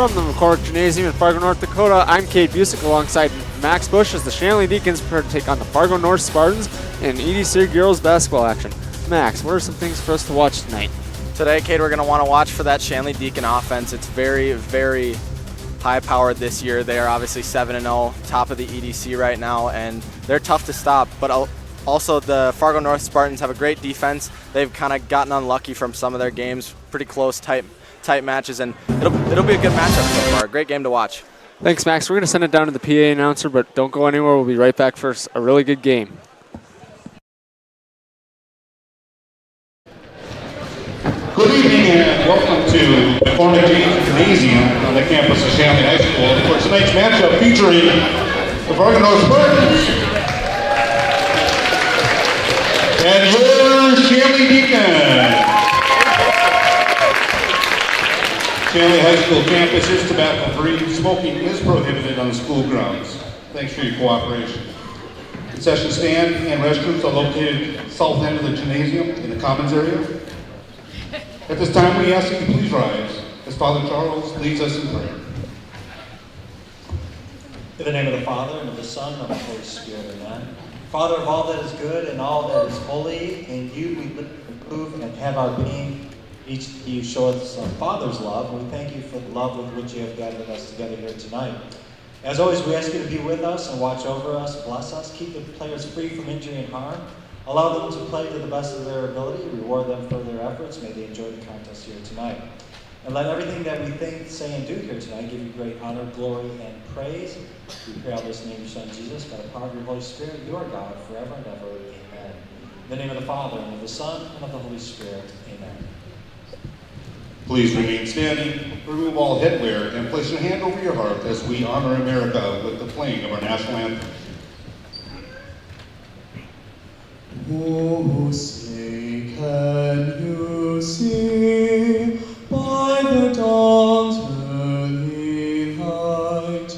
From the McCormick Gymnasium in Fargo, North Dakota, I'm Cade Busick alongside Max Bush as the Shanley Deacons prepare to take on the Fargo North Spartans in EDC girls basketball action. Max, what are some things for us to watch tonight? Today, Cade, we're going to want to watch for that Shanley Deacon offense. It's very, very high-powered this year. They are obviously 7-0, top of the EDC right now, and they're tough to stop. But also, the Fargo North Spartans have a great defense. They've kind of gotten unlucky from some of their games, pretty close, tight matches, and it'll be a good matchup so far. Great game to watch. Thanks, Max. We're going to send it down to the PA announcer, but don't go anywhere. We'll be right back for a really good game. Good evening and welcome to McCormick Gymnasium on the campus of Shanley High School for tonight's matchup featuring the Fargo North Spartans and your Shanley Deacons. Shanley High School campus is tobacco-free. Smoking is prohibited on the school grounds. Thanks for your cooperation. Concession stand and restrooms are located south end of the gymnasium in the commons area. At this time, we ask that you please rise as Father Charles leads us in prayer. In the name of the Father, and of the Son, and of the Holy Spirit, amen. Father of all that is good and all that is holy, in you we live and move and have our being. Each of you show us a Father's love, and we thank you for the love with which you have gathered us together here tonight. As always, we ask you to be with us and watch over us, bless us, keep the players free from injury and harm. Allow them to play to the best of their ability, reward them for their efforts. May they enjoy the contest here tonight. And let everything that we think, say, and do here tonight give you great honor, glory, and praise. We pray all this in the name of your Son, Jesus, by the power of your Holy Spirit, you are God, forever and ever. Amen. In the name of the Father, and of the Son, and of the Holy Spirit. Amen. Please remain standing, remove all headwear, and place your hand over your heart as we honor America with the playing of our national anthem. Oh, say, can you see by the dawn's early light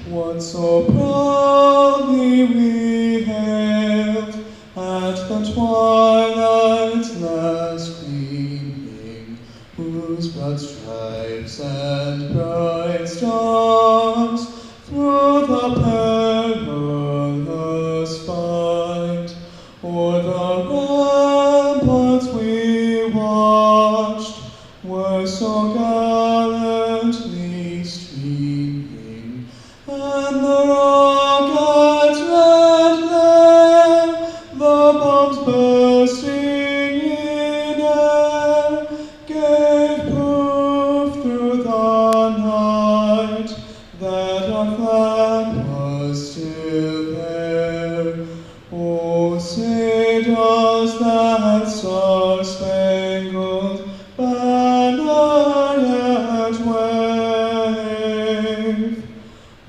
what so proudly we hailed at the twilight's last gleaming, whose broad stripes and bright stars through the perilous fight o'er the ramparts we watched were so gallantly streaming, and the rockets' red glare, the bombs bursting in air, gave proof through the night that our flag was still there. Oh, say does that star-spangled banner yet wave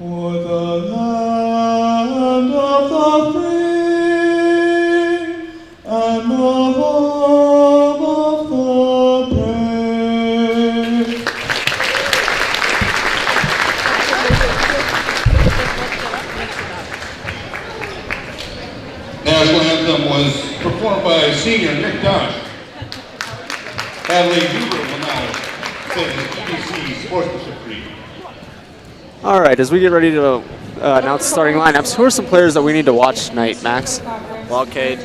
o'er the land of the free and the home of the brave? National anthem was performed by senior Nick Dosh. Adelaide Huber will now say the EDC sportsmanship creed. All right, as we get ready to announce starting lineups, who are some players that we need to watch tonight, Max? Well, Cade,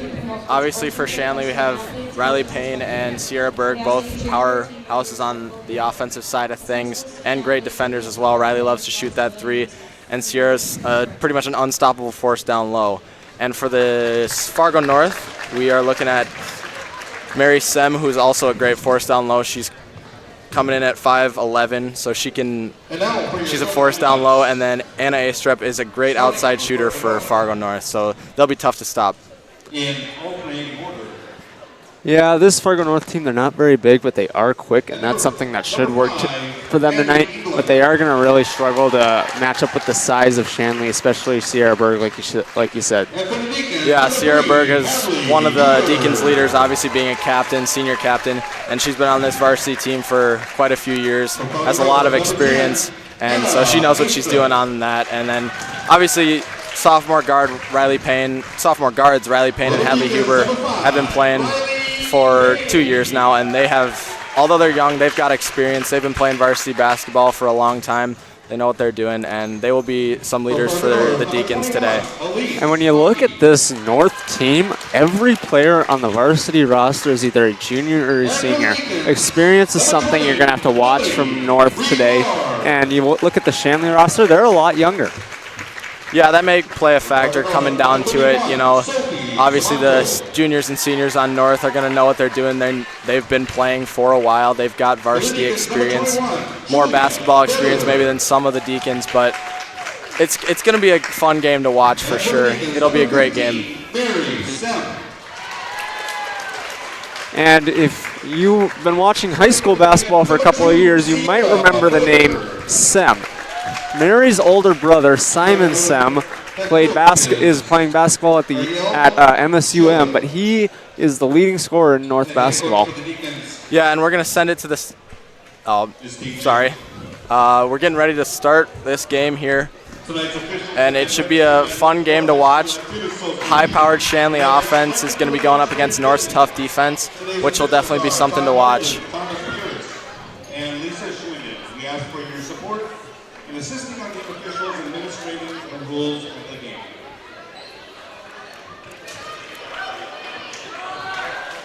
obviously for Shanley, we have Riley Payne and Sierra Berg, both powerhouses on the offensive side of things, and great defenders as well. Riley loves to shoot that three, and Sierra's pretty much an unstoppable force down low. And for the Fargo North, we are looking at Mary Sem, who's also a great force down low. She's coming in at 5'11", so she's a force down low. And then Anna Astrup is a great outside shooter for Fargo North, so they'll be tough to stop. Yeah, this Fargo North team, they're not very big, but they are quick, and that's something that should work for them tonight. But they are going to really struggle to match up with the size of Shanley, especially Sierra Berg, like you said. Yeah, Sierra Berg is one of the Deacons leaders, obviously being a captain, senior captain, and she's been on this varsity team for quite a few years, has a lot of experience, and so she knows what she's doing on that. And then obviously sophomore guards Riley Payne and Hadley Huber have been playing for 2 years now, and they have although they're young, they've got experience. They've been playing varsity basketball for a long time. They know what they're doing, and they will be some leaders for the Deacons today. And when you look at this North team, every player on the varsity roster is either a junior or a senior. Experience is something you're going to have to watch from North today. And you look at the Shanley roster, they're a lot younger. Yeah, that may play a factor coming down to it. You know, obviously the juniors and seniors on North are going to know what they're doing. They've been playing for a while. They've got varsity experience, more basketball experience maybe than some of the Deacons, but it's going to be a fun game to watch for sure. It'll be a great game. And if you've been watching high school basketball for a couple of years, you might remember the name Sem. Mary's older brother, Simon Sem, is playing basketball at MSUM, but he is the leading scorer in North basketball. Yeah, and we're going to send it to this. Oh, sorry. We're getting ready to start this game here, and it should be a fun game to watch. High-powered Shanley offense is going to be going up against North's tough defense, which will definitely be something to watch. Assisting our game officials in administrating the rules of the game.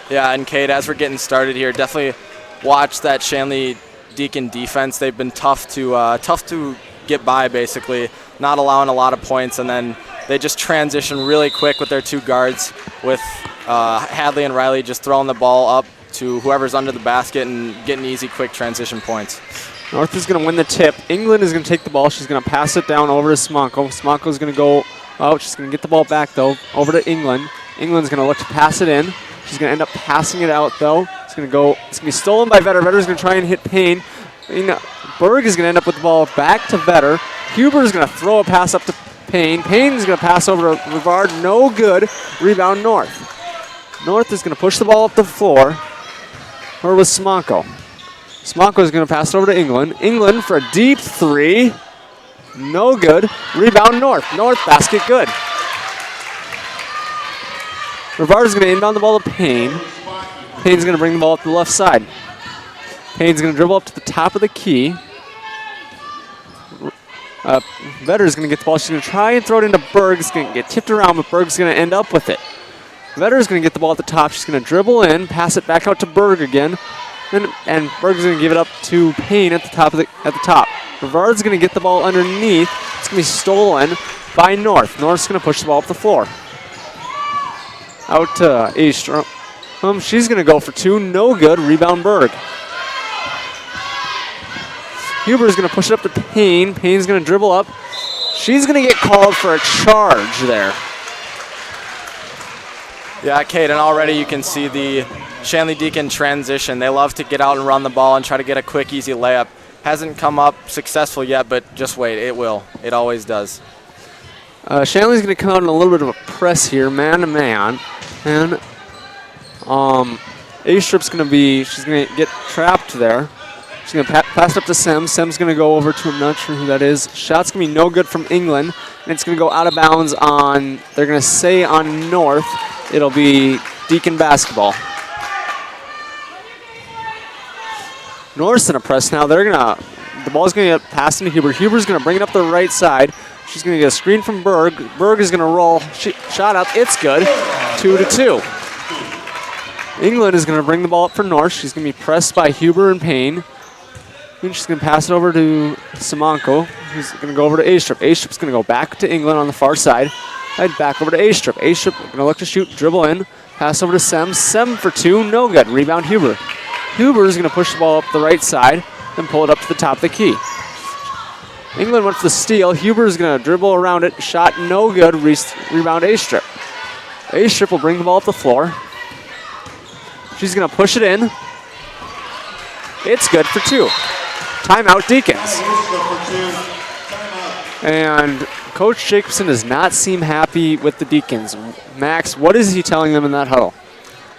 Yeah, and Kate, as we're getting started here, definitely watch that Shanley Deacon defense. They've been tough to get by, basically, not allowing a lot of points, and then they just transition really quick with their two guards, with Hadley and Riley just throwing the ball up to whoever's under the basket and getting easy, quick transition points. North is going to win the tip. England is going to take the ball. She's going to pass it down over to Smonko. Smonko is going to go out. She's going to get the ball back, though, over to England. England's going to look to pass it in. She's going to end up passing it out, though. It's going to be stolen by Vetter. Vetter's going to try and hit Payne. Berg is going to end up with the ball back to Vetter. Huber is going to throw a pass up to Payne. Payne's going to pass over to Rivard. No good. Rebound North. North is going to push the ball up the floor. Or with Smonko. Smonko is going to pass it over to England. England for a deep three. No good. Rebound North. North basket good. Rivard is going to inbound the ball to Payne. Payne's going to bring the ball up to the left side. Payne's going to dribble up to the top of the key. Vetter is going to get the ball. She's going to try and throw it into Berg. It's going to get tipped around, but Berg's going to end up with it. Vetter is going to get the ball at the top. She's going to dribble in, pass it back out to Berg again. And Berg's going to give it up to Payne at the top. Rivard's going to get the ball underneath. It's going to be stolen by North. North's going to push the ball up the floor. Out to Astrom. She's going to go for two. No good. Rebound Berg. Huber's going to push it up to Payne. Payne's going to dribble up. She's going to get called for a charge there. Yeah, Kate, and already you can see the Shanley Deacon transition. They love to get out and run the ball and try to get a quick, easy layup. Hasn't come up successful yet, but just wait. It will. It always does. Shanley's going to come out in a little bit of a press here, man to man. And A-Strip's going to be, she's going to get trapped there. She's going to pass it up to Sem. Sem's going to go over to, I'm not sure who that is. Shot's going to be no good from England. And it's going to go out of bounds on, they're going to say on North. It'll be Deacon basketball. North's in a press now. The ball's going to get passed into Huber. Huber's going to bring it up the right side. She's going to get a screen from Berg. Berg is going to roll. Shot up. It's good. 2-2. England is going to bring the ball up for North. She's going to be pressed by Huber and Payne. And she's going to pass it over to Simonko, who's going to go over to A-Strip. A-Strip's going to go back to England on the far side. Back over to A-Strip. A-Strip going to look to shoot, dribble in, pass over to Sem. Sem for two, no good. Rebound Huber. Huber is going to push the ball up the right side and pull it up to the top of the key. England went for the steal. Huber is going to dribble around it. Shot no good. Rebound A-Strip. A-Strip will bring the ball up the floor. She's going to push it in. It's good for two. Timeout Deacons. And Coach Jacobson does not seem happy with the Deacons. Max, what is he telling them in that huddle?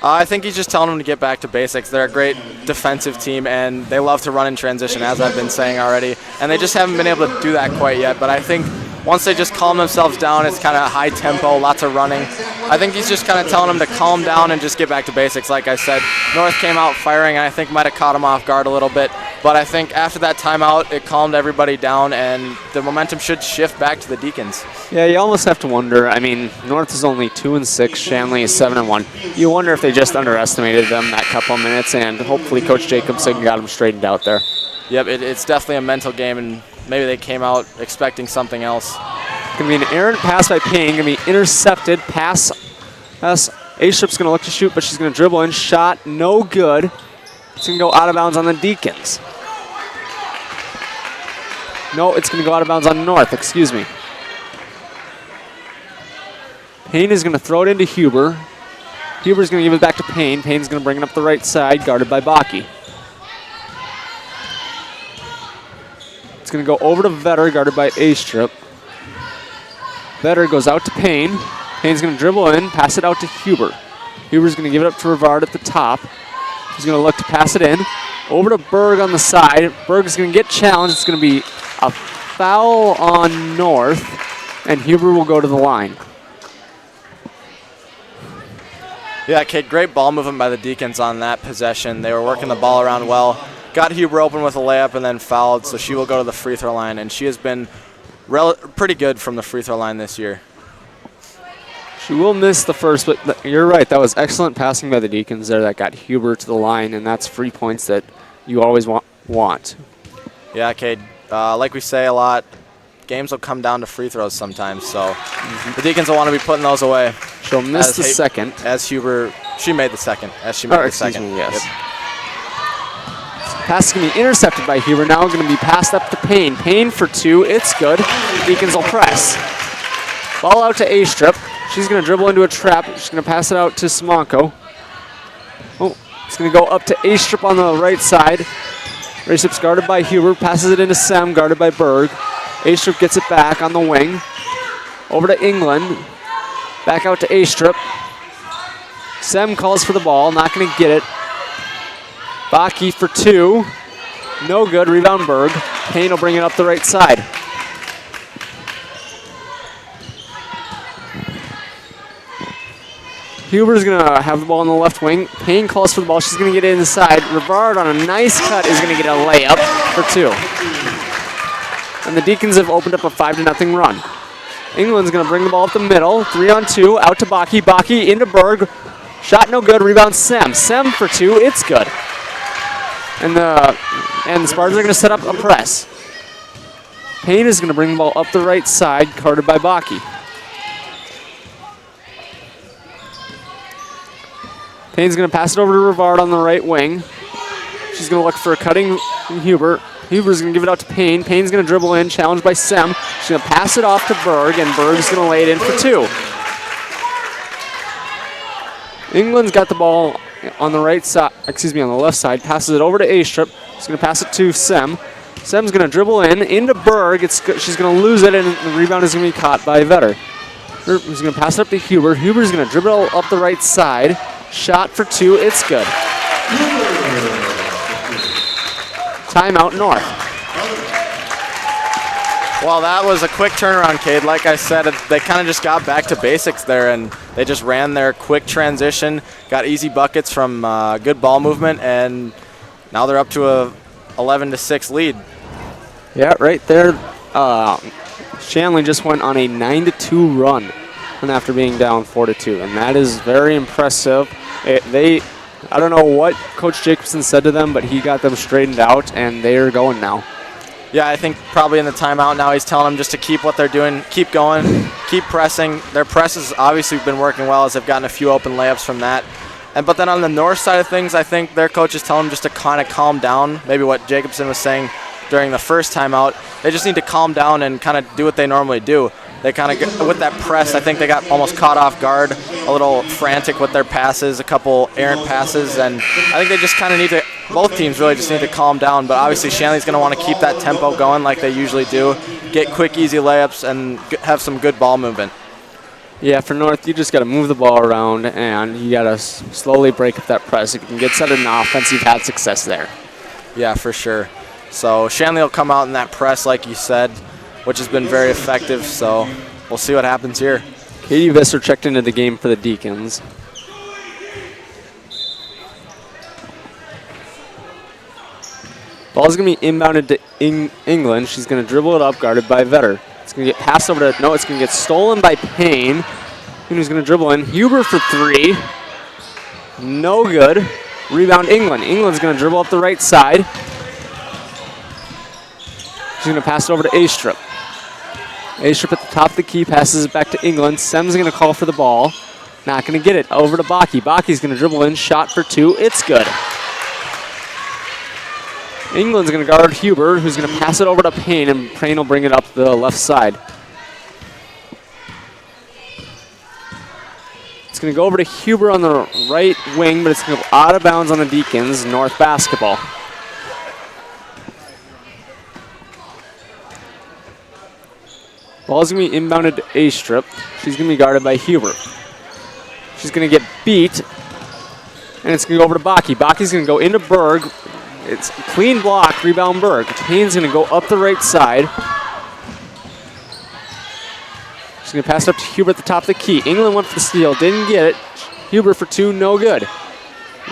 I think he's just telling them to get back to basics. They're a great defensive team, and they love to run in transition, as I've been saying already. And they just haven't been able to do that quite yet. But I think once they just calm themselves down, it's kind of high tempo, lots of running. I think he's just kind of telling them to calm down and just get back to basics. Like I said, North came out firing, and I think might have caught them off guard a little bit. But I think after that timeout, it calmed everybody down, and the momentum should shift back to the Deacons. Yeah, you almost have to wonder. I mean, North is only 2-6, Shanley is 7-1. You wonder if they just underestimated them that couple of minutes, and hopefully Coach Jacobson got them straightened out there. Yep, it's definitely a mental game, and maybe they came out expecting something else. Going to be an errant pass by Payne, going to be intercepted. Pass. A-Strip's going to look to shoot, but she's going to dribble in. Shot, no good. It's going to go out of bounds on the Deacons. No, it's going to go out of bounds on North, excuse me. Payne is going to throw it into Huber. Huber's going to give it back to Payne. Payne's going to bring it up the right side, guarded by Baki. It's going to go over to Vetter, guarded by A-Strip. Vetter goes out to Payne. Payne's going to dribble in, pass it out to Huber. Huber's going to give it up to Rivard at the top. He's going to look to pass it in. Over to Berg on the side. Berg's going to get challenged. It's going to be a foul on North, and Huber will go to the line. Yeah, Kate, great ball movement by the Deacons on that possession. They were working the ball around well. Got Huber open with a layup and then fouled, so she will go to the free throw line, and she has been pretty good from the free throw line this year. She will miss the first, but you're right. That was excellent passing by the Deacons there that got Huber to the line, and that's free points that you always want. Yeah, Kate, like we say a lot, games will come down to free throws sometimes, so the Deacons will want to be putting those away. She'll miss the second. As Huber, she made the second. Excuse me, yes. Yep. Pass is going to be intercepted by Huber. Now going to be passed up to Payne. Payne for two. It's good. Deacons will press. Ball out to A-Strip. She's going to dribble into a trap. She's going to pass it out to Simonko. Oh, it's going to go up to A-Strip on the right side. A-Strip's guarded by Huber. Passes it into Sem, guarded by Berg. A-Strip gets it back on the wing. Over to England. Back out to A-Strip. Sem calls for the ball. Not going to get it. Baki for two. No good. Rebound Berg. Payne will bring it up the right side. Huber's going to have the ball on the left wing. Payne calls for the ball. She's going to get it inside. Rivard on a nice cut is going to get a layup for two. And the Deacons have opened up a 5-0 run. England's going to bring the ball up the middle. 3-on-2. Out to Baki. Baki into Berg. Shot no good. Rebound Sem. Sem for two. It's good. And the Spartans are going to set up a press. Payne is going to bring the ball up the right side, guarded by Baki. Payne's going to pass it over to Rivard on the right wing. She's going to look for a cutting Huber. Huber's going to give it out to Payne. Payne's going to dribble in, challenged by Sem. She's going to pass it off to Berg, and Berg's going to lay it in for two. England's got the ball on the right side, on the left side, passes it over to A-Strip. She's going to pass it to Sem. Sem's going to dribble into Berg. She's going to lose it, and the rebound is going to be caught by Vetter. He's going to pass it up to Huber. Huber's going to dribble up the right side. Shot for two. It's good. Timeout North. Well, that was a quick turnaround, Cade. Like I said, they kind of just got back to basics there, and they just ran their quick transition, got easy buckets from good ball movement, and now they're up to a 11-6 lead. Yeah, right there. Shanley just went on a 9-2 run after being down 4-2, and that is very impressive. I don't know what Coach Jacobson said to them, but he got them straightened out, and they are going now. Yeah, I think probably in the timeout now he's telling them just to keep what they're doing, keep going, keep pressing. Their press has obviously been working well as they've gotten a few open layups from that. But then on the north side of things, I think their coach is telling them just to kind of calm down, maybe what Jacobson was saying during the first timeout. They just need to calm down and kind of do what they normally do. They kind of, with that press, I think they got almost caught off guard, a little frantic with their passes, a couple errant passes, and I think they just kind of need to, both teams really just need to calm down, but obviously Shanley's going to want to keep that tempo going like they usually do, get quick, easy layups, and have some good ball movement. Yeah, for North, you just got to move the ball around, and you got to slowly break up that press. If you can get set in offense, you've had success there. Yeah, for sure. So Shanley will come out in that press, like you said. which has been very effective. So we'll see what happens here. Katie Visser checked into the game for the Deacons. Ball's going to be inbounded to England. She's going to dribble it up, guarded by Vetter. It's going to get passed over to, no, it's going to get stolen by Payne. Who's going to dribble in. Huber for three. No good. Rebound England. England's going to dribble up the right side. She's going to pass it over to Astrup. Astrup at the top of the key, passes it back to England. Sem's going to call for the ball. Not going to get it. Over to Baki. Baki's going to dribble in. Shot for two. It's good. England's going to guard Huber, who's going to pass it over to Payne, and Payne will bring it up the left side. It's going to go over to Huber on the right wing, but it's going to go out of bounds on the Deacons, North basketball. Ball's going to be inbounded to Astrup. She's going to be guarded by Huber. She's going to get beat, and it's going to go over to Baki. Baki's going to go into Berg. It's a clean block, rebound Berg. Payne's going to go up the right side. She's going to pass it up to Huber at the top of the key. England went for the steal, didn't get it. Huber for two, no good.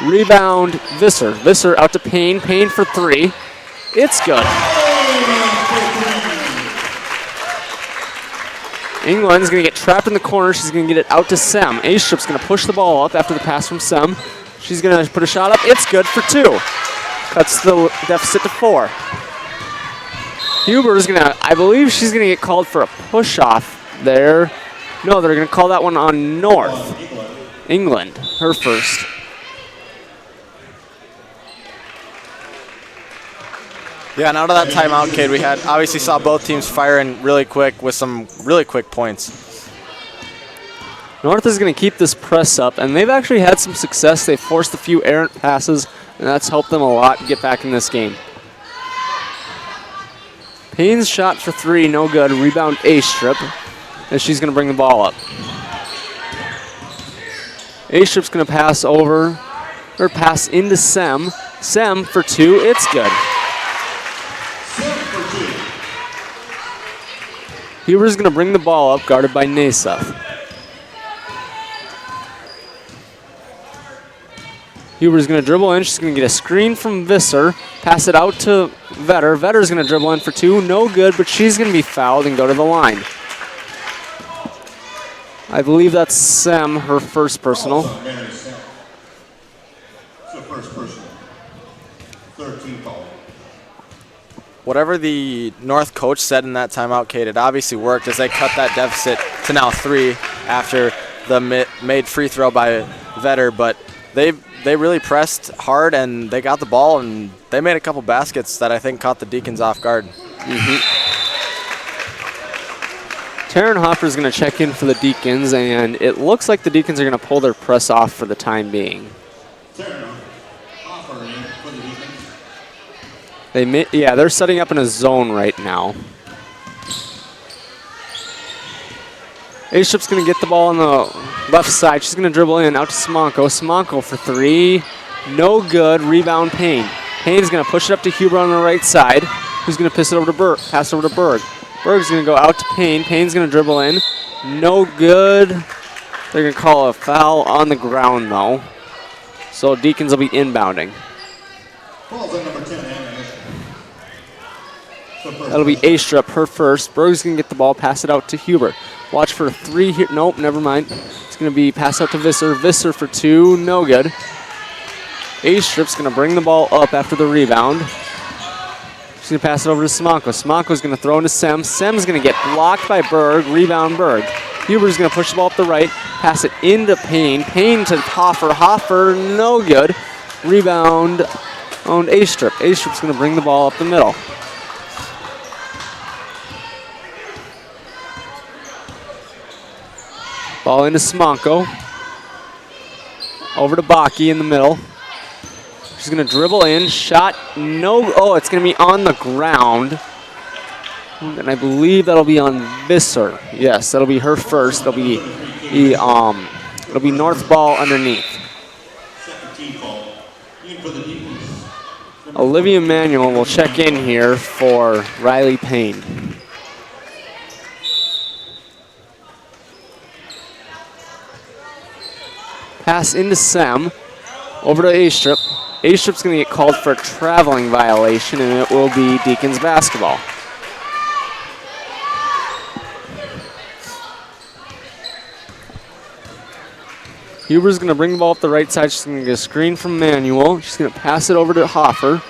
Rebound Visser. Visser out to Payne. Payne for three. It's good. England's going to get trapped in the corner. She's going to get it out to Sem. Astrup's going to push the ball up after the pass from Sem. She's going to put a shot up. It's good for two. Cuts the deficit to four. Huber's going to, I believe she's going to get called for a push-off there. No, they're going to call that one on North. England, her first. Yeah, and out of that timeout, Kid, we had obviously saw both teams firing really quick with some really quick points. North is going to keep this press up, and they've actually had some success. They've forced a few errant passes, and that's helped them a lot get back in this game. Payne's shot for three, no good. Rebound Astrup, and she's going to bring the ball up. Astrup's going to pass over, or pass into Sem. Sem for two, it's good. Huber's going to bring the ball up, guarded by Naseth. Huber's going to dribble in. She's going to get a screen from Visser, pass it out to Vetter. Vetter's going to dribble in for two, no good, but she's going to be fouled and go to the line. I believe that's Sem, her first personal. It's the first personal. 13 foul. Whatever the North coach said in that timeout, Kate, it obviously worked as they cut that deficit to now three after the made free throw by Vetter. But they really pressed hard, and they got the ball, and they made a couple baskets that I think caught the Deacons off guard. Taryn Hoffer's going to check in for the Deacons, and it looks like the Deacons are going to pull their press off for the time being. They're setting up in a zone right now. Astrup's going to get the ball on the left side. She's going to dribble in out to Smonko. Smonko for three. No good. Rebound Payne. Payne's going to push it up to Huber on the right side, who's going to pass it over to Berg. Berg's going to go out to Payne. Payne's going to dribble in. No good. They're going to call a foul on the ground, though. So Deacons will be inbounding. Ball's on number 10, That'll be Astrup, her first. Berg's going to get the ball, pass it out to Huber. Watch for a three here. Nope, never mind. It's going to be passed out to Visser. Visser for two, no good. Astrup's going to bring the ball up after the rebound. She's going to pass it over to Smonko. Smonko's going to throw into Sem. Sem's going to get blocked by Berg. Rebound Berg. Huber's going to push the ball up the right. Pass it into Payne. Payne to Hoffer. Hoffer, no good. Rebound on Astrup. Astrup's going to bring the ball up the middle. Ball into Smonko. Over to Baki in the middle. She's going to dribble in. Shot, no. Oh, it's going to be on the ground. And I believe that'll be on Visser. Yes, that'll be her first. It'll be North ball underneath. Olivia Manuel will check in here for Riley Payne. Pass into Sem. Over to A-Strip. A-Strip's going to get called for a traveling violation, and it will be Deacons basketball. Huber's going to bring the ball up the right side. She's going to get a screen from Manuel. She's going to pass it over to Hoffer.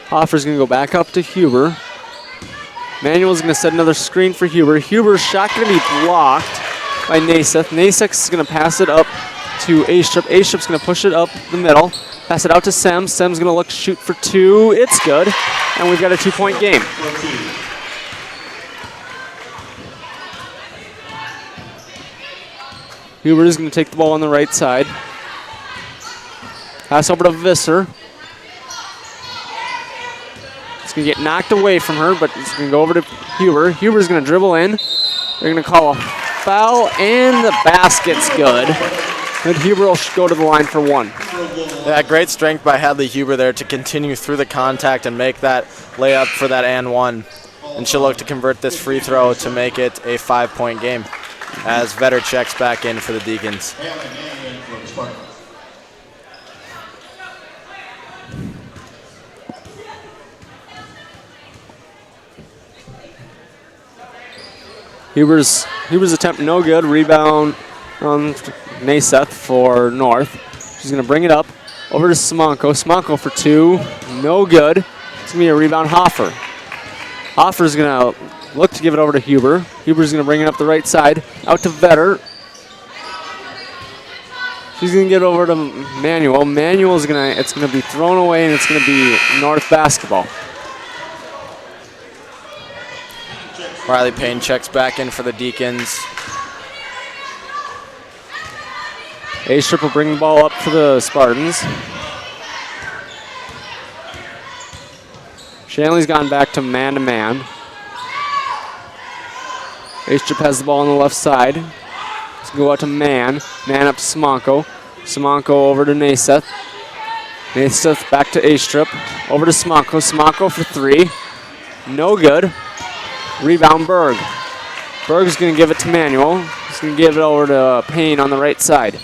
Hoffer's going to go back up to Huber. Manuel's going to set another screen for Huber. Huber's shot going to be blocked by Naseth. Naseth's going to pass it up to A-Strip. A-Strip's going to push it up the middle. Pass it out to Sem. Sem's going to look shoot for two. It's good. And we've got a 2-point game. Huber is going to take the ball on the right side. Pass over to Visser. It's going to get knocked away from her, but it's going to go over to Huber. Huber's going to dribble in. They're going to call a foul, and the basket's good. And Huber will go to the line for one. Yeah, great strength by Hadley Huber there to continue through the contact and make that layup for that and one. And she'll look to convert this free throw to make it a 5-point game as Vetter checks back in for the Deacons. Huber's attempt no good. Rebound on Naseth for North. She's going to bring it up over to Simonko. Simonko for two. No good. It's going to be a rebound Hoffer. Hoffer's going to look to give it over to Huber. Huber's going to bring it up the right side. Out to Vetter. She's going to get over to Manuel. Manuel's going to, it's going to be thrown away, and it's going to be North basketball. Riley Payne checks back in for the Deacons. A-Strip will bring the ball up for the Spartans. Shanley's gone back to man-to-man. A-Strip has the ball on the left side. Let's go out to Man. Man up to Simonko. Simonko over to Naseth. Naseth back to A-Strip. Over to Simonko. Simonko for three. No good. Rebound Berg. Berg's going to give it to Manuel. He's going to give it over to Payne on the right side.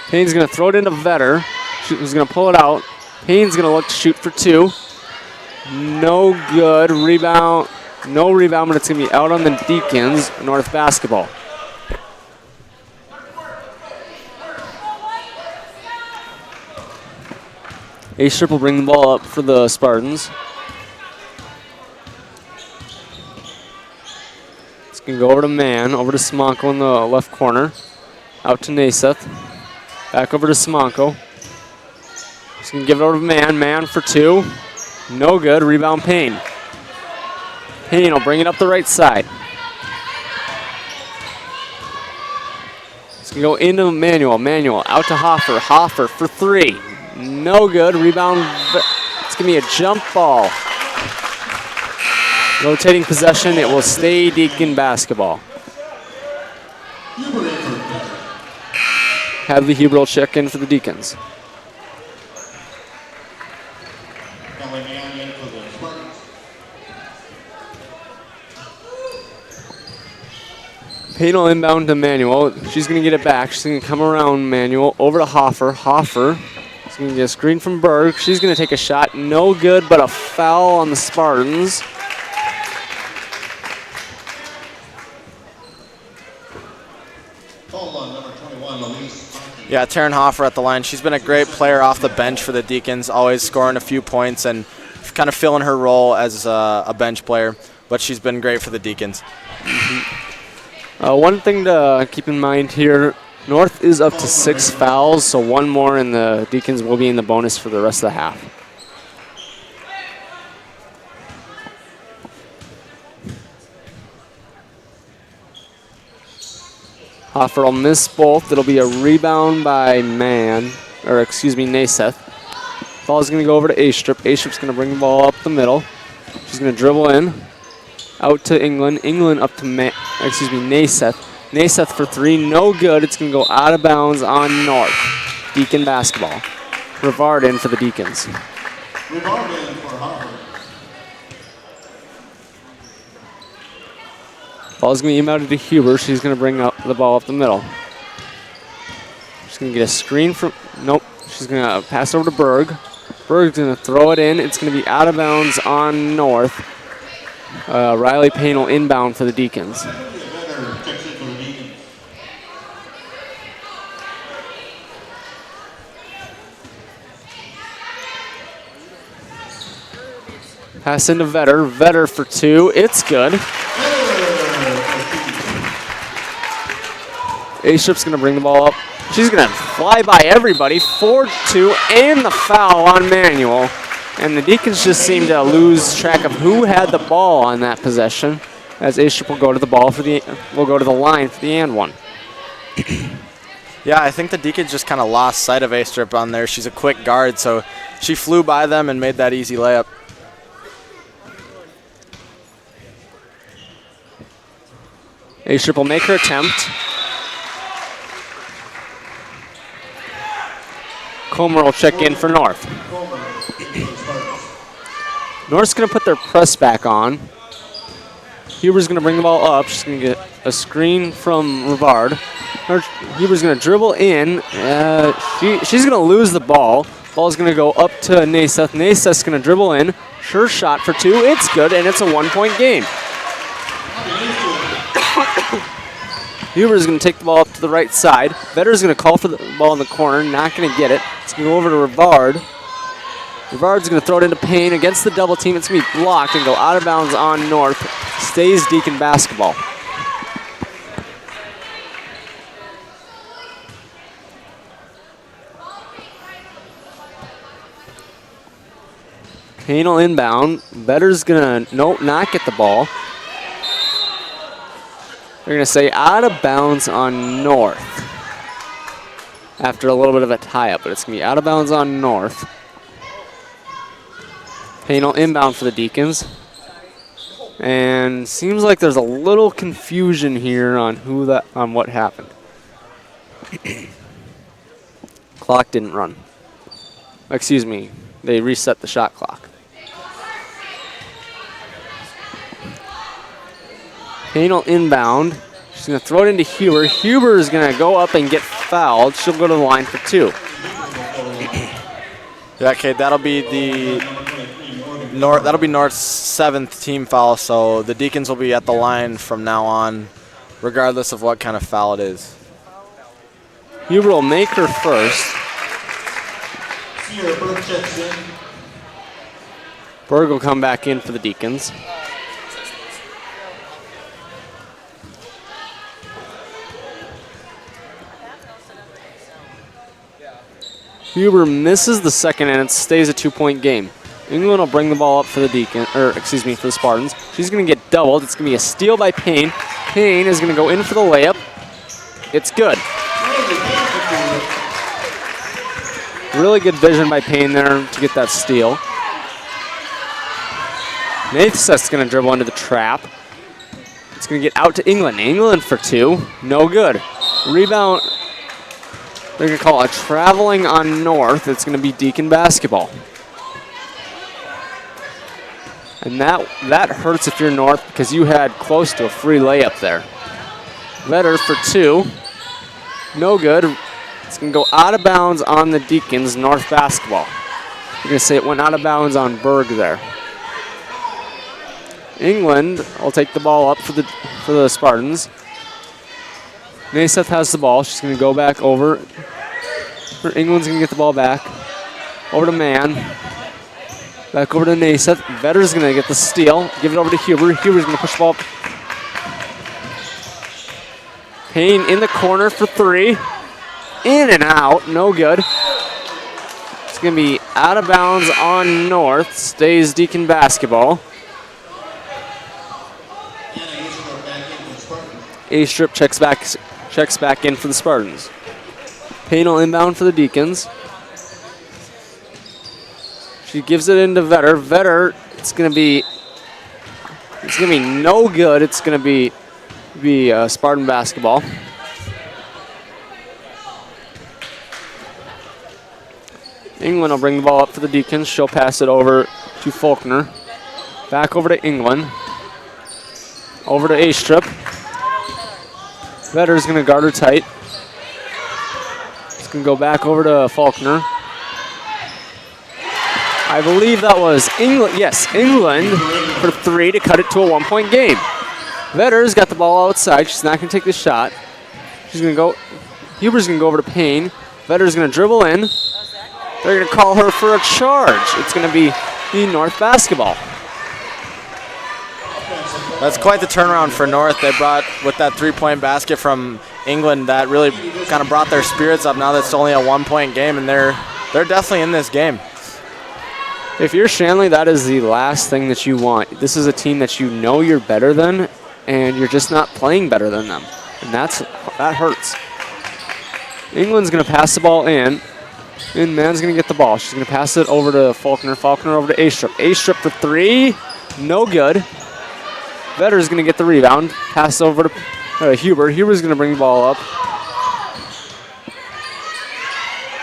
Payne's going to throw it into Vetter. He's going to pull it out. Payne's going to look to shoot for two. No good. Rebound. No rebound, but it's going to be out on the Deacons. North basketball. A-Strip will bring the ball up for the Spartans. It's going to go over to Man, over to Simonko in the left corner. Out to Naseth. Back over to Simonko. He's going to give it over to Man. Man for two. No good. Rebound Payne. Payne will bring it up the right side. It's going to go into Manuel. Manuel out to Hoffer. Hoffer for three. No good. Rebound. It's going to be a jump ball. Rotating possession. It will stay Deacon basketball. Hadley Huber will check in for the Deacons. Payne will inbound to Manuel. She's going to get it back. She's going to come around Manuel. Over to Hoffer. Hoffer. She's going to get a screen from Berg. She's going to take a shot. No good, but a foul on the Spartans. Yeah, Taryn Hoffer at the line. She's been a great player off the bench for the Deacons, always scoring a few points and kind of filling her role as a bench player, but she's been great for the Deacons. One thing to keep in mind here, North is up to 6 fouls, so one more and the Deacons will be in the bonus for the rest of the half. Hoffer will miss both. It'll be a rebound by Naseth. Ball's going to go over to A-Strip. A-Strip's going to bring the ball up the middle. She's going to dribble in. Out to England. England up to Naseth. Naseth for three. No good. It's going to go out of bounds on North. Deacon basketball. Rivard in for the Deacons. Rivard in for Hoffer. Ball's going to be inbounded to Huber. She's going to bring up the ball up the middle. She's going to get a screen from, nope. She's going to pass over to Berg. Berg's going to throw it in. It's going to be out of bounds on North. Riley Payne will inbound for the Deacons. Pass into Vetter. Vetter for 2. It's good. A-Strip's going to bring the ball up. She's going to fly by everybody. 4-2 and the foul on Manuel. And the Deacons just seem to lose track of who had the ball on that possession, as A-Strip will go to the ball for the line for the and one. Yeah, I think the Deacons just kind of lost sight of A-Strip on there. She's a quick guard, so she flew by them and made that easy layup. A-Strip will make her attempt. Comer will check in for North. North's going to put their press back on. Huber's going to bring the ball up. She's going to get a screen from Rivard. Huber's going to dribble in. She's going to lose the ball. Ball's going to go up to Naiseth. Naiseth's going to dribble in. Sure shot for 2. It's good, and it's a 1-point game. Huber's going to take the ball up to the right side. Vetter's going to call for the ball in the corner. Not going to get it. It's going to go over to Rivard. Rivard's going to throw it into Payne against the double team. It's going to be blocked and go out of bounds on North. Stays Deacon basketball. Payne will inbound. Vetter's going to, not get the ball. They're going to say out of bounds on North after a little bit of a tie-up, but it's going to be out of bounds on North. Payne will inbound for the Deacons. And seems like there's a little confusion here on what happened. Clock didn't run. Excuse me, they reset the shot clock. Payne will inbound. She's going to throw it into Huber. Huber is going to go up and get fouled. She'll go to the line for 2. Yeah, okay, that'll be North's 7th team foul, so the Deacons will be at the line from now on, regardless of what kind of foul it is. Huber will make her first. Berg will come back in for the Deacons. Huber misses the second, and it stays a 2-point game. England will bring the ball up for the for the Spartans. She's going to get doubled. It's going to be a steal by Payne. Payne is going to go in for the layup. It's good. Really good vision by Payne there to get that steal. Nathseth's going to dribble into the trap. It's going to get out to England. England for 2. No good. Rebound. They're going to call a traveling on North. It's going to be Deacon basketball. And that hurts if you're North because you had close to a free layup there. Vetter for 2. No good. It's going to go out of bounds on the Deacons, North basketball. You're going to say it went out of bounds on Berg there. England will take the ball up for the Spartans. Naiseth has the ball. She's going to go back over. England's going to get the ball back. Over to Mann. Back over to Naiseth. Vetter's going to get the steal. Give it over to Huber. Huber's going to push the ball up. Payne in the corner for 3. In and out. No good. It's going to be out of bounds on North. Stays Deacon basketball. A-Strip checks back in for the Spartans. Payne will inbound for the Deacons. She gives it into Vetter. Vetter, it's gonna be no good. It's gonna be Spartan basketball. England will bring the ball up for the Deacons. She'll pass it over to Faulkner. Back over to England. Over to A-Strip. Vetter's going to guard her tight. It's going to go back over to Faulkner. I believe that was England. Yes, England for 3 to cut it to a 1-point game. Vetter's got the ball outside. She's not going to take the shot. She's going to go. Huber's going to go over to Payne. Vetter's going to dribble in. They're going to call her for a charge. It's going to be the North basketball. That's quite the turnaround for North. They brought, with that 3-point basket from England, that really kind of brought their spirits up now that it's only a 1-point game, and they're definitely in this game. If you're Shanley, that is the last thing that you want. This is a team that you know you're better than, and you're just not playing better than them. And that hurts. England's going to pass the ball in, and Mann's going to get the ball. She's going to pass it over to Faulkner. Faulkner over to A-Strip. A-Strip for 3. No good. Vetter's going to get the rebound. Pass over to Huber. Huber's going to bring the ball up.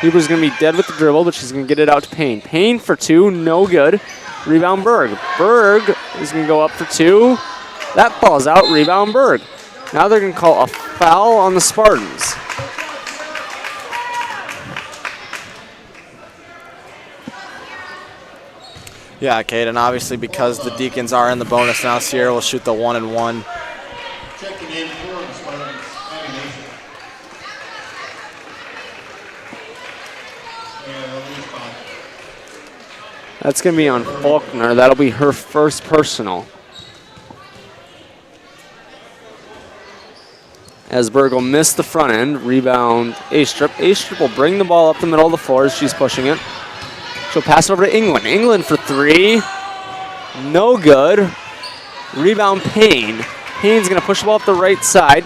Huber's going to be dead with the dribble, but she's going to get it out to Payne. Payne for 2. No good. Rebound Berg. Berg is going to go up for 2. That ball's out. Rebound Berg. Now they're going to call a foul on the Spartans. Yeah, Kate, and obviously because the Deacons are in the bonus now, Sierra will shoot the 1-and-1. Check the name for the Spartans. That's going to be on Faulkner. That'll be her first personal. As Berg will miss the front end. Rebound A-Strip. A-Strip will bring the ball up the middle of the floor as she's pushing it. She'll pass it over to England. England for 3. No good. Rebound Payne. Payne's going to push the ball up the right side.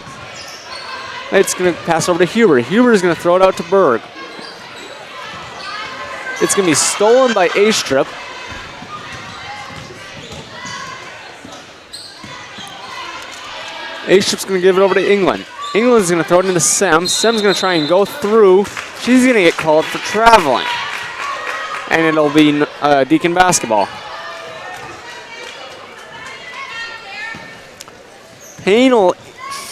It's going to pass over to Huber. Huber's going to throw it out to Berg. It's going to be stolen by A-Strip. A-Strip's going to give it over to England. England's going to throw it into Sem. Sem's going to try and go through. She's going to get called for traveling. And it'll be Deacon basketball. Payne will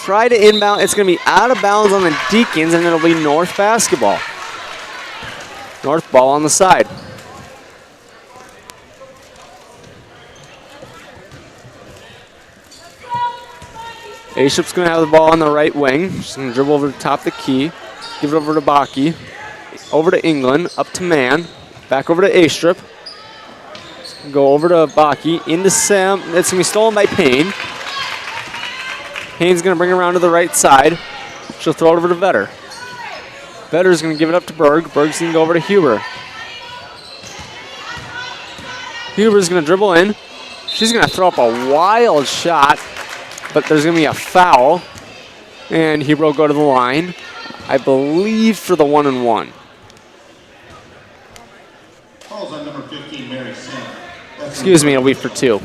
try to inbound. It's going to be out of bounds on the Deacons, and it'll be North basketball. North ball on the side. A-Strip's going to have the ball on the right wing. She's going to dribble over the top of the key. Give it over to Baki. Over to England. Up to Mann. Back over to A-Strip. Go over to Baki. Into Sam. It's going to be stolen by Payne. Payne's going to bring it around to the right side. She'll throw it over to Vetter. Vetter's going to give it up to Berg. Berg's going to go over to Huber. Huber's going to dribble in. She's going to throw up a wild shot, but there's going to be a foul. And Huber will go to the line, I believe, for the 1-and-1. Calls on number 15, Mary Sim. Excuse me, it'll be for 2.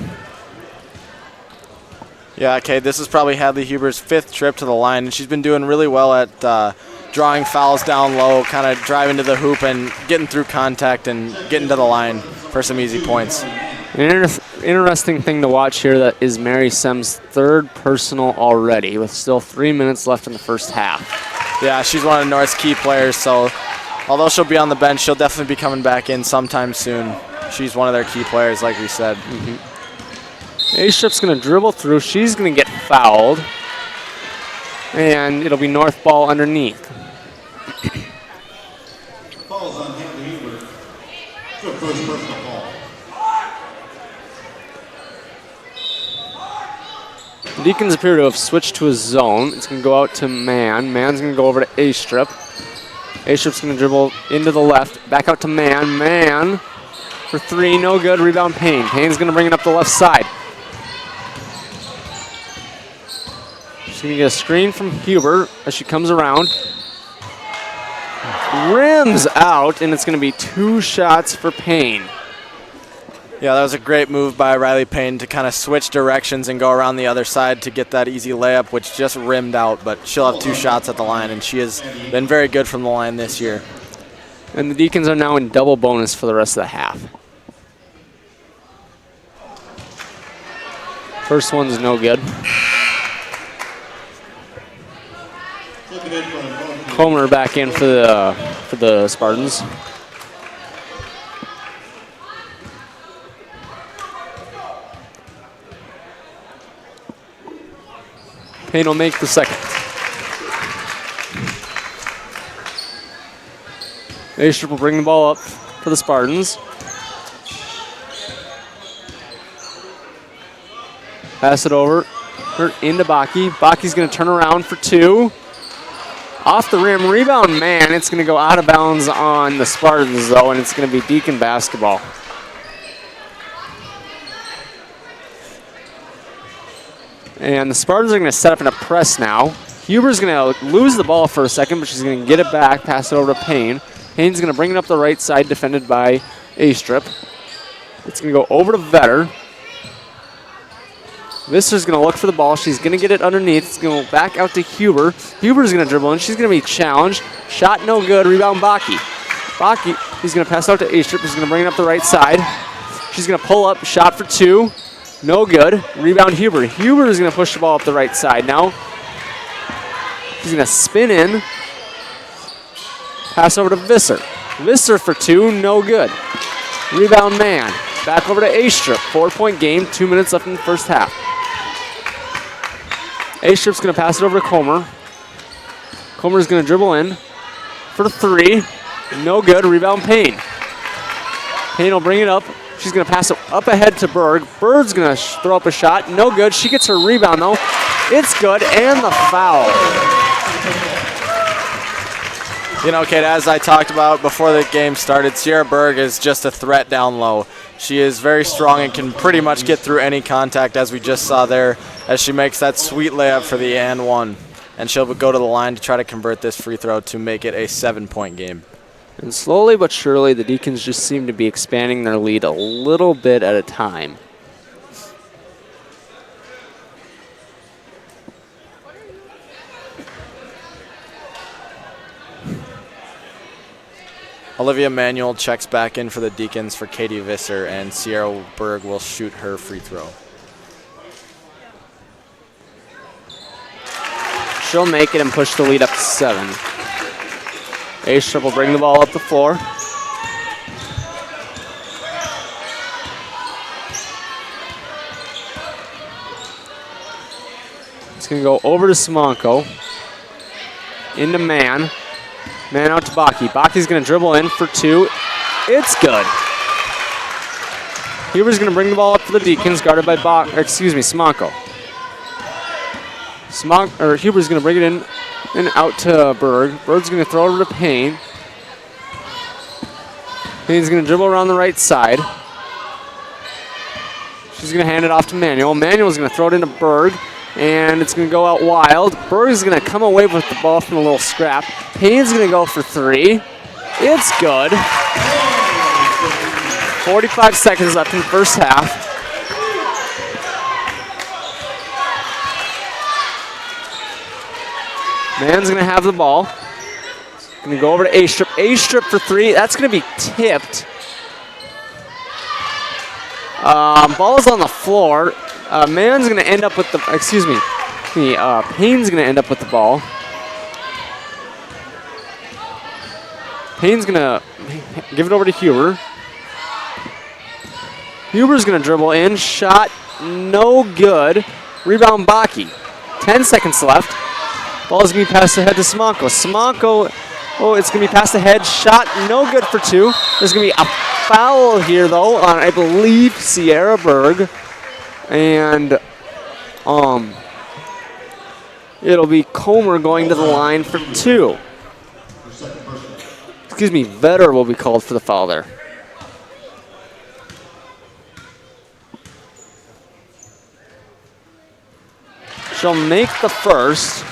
Yeah, okay, this is probably Hadley Huber's 5th trip to the line, and she's been doing really well at drawing fouls down low, kind of driving to the hoop and getting through contact and getting to the line for some easy points. An interesting thing to watch here that is Mary Sem's 3rd personal already, with still 3 minutes left in the first half. Yeah, she's one of North's key players, so although she'll be on the bench, she'll definitely be coming back in sometime soon. She's one of their key players, like we said. A-Strip's going to dribble through. She's going to get fouled. And it'll be North ball underneath. Calls on Hadley Huber. Good first personal ball. The Deacons appear to have switched to a zone. It's going to go out to Mann. Mann's going to go over to A-Strip. A-Strip's going to dribble into the left. Back out to Mann. Mann for 3. No good. Rebound Payne. Payne's going to bring it up the left side. She's going to get a screen from Huber as she comes around. Rims out, and it's going to be 2 shots for Payne. Yeah, that was a great move by Riley Payne to kind of switch directions and go around the other side to get that easy layup, which just rimmed out, but she'll have 2 shots at the line, and she has been very good from the line this year. And the Deacons are now in double bonus for the rest of the half. First one's no good. Looking in for him. Comer back in for the Spartans. Payne will make the second. Astrip will bring the ball up for the Spartans. Pass it over into Baki. Baki's going to turn around for 2. Off the rim, rebound, man. It's going to go out of bounds on the Spartans, though, and it's going to be Deacon basketball. And the Spartans are going to set up in a press now. Huber's going to lose the ball for a second, but she's going to get it back, pass it over to Payne. Payne's going to bring it up the right side, defended by Astrip. It's going to go over to Vetter. Visser's going to look for the ball. She's going to get it underneath. It's going to go back out to Huber. Huber's going to dribble in. She's going to be challenged. Shot no good. Rebound Baki. Baki, he's going to pass out to Astrip. He's going to bring it up the right side. She's going to pull up. Shot for 2. No good. Rebound Huber. Huber is going to push the ball up the right side now. He's going to spin in. Pass over to Visser. Visser for 2. No good. Rebound man. Back over to Astrip. 4-point game. 2 minutes left in the first half. Astrip's going to pass it over to Comer. Comer's going to dribble in for 3. No good. Rebound Payne. Payne will bring it up. She's going to pass it up ahead to Berg. Berg's going to throw up a shot. No good. She gets her rebound, though. It's good, and the foul. You know, Kate, as I talked about before the game started, Sierra Berg is just a threat down low. She is very strong and can pretty much get through any contact, as we just saw there, as she makes that sweet layup for the and 1. And she'll go to the line to try to convert this free throw to make it a 7-point game. And slowly but surely, the Deacons just seem to be expanding their lead a little bit at a time. Olivia Manuel checks back in for the Deacons for Katie Visser, and Sierra Berg will shoot her free throw. She'll make it and push the lead up to 7. Astrip will bring the ball up the floor. It's going to go over to Simonko. Into Man. Man out to Baki. Baki's going to dribble in for 2. It's good. Huber's going to bring the ball up for the Deacons, guarded by Simonko. Huber's going to bring it in and out to Berg. Berg's going to throw it over to Payne. Payne's going to dribble around the right side. She's going to hand it off to Manuel. Manuel's going to throw it into Berg, and it's going to go out wild. Berg's going to come away with the ball from a little scrap. Payne's going to go for 3. It's good. 45 seconds left in the first half. Man's going to have the ball. Going to go over to Astrip. Astrip for 3. That's going to be tipped. Ball's on the floor. Man's going to end up with the, Payne's going to end up with the ball. Payne's going to give it over to Huber. Huber's going to dribble in. Shot no good. Rebound Baki. 10 seconds left. Ball's going to be passed ahead to Simonko. Simonko, it's going to be passed ahead. Shot no good for 2. There's going to be a foul here, though, on, I believe, Sierra Berg. And it'll be Comer going to the line for 2. Vetter will be called for the foul there. She'll make the first.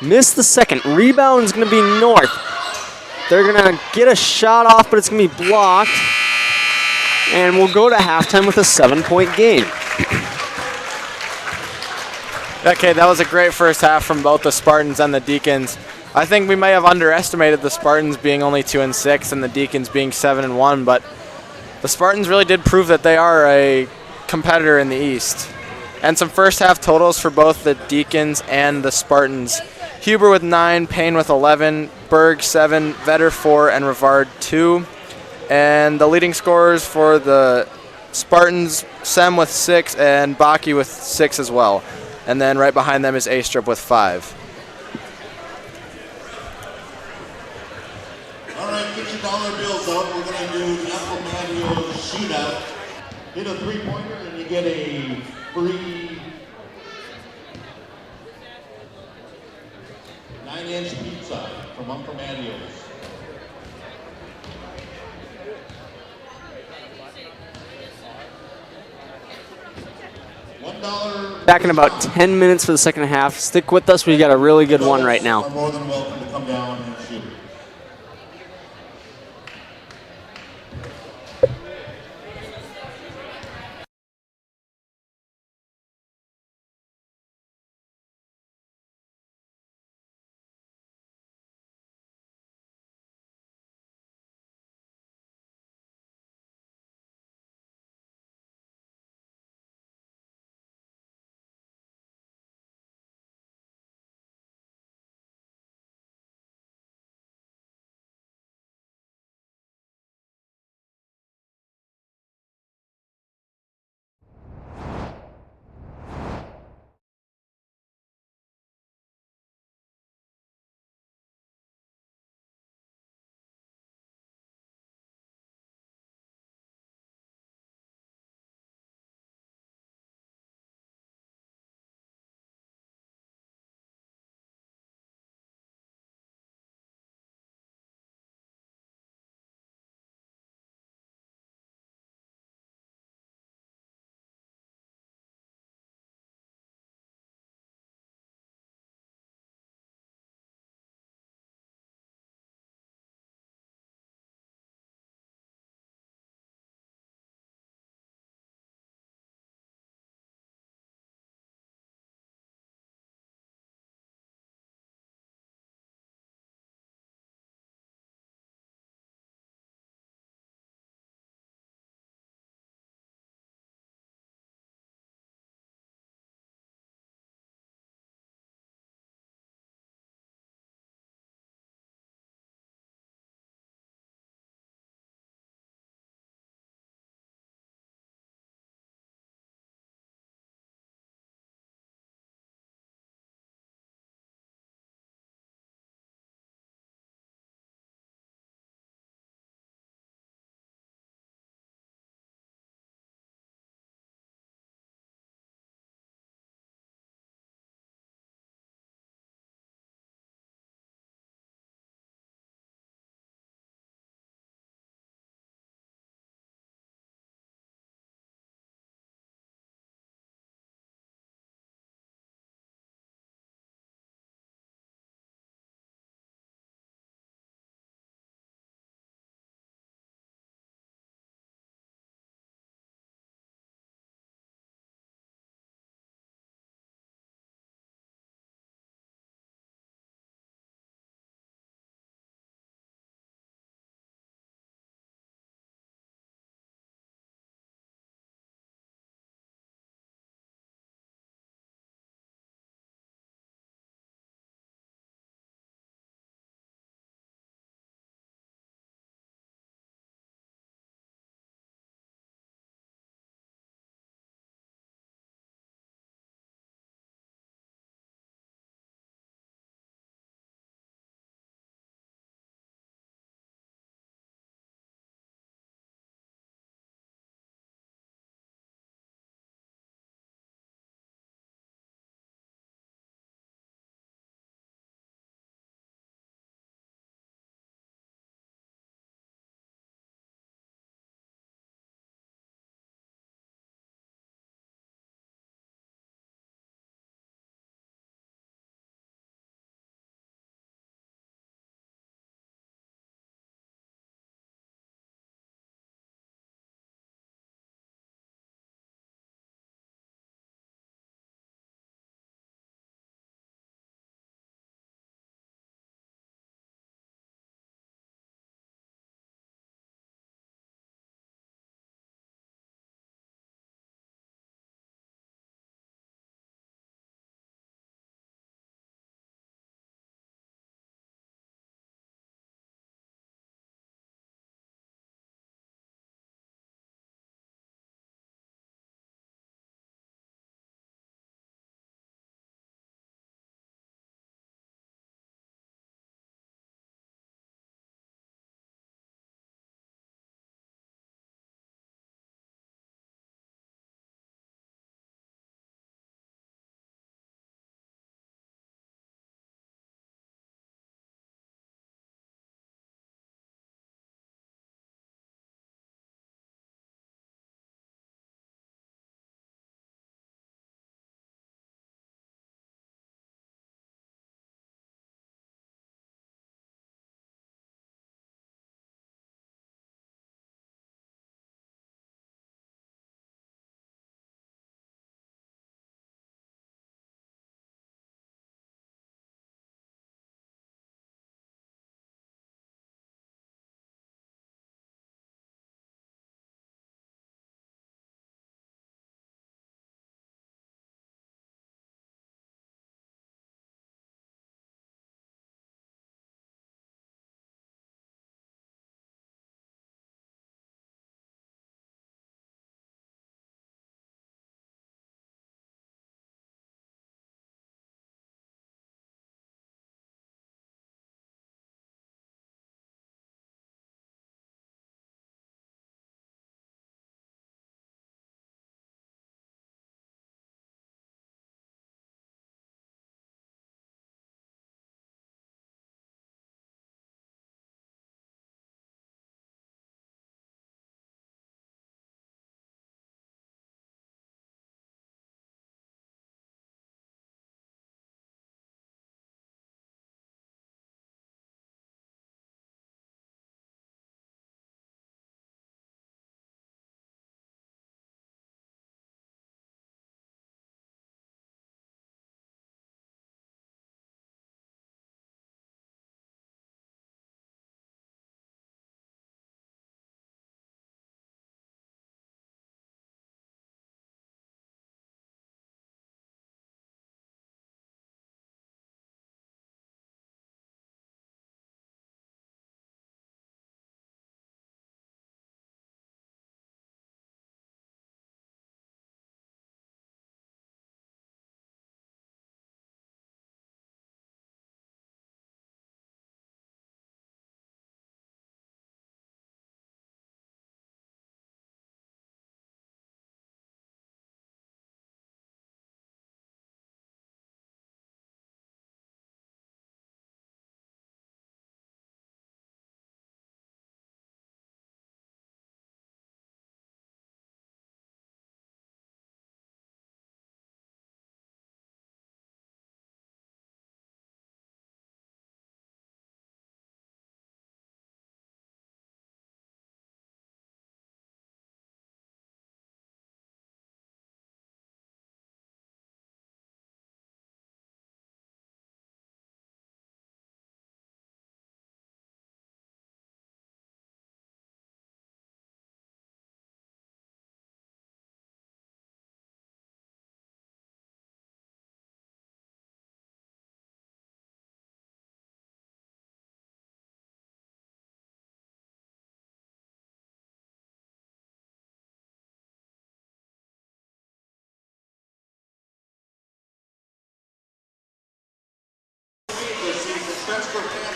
Missed the second. Rebound's going to be North. They're going to get a shot off, but it's going to be blocked. And we'll go to halftime with a 7-point game. Okay, that was a great first half from both the Spartans and the Deacons. I think we may have underestimated the Spartans being only 2-6 and the Deacons being 7-1, but the Spartans really did prove that they are a competitor in the East. And some first half totals for both the Deacons and the Spartans. Huber with 9, Payne with 11, Berg 7, Vetter 4, and Rivard 2. And the leading scorers for the Spartans, Sem with 6 and Baki with 6 as well. And then right behind them is Astrup with 5. All right, get your dollar bills out. We're going to do Apple Manual shootout. Hit a three-pointer and you get a free 9-inch pizza from Uncle Manuel's. $1. Back in about 10 minutes for the second half. Stick with us. We got a really good one right now. Are more than welcome to come down and shoot.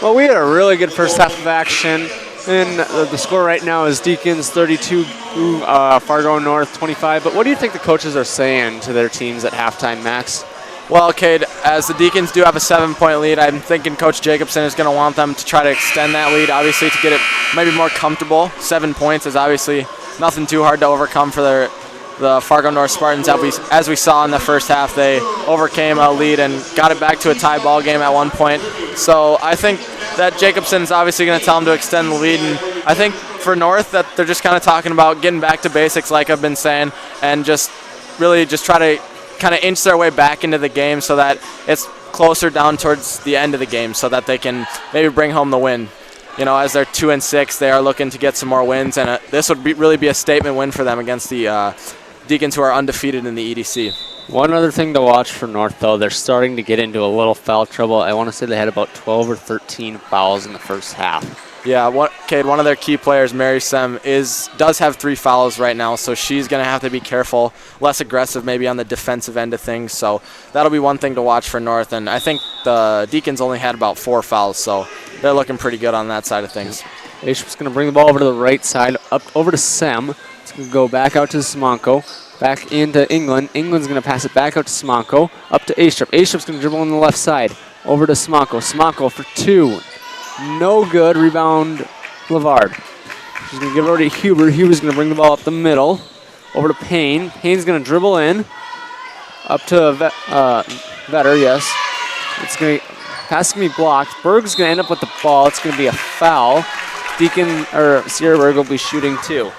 Well, we had a really good first half of action. And the score right now is Deacons 32, Fargo North 25. But what do you think the coaches are saying to their teams at halftime, Max? Well, Cade, as the Deacons do have a 7-point lead, I'm thinking Coach Jacobson is going to want them to try to extend that lead, obviously, to get it maybe more comfortable. 7 points is obviously nothing too hard to overcome for the Fargo North Spartans. As we saw in the first half, they overcame a lead and got it back to a tie ball game at one point. So I think that Jacobson's obviously going to tell them to extend the lead. And I think for North that they're just kind of talking about getting back to basics, like I've been saying, and just really just try to kind of inch their way back into the game so that it's closer down towards the end of the game so that they can maybe bring home the win. You know, as they're 2-6, they are looking to get some more wins, and this would really be a statement win for them against the Deacons, who are undefeated in the EDC. One other thing to watch for North, though, they're starting to get into a little foul trouble. I want to say they had about 12 or 13 fouls in the first half. Yeah, Cade, one of their key players, Mary Sem, does have 3 fouls right now, so she's going to have to be careful, less aggressive maybe on the defensive end of things. So that'll be one thing to watch for North. And I think the Deacons only had about 4 fouls, so they're looking pretty good on that side of things. Bishop's going to bring the ball over to the right side, up over to Sem. It's going to go back out to Simonko, back into England. England's going to pass it back out to Simonko, up to Astrup. Astrup's going to dribble on the left side, over to Simonko. Simonko for 2. No good. Rebound, Lavard. She's going to give it over to Huber. Huber's going to bring the ball up the middle, over to Payne. Payne's going to dribble in, up to Vetter, yes. It's going to pass going to be blocked. Berg's going to end up with the ball. It's going to be a foul. Sierra Berg will be shooting 2.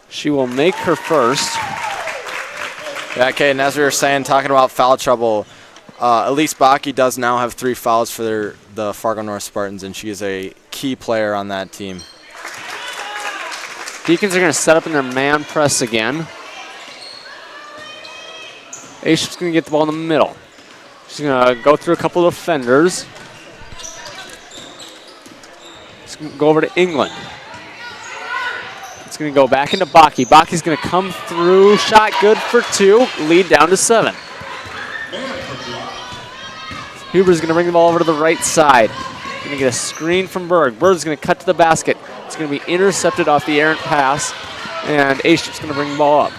She will make her first. Yeah, okay, and as we were saying, talking about foul trouble, Elise Baki does now have 3 fouls for the Fargo North Spartans, and she is a key player on that team. Deacons are going to set up in their man press again. Aish's going to get the ball in the middle. She's going to go through a couple of defenders. She's going to go over to England. It's going to go back into Baki. Baki's going to come through. Shot good for 2. Lead down to 7. Huber's going to bring the ball over to the right side. Going to get a screen from Berg. Berg's going to cut to the basket. It's going to be intercepted off the errant pass. And Aish's going to bring the ball up.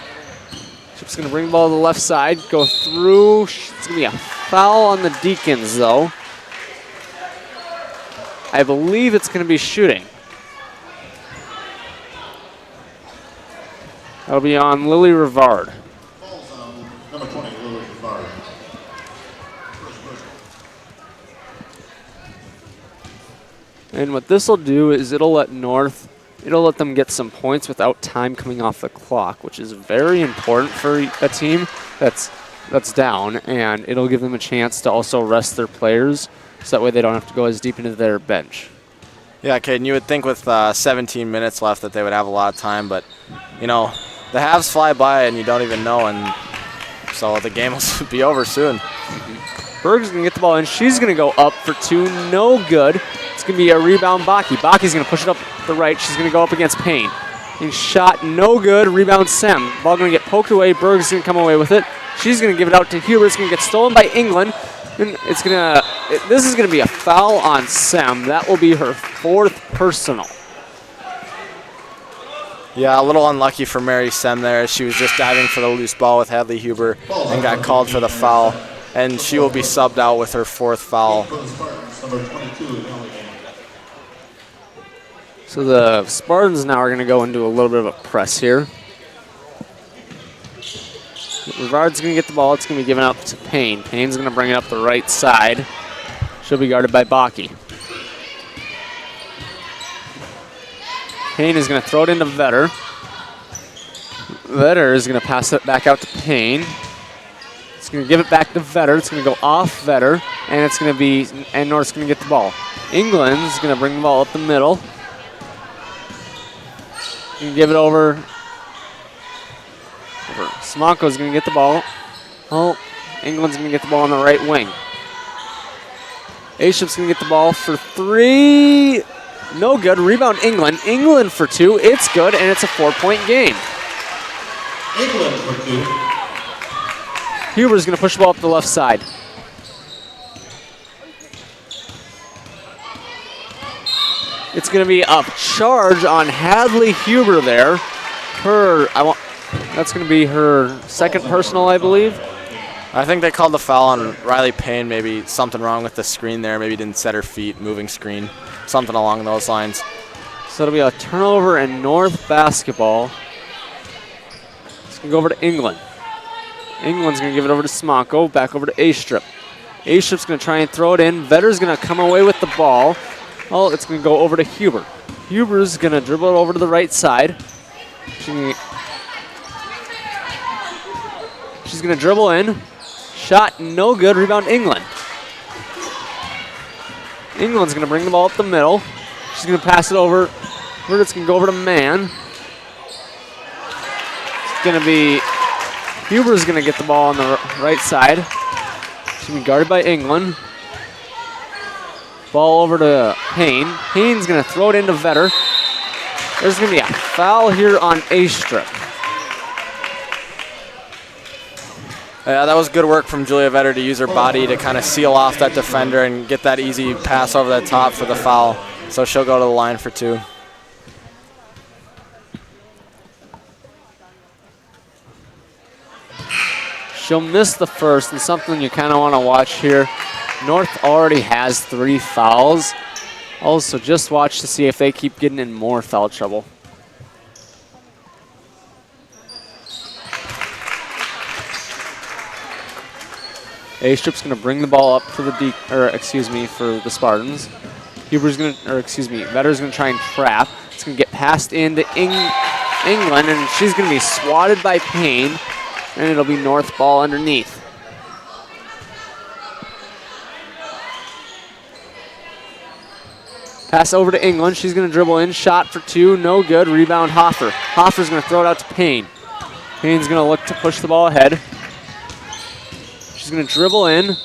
Ship's going to bring the ball to the left side. Go through. It's going to be a foul on the Deacons, though. I believe it's going to be shooting. That'll be on Lily Rivard. Number 20, Lily Rivard. And what this will do is it'll let them get some points without time coming off the clock, which is very important for a team that's down, and it'll give them a chance to also rest their players, so that way they don't have to go as deep into their bench. Yeah, okay, and you would think with 17 minutes left that they would have a lot of time, but, you know, the halves fly by and you don't even know, and so the game will be over soon. Berg's going to get the ball in. She's going to go up for 2. No good. It's going to be a rebound, Baki. Baki's going to push it up the right. She's going to go up against Payne. And shot no good. Rebound, Sem. Ball going to get poked away. Berg's going to come away with it. She's going to give it out to Huber. It's going to get stolen by England. And this is going to be a foul on Sem. That will be her 4th personal. Yeah, a little unlucky for Mary Sem there. She was just diving for the loose ball with Hadley Huber and got called for the foul. And she will be subbed out with her 4th foul. So the Spartans now are going to go into a little bit of a press here. Rivard's going to get the ball. It's going to be given up to Payne. Payne's going to bring it up the right side. She'll be guarded by Baki. Payne is going to throw it into Vetter. Vetter is going to pass it back out to Payne. It's going to give it back to Vetter. It's going to go off Vetter, and it's going to be, and North's going to get the ball. England's going to bring the ball up the middle. You can give it over. Simonko's going to get the ball. Oh, England's going to get the ball on the right wing. Aishup's going to get the ball for 3. No good. Rebound England. England for 2. It's good, and it's a 4-point game. England for 2. Huber's going to push the ball up the left side. It's going to be a charge on Hadley Huber there. That's going to be her second personal, I believe. I think they called the foul on Riley Payne. Maybe something wrong with the screen there. Maybe didn't set her feet, moving screen, something along those lines. So it'll be a turnover and North basketball. It's going to go over to England. England's going to give it over to Smocko, back over to A-Strip. A-Strip's going to try and throw it in. Vetter's going to come away with the ball. Oh, it's going to go over to Huber. Huber's going to dribble it over to the right side. She's going to dribble in. Shot no good. Rebound England. England's going to bring the ball up the middle. She's going to pass it over. It's going to go over to Mann. It's going to be Huber's going to get the ball on the right side. She's going to be guarded by England. Ball over to Payne. Payne's going to throw it into Vetter. There's going to be a foul here on A-Strip. That was good work from Julia Vetter to use her body to kind of seal off that defender and get that easy pass over the top for the foul. So she'll go to the line for 2. She'll miss the first, and something you kind of want to watch here. North already has 3 fouls. Also, just watch to see if they keep getting in more foul trouble. A-Strip's going to bring the ball up for the for the Spartans. Vetter's going to try and trap. It's going to get passed into England, and she's going to be swatted by Payne, and it'll be North ball underneath. Pass over to England. She's going to dribble in. Shot for 2. No good. Rebound Hoffer. Hoffer's going to throw it out to Payne. Payne's going to look to push the ball ahead. She's going to dribble in.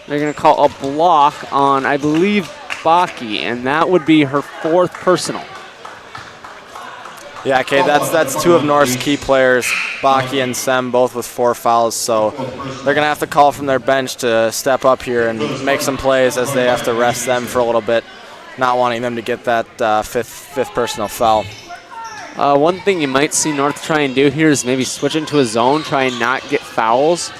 They're going to call a block on, I believe, Baki, and that would be her 4th personal. Yeah, okay, that's 2 of North's key players, Baki and Sem, both with 4 fouls. So they're going to have to call from their bench to step up here and make some plays as they have to rest them for a little bit, not wanting them to get that fifth personal foul. One thing you might see North try and do here is maybe switch into a zone, try and not get fouls.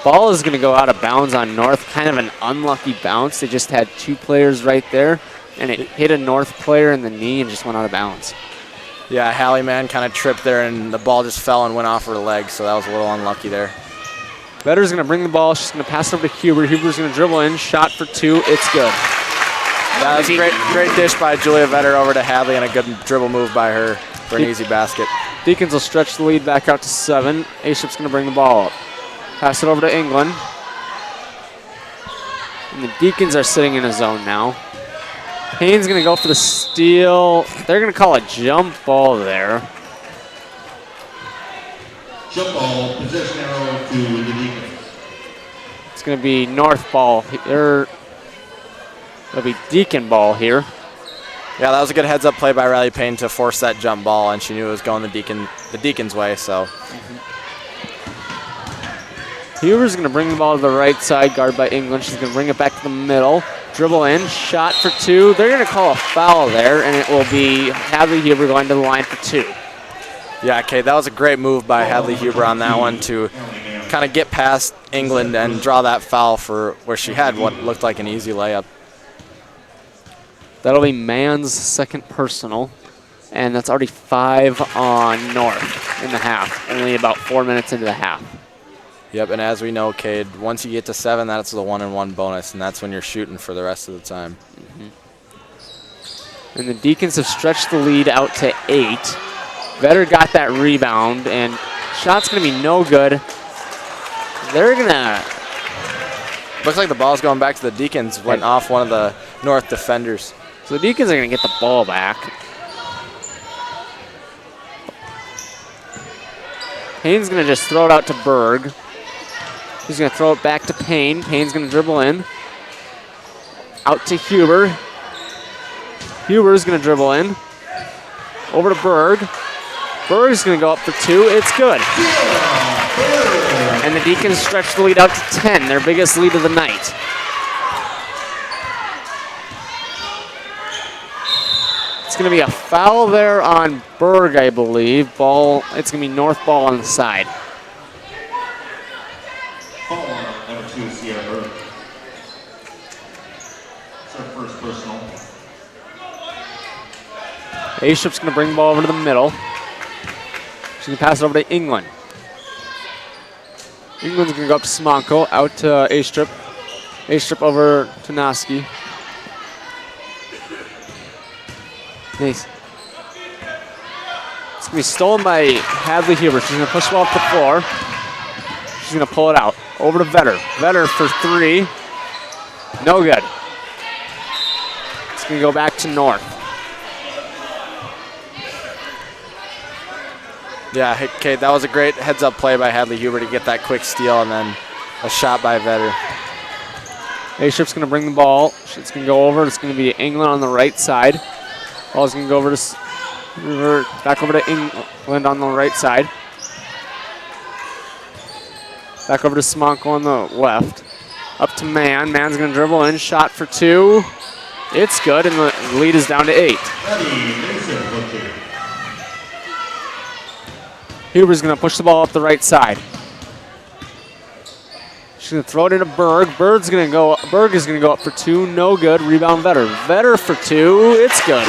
Ball is going to go out of bounds on North, kind of an unlucky bounce. They just had 2 players right there, and it hit a North player in the knee and just went out of bounds. Yeah, Hallie Mann kind of tripped there, and the ball just fell and went off her leg, so that was a little unlucky there. Vetter's going to bring the ball. She's going to pass it over to Huber. Huber's going to dribble in. Shot for 2. It's good. That was a great dish by Julia Vetter over to Hadley, and a good dribble move by her for an easy basket. Deacons will stretch the lead back out to 7. A-Strip's going to bring the ball up. Pass it over to England. And the Deacons are sitting in a zone now. Payne's going to go for the steal. They're going to call a jump ball there. Jump ball, possession arrow to the Deacons. It's going to be North ball. It'll be Deacon ball here. Yeah, that was a good heads-up play by Riley Payne to force that jump ball, and she knew it was going the Deacons' way, so. Huber's going to bring the ball to the right side, guarded by England. She's going to bring it back to the middle. Dribble in, shot for 2. They're going to call a foul there, and it will be Hadley Huber going to the line for 2. Yeah, okay, that was a great move by Hadley Huber on that one to kind of get past England and draw that foul for where she had what looked like an easy layup. That'll be Mann's second personal, and that's already 5 on North in the half, only about 4 minutes into the half. Yep, and as we know, Cade, once you get to 7, that's the 1-and-1 bonus, and that's when you're shooting for the rest of the time. And the Deacons have stretched the lead out to 8. Vetter got that rebound, and shot's going to be no good. They're going to... Looks like the ball's going back to the Deacons, went off one of the North defenders. So the Deacons are going to get the ball back. Payne's going to just throw it out to Berg. He's going to throw it back to Payne. Payne's going to dribble in. Out to Huber. Huber's going to dribble in. Over to Berg. Berg's going to go up for 2. It's good. And the Deacons stretch the lead out to 10, their biggest lead of the night. It's going to be a foul there on Berg, I believe. It's going to be north ball on the side. Foul on number 2, Sierra Berg. It's our first personal. A-Strip's going to bring the ball over to the middle. She's going to pass it over to England. England's going to go up to Smonko, out to A-Strip. A-Strip over to Noski. Nice. It's going to be stolen by Hadley Huber. She's going to push the ball off the floor. She's going to pull it out. Over to Vetter. Vetter for 3. No good. It's going to go back to North. Yeah, Kate, that was a great heads-up play by Hadley Huber to get that quick steal and then a shot by Vetter. A-Strip's going to bring the ball. It's going to go over. It's going to be England on the right side. Ball's going to go over to back over to England on the right side. Back over to Smonko on the left. Up to Mann. Mann's going to dribble in. Shot for 2. It's good, and the lead is down to 8. Huber's going to push the ball up the right side. She's going to throw it into Berg. Berg is going to go up for 2. No good. Rebound Vetter. Vetter for 2. It's good.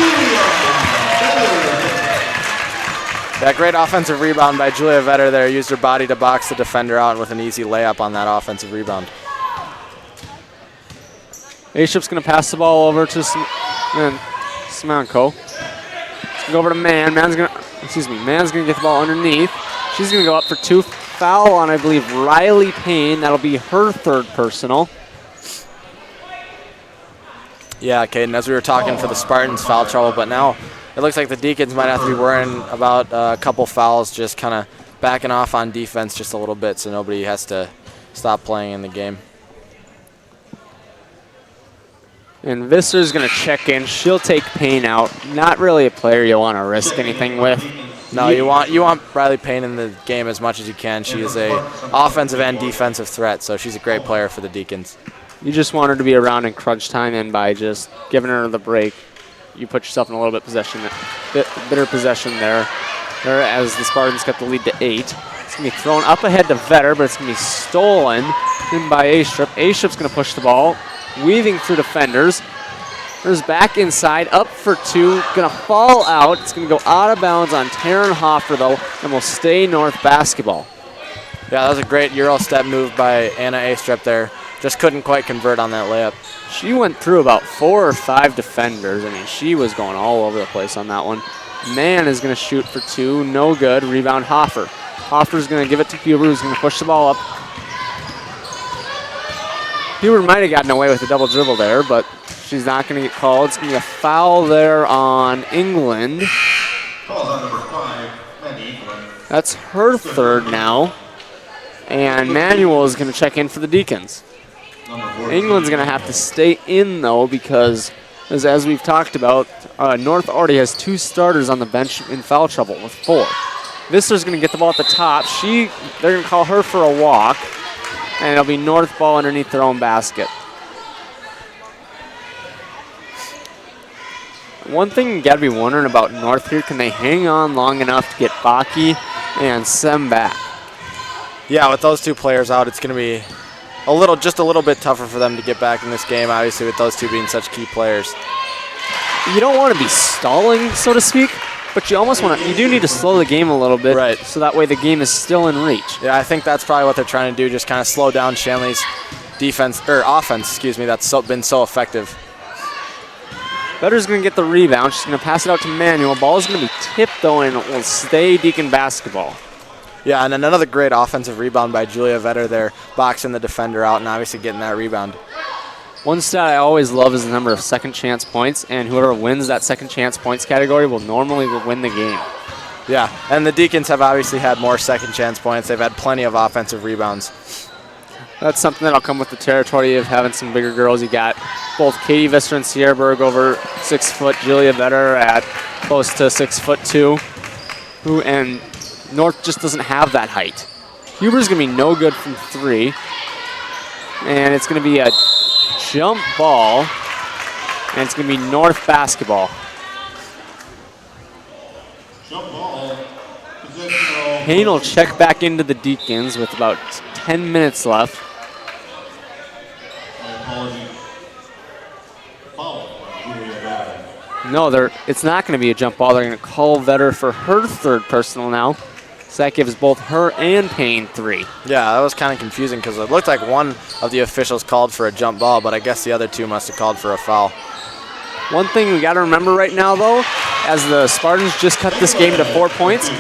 That great offensive rebound by Julia Vetter there. Used her body to box the defender out with an easy layup on that offensive rebound. A-Strip's going to pass the ball over to Smonko. It's going to go over to Mann. Mann's going to get the ball underneath. She's going to go up for 2. Foul on, I believe, Riley Payne. That'll be her 3rd personal. Yeah, Caden, as we were talking for the Spartans, foul trouble, but now it looks like the Deacons might have to be worrying about a couple fouls, just kind of backing off on defense just a little bit so nobody has to stop playing in the game. And Visser's going to check in. She'll take Payne out. Not really a player you want to risk anything with. No, you want Riley Payne in the game as much as you can. She is a offensive and defensive threat, so she's a great player for the Deacons. You just want her to be around in crunch time, and by just giving her the break, you put yourself in a little bit better possession there. As the Spartans got the lead to 8. It's going to be thrown up ahead to Vetter, but it's going to be stolen in by A-Strip. A-Strip's going to push the ball, weaving through defenders. There's back inside, up for 2, going to fall out. It's going to go out of bounds on Taryn Hoffer, though, and will stay North basketball. Yeah, that was a great Euro step move by Anna A-Strip there. Just couldn't quite convert on that layup. She went through about 4 or 5 defenders. I mean, she was going all over the place on that one. Mann is going to shoot for 2, no good. Rebound Hoffer. Hoffer's going to give it to Huber, who's going to push the ball up. Huber might have gotten away with a double dribble there, but she's not going to get called. It's going to be a foul there on England. That's her 3rd now. And Manuel is going to check in for the Deacons. England's going to have to stay in, though, because, as we've talked about, North already has 2 starters on the bench in foul trouble with 4. Visser's going to get the ball at the top. They're going to call her for a walk, and it'll be North ball underneath their own basket. One thing you got to be wondering about North here, can they hang on long enough to get Baki and Sem back? Yeah, with those 2 players out, it's going to be just a little bit tougher for them to get back in this game, obviously, with those 2 being such key players. You don't want to be stalling, so to speak, but you do need to slow the game a little bit, right? So that way the game is still in reach. Yeah, I think that's probably what they're trying to do, just kind of slow down Shanley's offense, that's been so effective. Vetter's going to get the rebound. She's going to pass it out to Manuel. Ball is going to be tipped, though, and it will stay Deacon basketball. Yeah, and then another great offensive rebound by Julia Vetter there, boxing the defender out and obviously getting that rebound. One stat I always love is the number of second chance points, and whoever wins that second chance points category will normally win the game. Yeah, and the Deacons have obviously had more second chance points. They've had plenty of offensive rebounds. That's something that'll come with the territory of having some bigger girls. You got both Katie Visser and Sierra Berg over 6 foot. Julia Vetter at close to 6'2". And North just doesn't have that height. Huber's going to be no good from 3. And it's going to be a jump ball. And it's going to be North basketball. Jump ball. Positional. Payne will check back into the Deacons with about 10 minutes left. My apologies. Foul. Julia Vetter. No, it's not going to be a jump ball. They're going to call Vetter for her 3rd personal now. So that gives both her and Payne 3. Yeah, that was kind of confusing because it looked like one of the officials called for a jump ball, but I guess the other 2 must have called for a foul. One thing we got to remember right now, though, as the Spartans just cut this game to 4 points,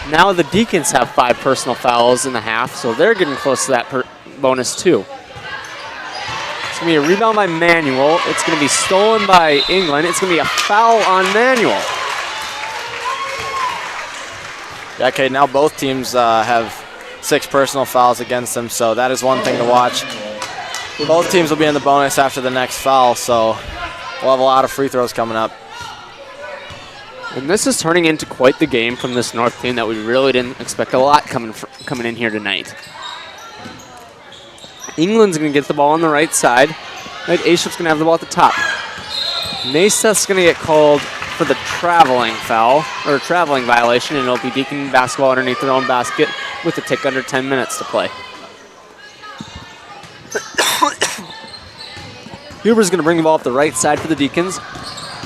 now the Deacons have 5 personal fouls in the half, so they're getting close to that bonus too. It's going to be a rebound by Manuel. It's going to be stolen by England. It's going to be a foul on Manuel. Yeah, okay, now both teams have 6 personal fouls against them, so that is one thing to watch. Both teams will be in the bonus after the next foul, so we'll have a lot of free throws coming up. And this is turning into quite the game from this North team that we really didn't expect a lot coming in here tonight. England's going to get the ball on the right side. Right, Ashup's going to have the ball at the top. Naiseth's going to get called for the traveling foul, or traveling violation, and it'll be Deacon basketball underneath their own basket with a tick under 10 minutes to play. Huber's going to bring the ball up the right side for the Deacons.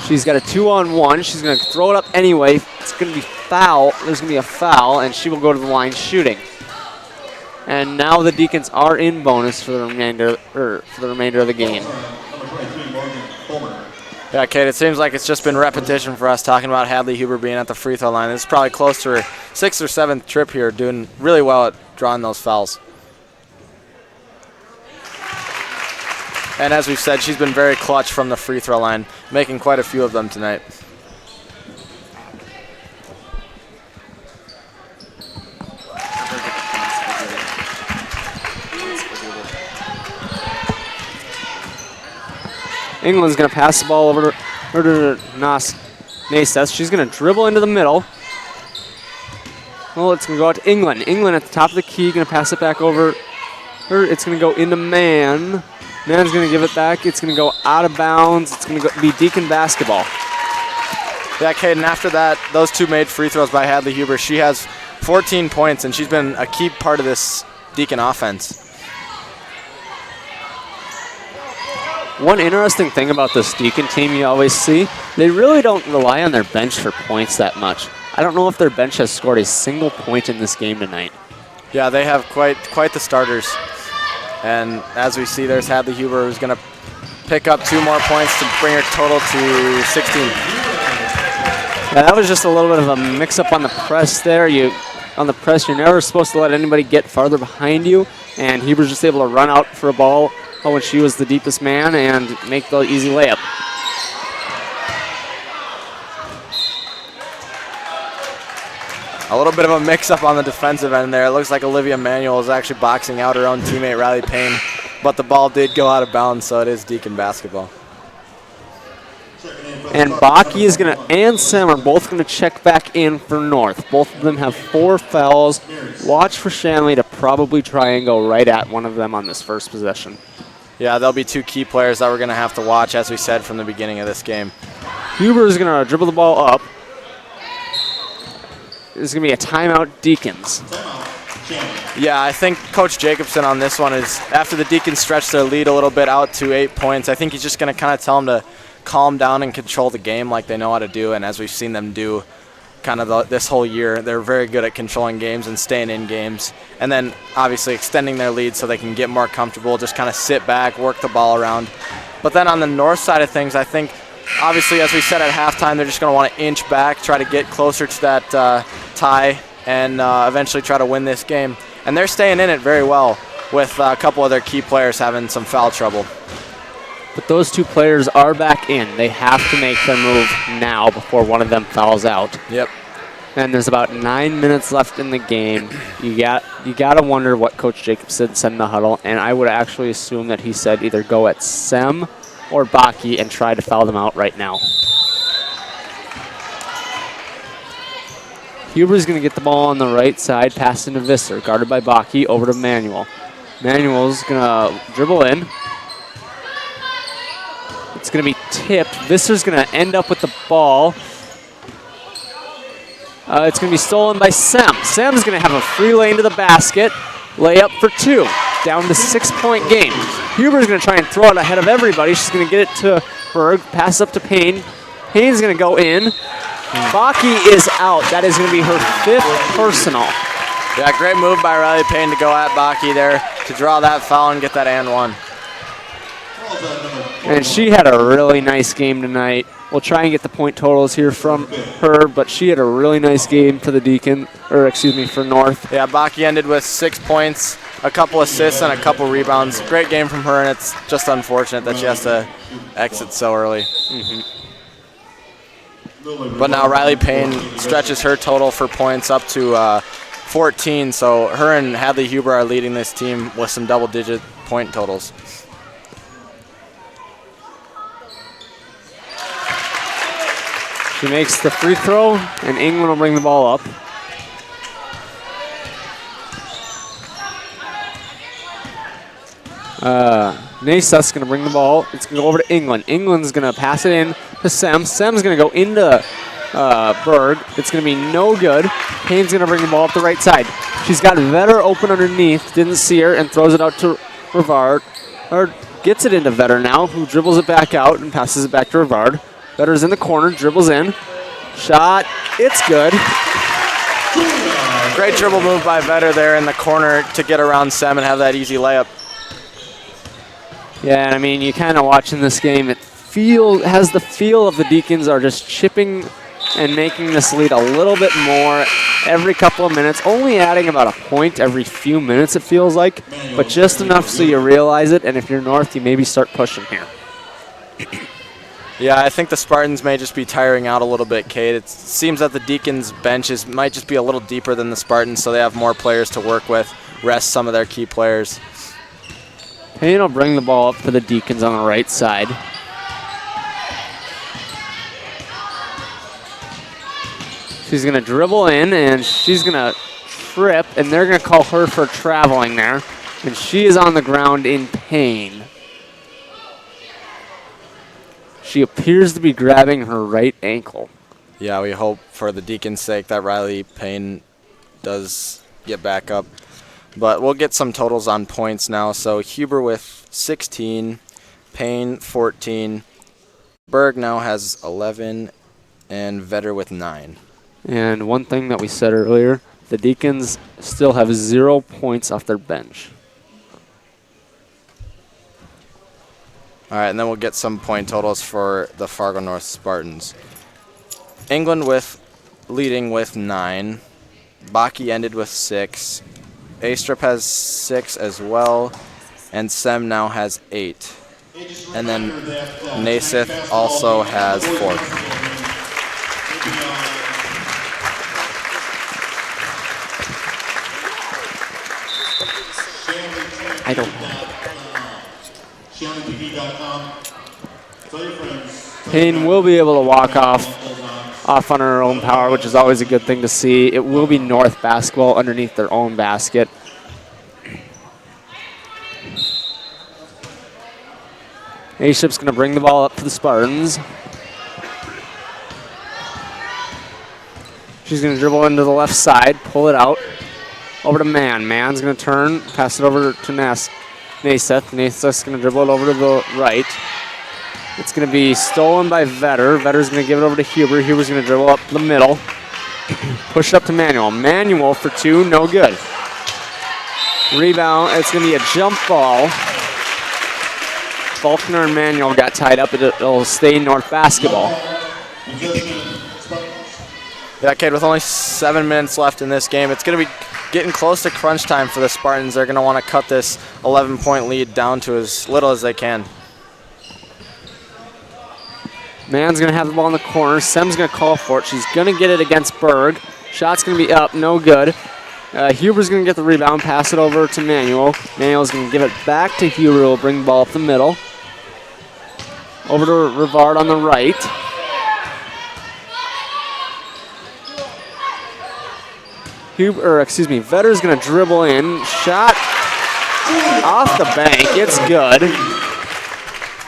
She's got a 2-on-1. She's going to throw it up anyway. It's going to be foul. There's going to be a foul, and she will go to the line shooting. And now the Deacons are in bonus for the remainder of the game. Yeah, Kate, it seems like it's just been repetition for us talking about Hadley Huber being at the free throw line. This is probably close to her 6th or 7th trip here, doing really well at drawing those fouls. And as we've said, she's been very clutch from the free throw line, making quite a few of them tonight. England's going to pass the ball over to Naiseth. She's going to dribble into the middle. Well, it's going to go out to England. England at the top of the key, going to pass it back over her. It's going to go into man. Man's going to give it back. It's going to go out of bounds. It's going to be Deacon basketball. Yeah, Caden, after that, those 2 made free throws by Hadley Huber. She has 14 points, and she's been a key part of this Deacon offense. One interesting thing about this Deacon team you always see, they really don't rely on their bench for points that much. I don't know if their bench has scored a single point in this game tonight. Yeah, they have quite the starters. And as we see, there's Hadley Huber, who's going to pick up 2 more points to bring her total to 16. Yeah, that was just a little bit of a mix-up on the press there. On the press, you're never supposed to let anybody get farther behind you, and Huber's just able to run out for a ball when she was the deepest man and make the easy layup. A little bit of a mix-up on the defensive end there. It looks like Olivia Manuel is actually boxing out her own teammate, Riley Payne, but the ball did go out of bounds, so it is Deacon basketball. And Baki is going to, and Sam are both going to check back in for North. Both of them have 4 fouls. Watch for Shanley to probably try and go right at one of them on this first possession. Yeah, there'll be 2 key players that we're going to have to watch, as we said from the beginning of this game. Huber is going to dribble the ball up. This is going to be a timeout, Deacons. Yeah, I think Coach Jacobson on this one is, after the Deacons stretch their lead a little bit out to 8 points, I think he's just going to kind of tell them to calm down and control the game like they know how to do, and as we've seen them do kind of this whole year, they're very good at controlling games and staying in games, and then obviously extending their lead so they can get more comfortable, just kind of sit back, work the ball around. But then on the North side of things, I think obviously, as we said at halftime, they're just going to want to inch back, try to get closer to that tie, and eventually try to win this game. And they're staying in it very well with a couple of their key players having some foul trouble. But those 2 players are back in. They have to make their move now before one of them fouls out. Yep. And there's about 9 minutes left in the game. You got to wonder what Coach Jacobson said in the huddle, and I would actually assume that he said either go at Sem or Baki and try to foul them out right now. Huber's going to get the ball on the right side, pass into Visser, guarded by Baki, over to Manuel. Manuel's going to dribble in. It's going to be tipped. Visser's going to end up with the ball. It's going to be stolen by Sem. Sem's going to have a free lane to the basket. Layup for 2. Down to 6-point game. Huber's going to try and throw it ahead of everybody. She's going to get it to Berg. Pass up to Payne. Payne's going to go in. Baki is out. That is going to be her 5th personal. Yeah, great move by Riley Payne to go at Baki there to draw that foul and get that and one. And she had a really nice game tonight. We'll try and get the point totals here from her, but she had a really nice game for the Deacon, or excuse me, for North. Yeah, Baki ended with 6 points, a couple assists, and a couple rebounds. Great game from her, and it's just unfortunate that she has to exit so early. But now Riley Payne stretches her total for points up to 14, so her and Hadley Huber are leading this team with some double-digit point totals. She makes the free throw, and England will bring the ball up. Nasa's going to bring the ball. It's going to go over to England. England's going to pass it in to Sem. Sem's going to go into Berg. It's going to be no good. Payne's going to bring the ball up the right side. She's got Vetter open underneath. Didn't see her and throws it out to Rivard. Or gets it into Vetter now, who dribbles it back out and passes it back to Rivard. Vetter's in the corner, dribbles in. Shot, it's good. Great dribble move by Vetter there in the corner to get around Sem and have that easy layup. Yeah, and I mean, you kind of watching this game, it has the feel of the Deacons are just chipping and making this lead a little bit more every couple of minutes, only adding about a point every few minutes, it feels like, but just enough so you realize it, and if you're North, you maybe start pushing here. Yeah, I think the Spartans may just be tiring out a little bit, Kate. It seems that the Deacons' benches might just be a little deeper than the Spartans, so they have more players to work with, rest some of their key players. Payne will bring the ball up for the Deacons on the right side. She's going to dribble in, and she's going to trip, and they're going to call her for traveling there, and she is on the ground in pain. She appears to be grabbing her right ankle. Yeah, we hope for the Deacons' sake that Riley Payne does get back up. But we'll get some totals on points now. So Huber with 16, Payne 14, Berg now has 11, and Vetter with 9. And one thing that we said earlier, the Deacons still have 0 points off their bench. All right, and then we'll get some point totals for the Fargo North Spartans. England leading with 9. Baki ended with 6. Astrup has 6 as well. And Sem now has 8. And then Naismith also has 4. I don't know. Payne will be able to walk off on her own power, which is always a good thing to see. It will be North basketball underneath their own basket. A-Ship's going to bring the ball up for the Spartans. She's going to dribble into the left side, pull it out, over to Mann. Mann's going to turn, pass it over to Naismith. Naismith's going to dribble it over to the right. It's going to be stolen by Vetter. Vetter's going to give it over to Huber. Huber's going to dribble up the middle. Push it up to Manuel. Manuel for 2, no good. Rebound, it's going to be a jump ball. Faulkner and Manuel got tied up. It'll stay North basketball. Yeah, Kate, with only 7 minutes left in this game, it's going to be getting close to crunch time for the Spartans. They're going to want to cut this 11-point lead down to as little as they can. Mann's going to have the ball in the corner. Sem's going to call for it. She's going to get it against Berg. Shot's going to be up, no good. Huber's going to get the rebound, pass it over to Manuel. Manuel's going to give it back to Huber. Will bring the ball up the middle. Over to Rivard on the right. Vetter's going to dribble in. Shot off the bank. It's good.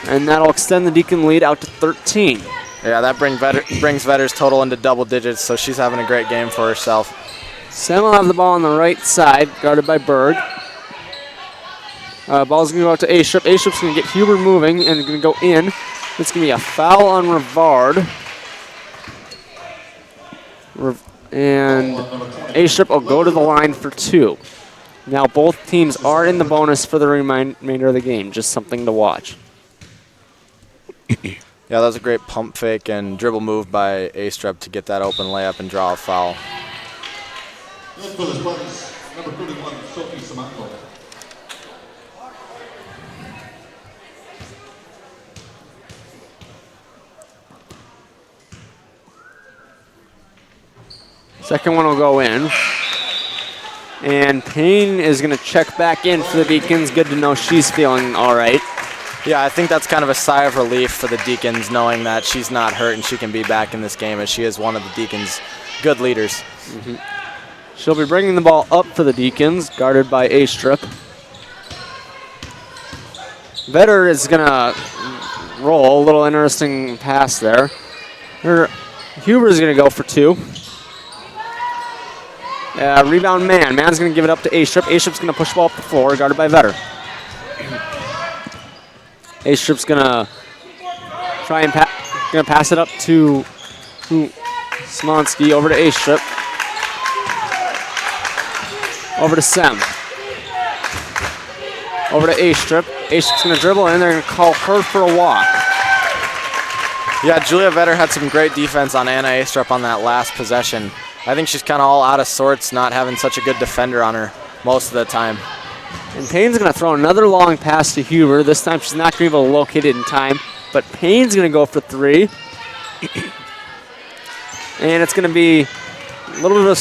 And that'll extend the Deacon lead out to 13. Yeah, that brings Vetter's total into double digits, so she's having a great game for herself. Sam will have the ball on the right side, guarded by Berg. Ball's going to go out to A-Strip. A-Strip's going to get Huber moving and going to go in. It's going to be a foul on Rivard. And A-Strip will go to the line for 2. Now both teams are in the bonus for the remainder of the game. Just something to watch. Yeah, that was a great pump fake and dribble move by A-Strip to get that open layup and draw a foul. For the Spartans, number 31, Sophie Samanko. Second one will go in. And Payne is going to check back in for the Deacons. Good to know she's feeling all right. Yeah, I think that's kind of a sigh of relief for the Deacons, knowing that she's not hurt and she can be back in this game, as she is one of the Deacons' good leaders. Mm-hmm. She'll be bringing the ball up for the Deacons, guarded by A-Strip. Vetter is going to roll. A little interesting pass there. Huber is going to go for 2. Rebound Man. Man's going to give it up to A-Strip. A-Strip's going to push the ball up the floor, guarded by Vetter. A-Strip's going to try and pass it up to Smonski, over to A-Strip. Over to Sem. Over to A-Strip. A-Strip's going to dribble in. They're going to call her for a walk. Yeah, Julia Vetter had some great defense on Anna A-Strip on that last possession. I think she's kind of all out of sorts, not having such a good defender on her most of the time. And Payne's going to throw another long pass to Huber. This time she's not going to be able to locate it in time, but Payne's going to go for 3. And it's going to be a little bit of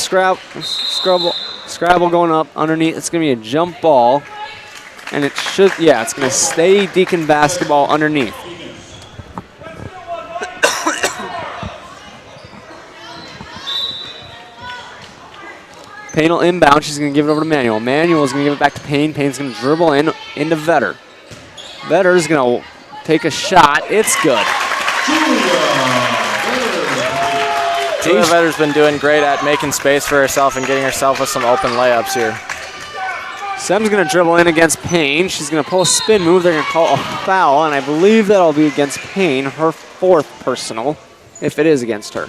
scrabble going up underneath. It's going to be a jump ball, and it's going to stay Deacon basketball underneath. Payne will inbound. She's going to give it over to Manuel. Manuel's going to give it back to Payne. Payne's going to dribble into Vetter. Vetter's going to take a shot. It's good. Julia Vetter's been doing great at making space for herself and getting herself with some open layups here. Sem's going to dribble in against Payne. She's going to pull a spin move. They're going to call a foul, and I believe that'll be against Payne, her 4th personal, if it is against her.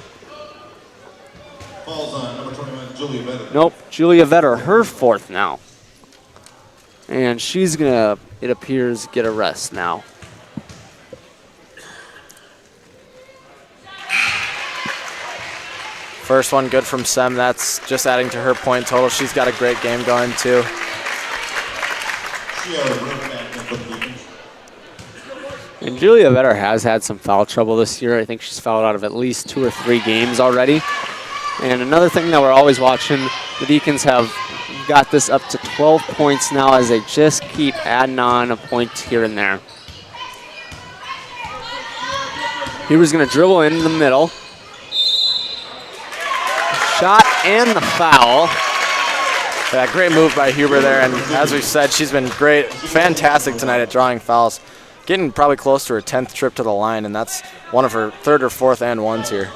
Falls on number 21, Julia Vetter. Nope, Julia Vetter, her 4th now. And she's going to, it appears, get a rest now. First one good from Sem. That's just adding to her point total. She's got a great game going too. And Julia Vetter has had some foul trouble this year. I think she's fouled out of at least 2 or 3 games already. And another thing that we're always watching, the Deacons have got this up to 12 points now as they just keep adding on a point here and there. Huber's going to dribble in the middle. Shot and the foul. Yeah, great move by Huber there, and as we've said, she's been great, fantastic tonight at drawing fouls. Getting probably close to her 10th trip to the line, and that's one of her 3rd or 4th and 1s here.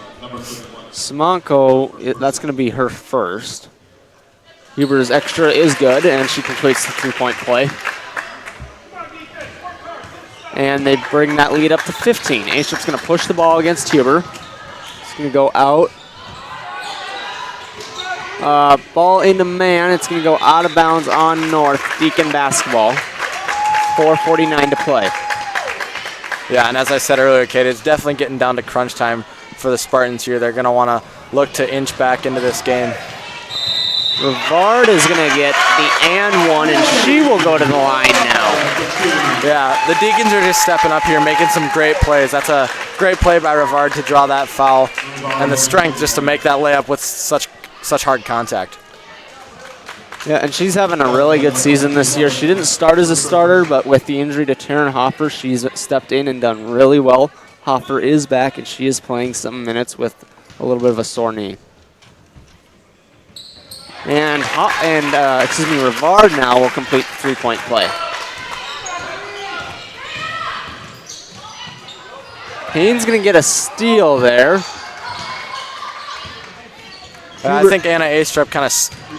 Simonko, that's going to be her 1st. Huber's extra is good, and she completes the 3-point play. And they bring that lead up to 15. A-Strip's going to push the ball against Huber. It's going to go out. Ball into Man. It's going to go out of bounds on North. Deacon basketball. 4:49 to play. Yeah, and as I said earlier, Kate, it's definitely getting down to crunch time for the Spartans here. They're going to want to look to inch back into this game. Rivard is going to get the and 1, and she will go to the line now. Yeah, the Deacons are just stepping up here, making some great plays. That's a great play by Rivard to draw that foul, and the strength just to make that layup with such hard contact. Yeah, and she's having a really good season this year. She didn't start as a starter, but with the injury to Taryn Hopper, she's stepped in and done really well. Hopper is back, and she is playing some minutes with a little bit of a sore knee. And Rivard now will complete the three-point play. Payne's going to get a steal there. I think Anna Astrup kind of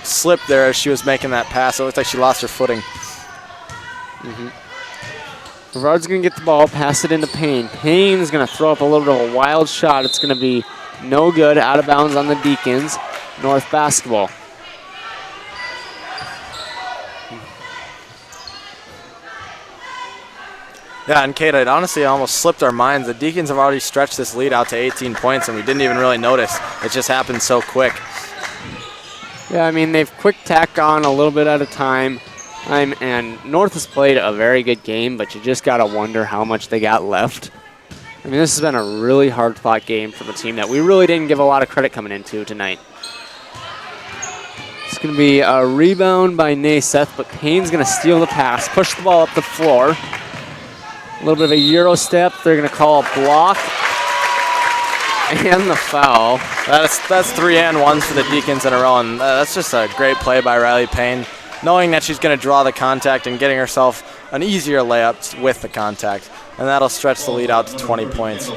slipped there as she was making that pass. It looked like she lost her footing. Rivard's going to get the ball, pass it into Payne. Payne's going to throw up a little bit of a wild shot. It's going to be no good, out of bounds on the Deacons. North basketball. Yeah, and Kate, it honestly almost slipped our minds. The Deacons have already stretched this lead out to 18 points, and we didn't even really notice. It just happened so quick. Yeah, I mean, they've quick tack on a little bit at a time. And North has played a very good game, but you just got to wonder how much they got left. I mean, this has been a really hard-fought game from a team that we really didn't give a lot of credit coming into tonight. It's going to be a rebound by Nayseth, but Payne's going to steal the pass, push the ball up the floor. A little bit of a Euro step. They're going to call a block and the foul. That's 3 and 1s for the Deacons in a row, and that's just a great play by Riley Payne, knowing that she's going to draw the contact and getting herself an easier layup with the contact, and that'll stretch the lead out to 20 points.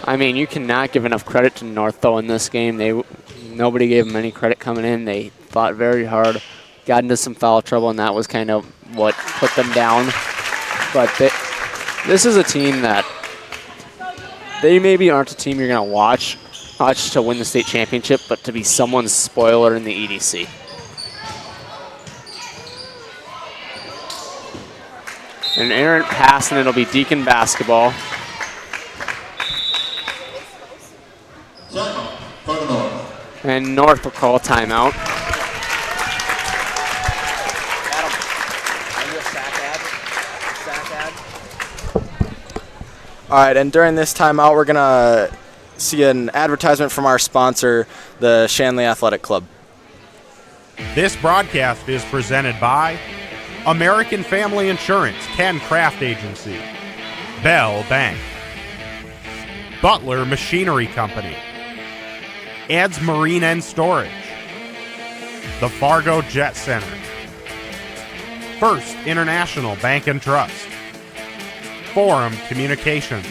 I mean, you cannot give enough credit to North, though, in this game. Nobody gave them any credit coming in. They fought very hard. Got into some foul trouble, and that was kind of what put them down. But this is a team that they maybe aren't a team you're going to watch to win the state championship, but to be someone's spoiler in the EDC. An errant pass, and it'll be Deacon basketball. And North will call a timeout. All right, and during this timeout, we're going to see an advertisement from our sponsor, the Shanley Athletic Club. This broadcast is presented by American Family Insurance, Ken Craft Agency, Bell Bank, Butler Machinery Company, Ed's Marine and Storage, the Fargo Jet Center, First International Bank and Trust, Forum Communications,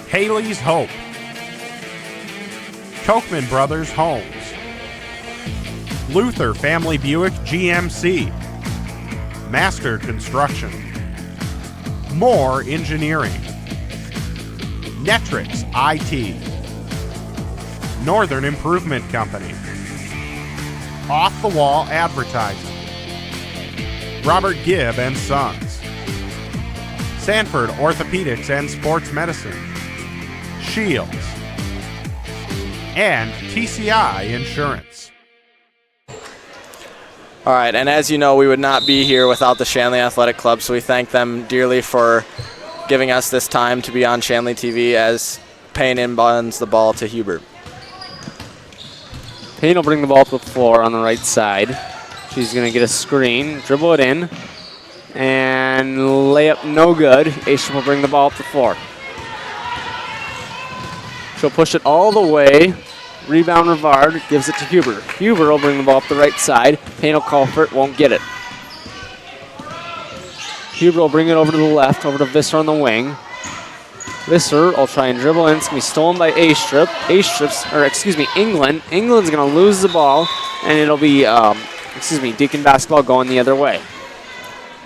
Haley's Hope, Kochman Brothers Homes, Luther Family Buick GMC, Master Construction, Moore Engineering, Netrix IT, Northern Improvement Company, Off the Wall Advertising, Robert Gibb and Sons, Sanford Orthopedics and Sports Medicine, Shields, and TCI Insurance. All right, and as you know, we would not be here without the Shanley Athletic Club, so we thank them dearly for giving us this time to be on Shanley TV as Payne inbounds the ball to Hubert. Payne will bring the ball to the floor on the right side. She's going to get a screen, dribble it in, and layup no good. Aisha will bring the ball up the floor. She'll push it all the way. Rebound Rivard, gives it to Huber. Huber will bring the ball up the right side. Payne will call for it, won't get it. Huber will bring it over to the left, over to Visser on the wing. Visser will try and dribble in. It's going to be stolen by England. England's going to lose the ball, and it'll be, Deacon basketball going the other way.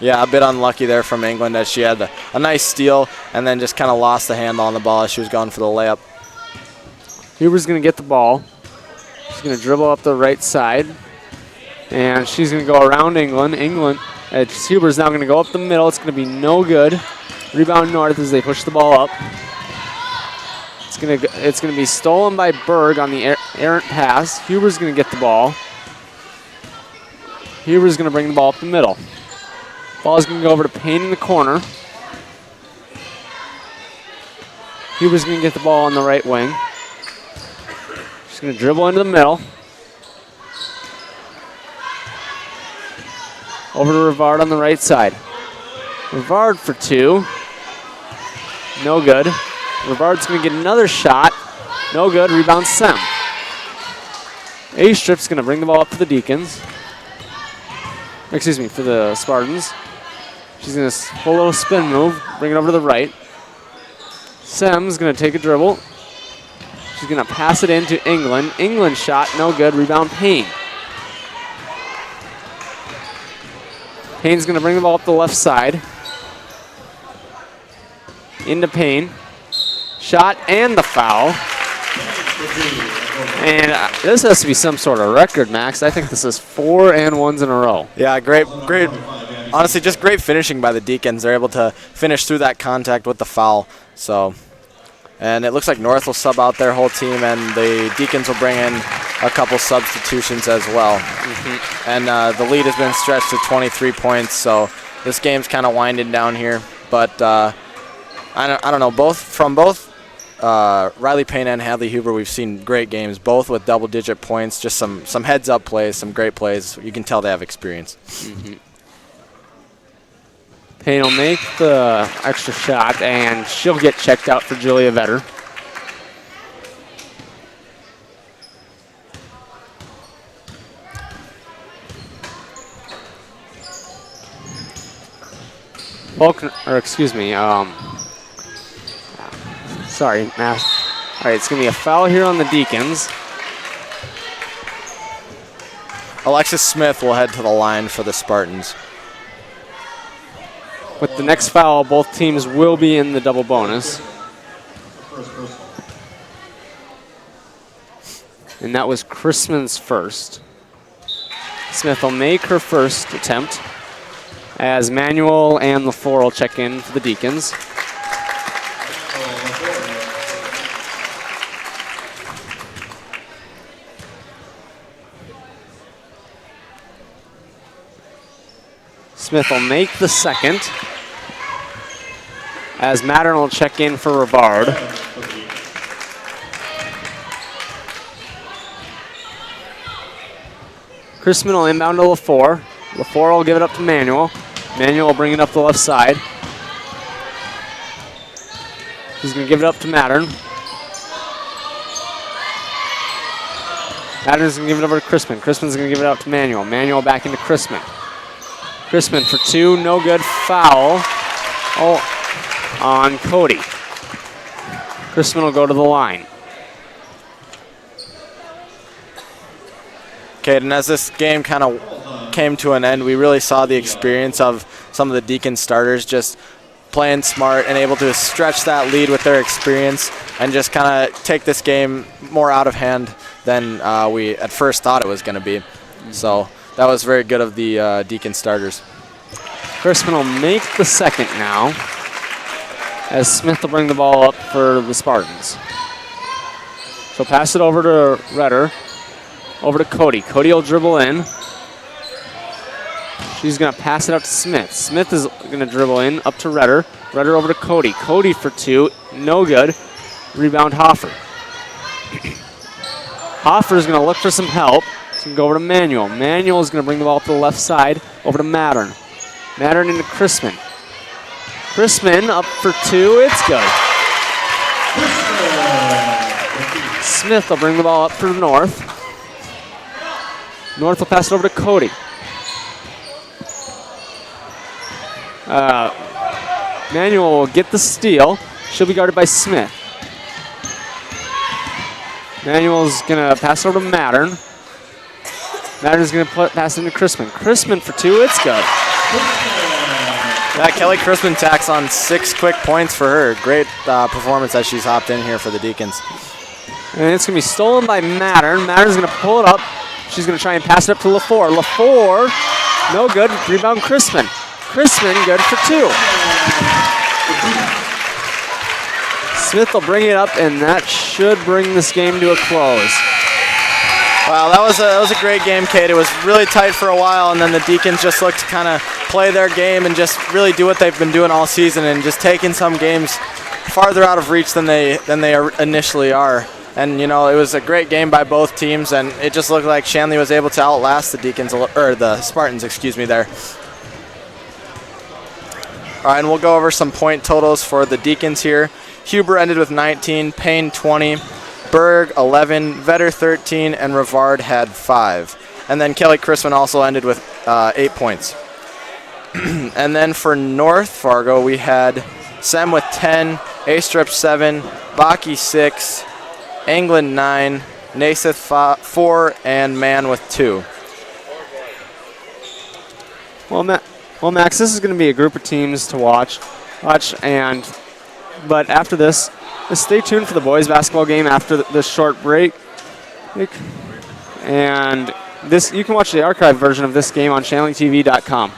Yeah, a bit unlucky there from England as she had a nice steal and then just kind of lost the handle on the ball as she was going for the layup. Huber's going to get the ball. She's going to dribble up the right side, and she's going to go around England. Huber's now going to go up the middle. It's going to be no good. Rebound North as they push the ball up. It's going to be stolen by Berg on the errant pass. Huber's going to get the ball. Huber's going to bring the ball up the middle. Ball's going to go over to Payne in the corner. Huber's going to get the ball on the right wing. She's going to dribble into the middle. Over to Rivard on the right side. Rivard for 2. No good. Rivard's going to get another shot. No good. Rebound Sem. A-Strip's going to bring the ball up for the Deacons. Excuse me, for the Spartans. She's going to pull a little spin move, bring it over to the right. Sem's going to take a dribble. She's going to pass it into England. England shot, no good. Rebound Payne. Payne's going to bring the ball up the left side. Into Payne. Shot and the foul. And this has to be some sort of record, Max. I think this is 4 and 1s in a row. Yeah, great. Honestly, just great finishing by the Deacons. They're able to finish through that contact with the foul. So, and it looks like North will sub out their whole team, and the Deacons will bring in a couple substitutions as well. And the lead has been stretched to 23 points, so this game's kind of winding down here. But I don't know. Both Riley Payne and Hadley Huber, we've seen great games, both with double-digit points. Just some heads-up plays, some great plays. You can tell they have experience. Payne will make the extra shot, and she'll get checked out for Julia Vetter. Sorry, Matt. All right, it's going to be a foul here on the Deacons. Alexis Smith will head to the line for the Spartans. With the next foul, both teams will be in the double bonus. And that was Chrisman's first. Smith will make her first attempt as Manuel and LaFleur will check in for the Deacons. Smith will make the second as Mattern will check in for Rivard. Chrisman will inbound to LaFleur. LaFleur will give it up to Manuel. Manuel will bring it up the left side. He's going to give it up to Mattern. Mattern's going to give it over to Chrisman. Chrisman's going to give it up to Manuel. Manuel back into Chrisman. Chrisman for 2, no good. Foul on Cody. Chrisman will go to the line. Okay, and as this game kind of came to an end, we really saw the experience of some of the Deacon starters just playing smart and able to stretch that lead with their experience and just kind of take this game more out of hand than we at first thought it was going to be. So that was very good of the Deacon starters. Chrisman will make the second now as Smith will bring the ball up for the Spartans. So pass it over to Redder, over to Cody. Cody will dribble in. She's going to pass it out to Smith. Smith is going to dribble in up to Redder. Redder over to Cody. Cody for 2, no good. Rebound Hoffer. Hoffer is going to look for some help. He's going to go over to Manuel. Manuel is going to bring the ball up to the left side, over to Mattern. Mattern into Chrisman. Chrisman up for 2, it's good. Smith will bring the ball up for North. North will pass it over to Cody. Manuel will get the steal. She'll be guarded by Smith. Manuel's going to pass over to Mattern. Mattern's going to pass it into Chrisman. Chrisman for 2, it's good. Yeah, Kelly Chrisman tacks on 6 quick points for her. Great performance as she's hopped in here for the Deacons. And it's going to be stolen by Mattern. Mattern's going to pull it up. She's going to try and pass it up to LaFleur. LaFleur, no good. Rebound Chrisman. Chrisman good for 2. Smith will bring it up, and that should bring this game to a close. Wow, that was a great game, Kate. It was really tight for a while, and then the Deacons just looked to kind of play their game and just really do what they've been doing all season and just taking some games farther out of reach than they initially are. And, it was a great game by both teams, and it just looked like Shanley was able to outlast the Deacons, or the Spartans, there. All right, and we'll go over some point totals for the Deacons here. Huber ended with 19, Payne 20, Berg 11, Vetter 13, and Rivard had 5. And then Kelly Chrisman also ended with 8 points. And then for North Fargo, we had Sem with 10, Astrup 7, Baki 6, Anglin 9, Naiseth 4, and Mann with 2. Well, Max, this is going to be a group of teams to watch, but after this, just stay tuned for the boys basketball game after this short break. And you can watch the archived version of this game on ShanleyTV.com.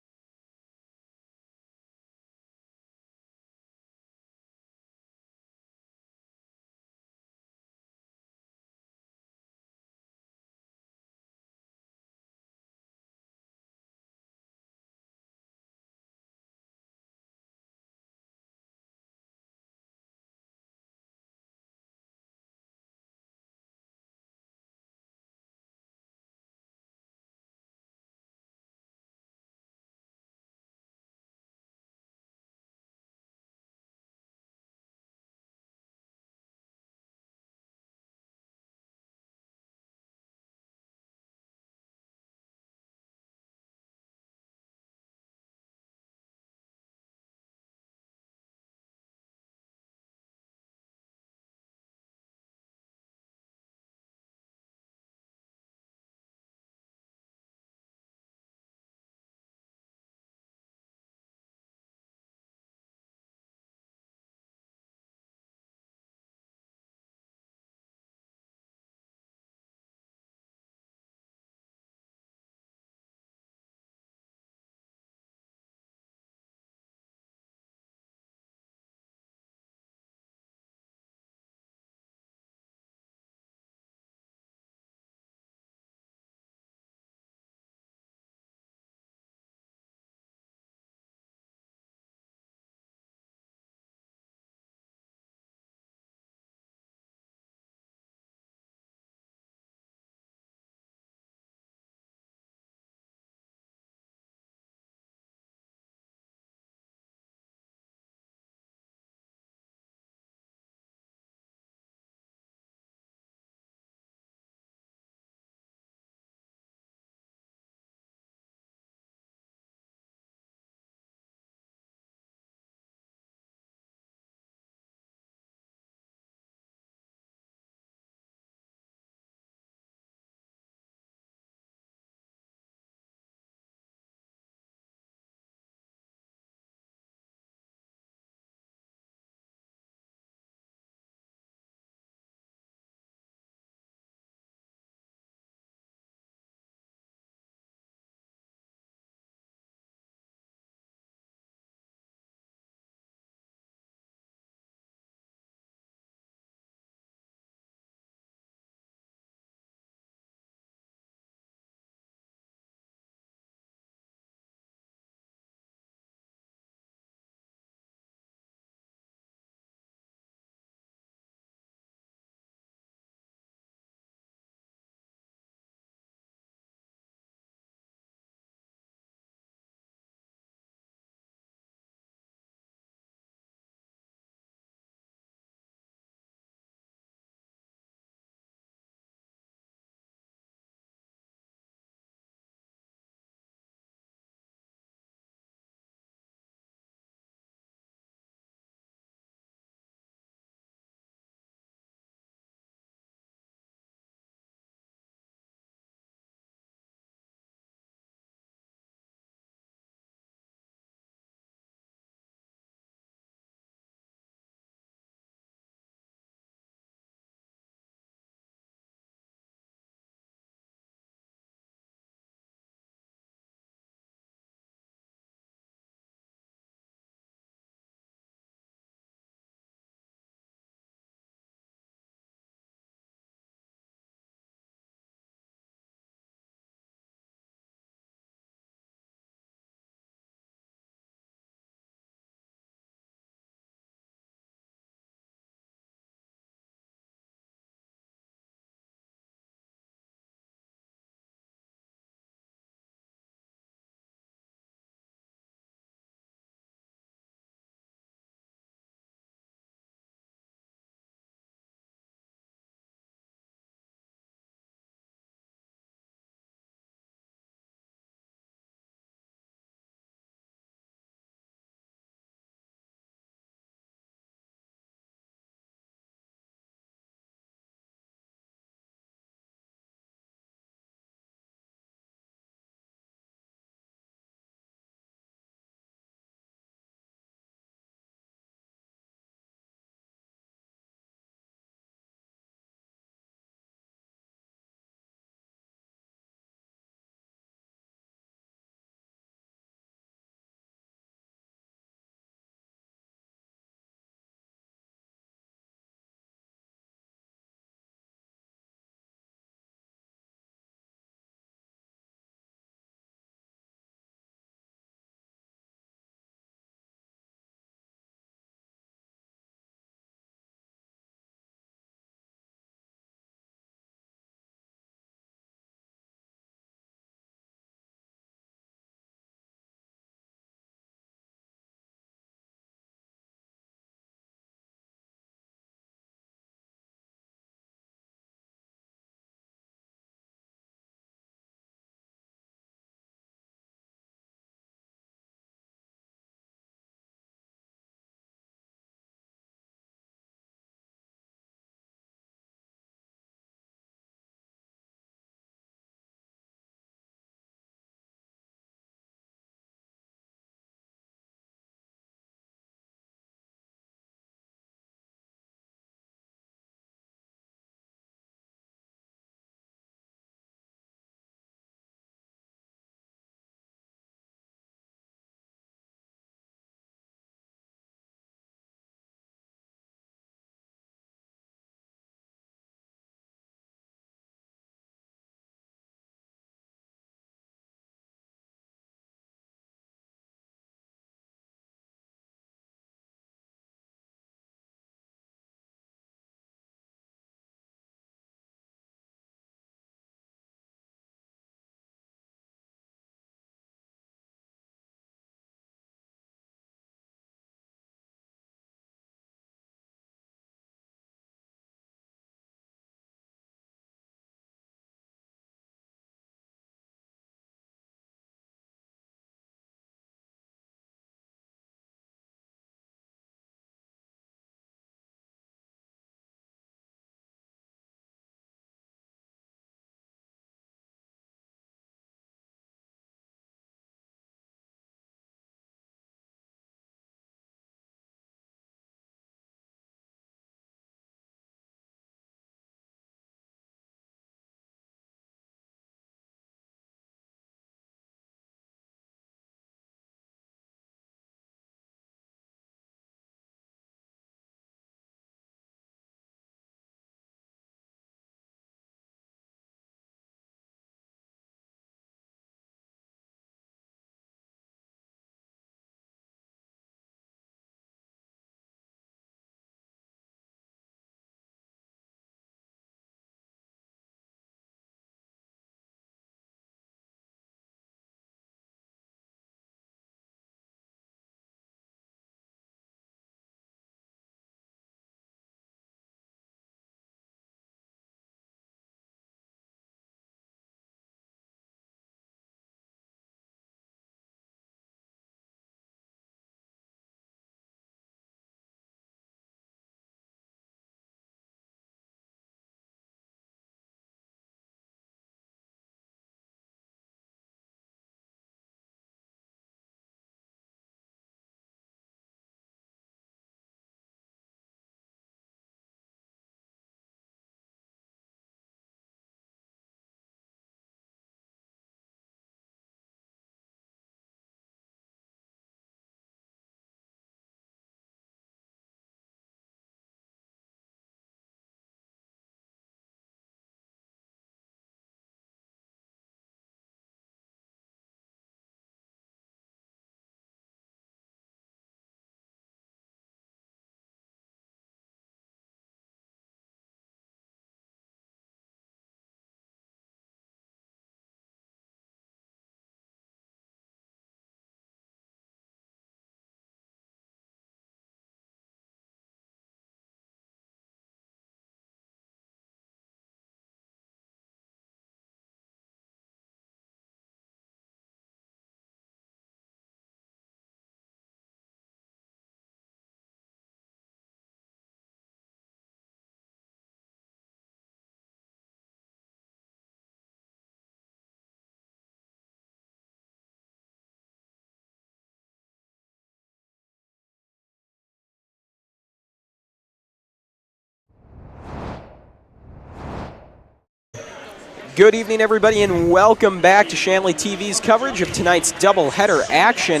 Good evening, everybody, and welcome back to Shanley TV's coverage of tonight's doubleheader action.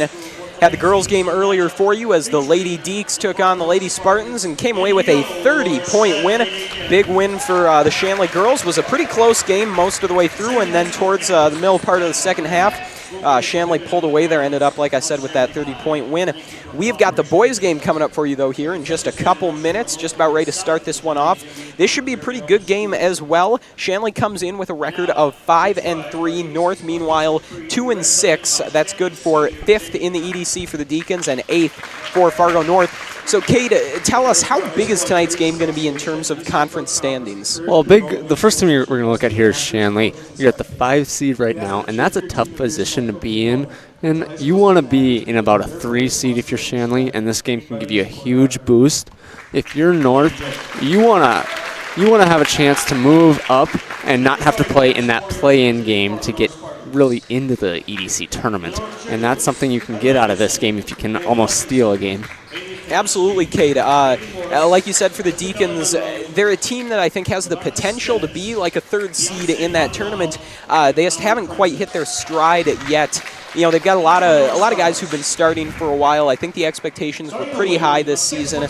Had the girls' game earlier for you as the Lady Deacons took on the Lady Spartans and came away with a 30-point win. Big win for the Shanley girls. Was a pretty close game most of the way through, and then towards the middle part of the second half, Shanley pulled away there, ended up, like I said, with that 30-point win. We've got the boys' game coming up for you, though, here in just a couple minutes, just about ready to start this one off. This should be a pretty good game as well. Shanley comes in with a record of 5-3. North, meanwhile, 2-6. That's good for 5th in the EDC for the Deacons and 8th for Fargo North. So, Kate, tell us, how big is tonight's game going to be in terms of conference standings? Well, the first thing we're going to look at here is Shanley. You're at the 5 seed right now, and that's a tough position to be in. And you want to be in about a 3 seed if you're Shanley, and this game can give you a huge boost. If you're North, you want to have a chance to move up and not have to play in that play-in game to get really into the EDC tournament. And that's something you can get out of this game if you can almost steal a game. Absolutely, Kate. Like you said, for the Deacons, they're a team that I think has the potential to be like a 3rd seed in that tournament. They just haven't quite hit their stride yet. You know, they've got a lot of guys who've been starting for a while. I think the expectations were pretty high this season,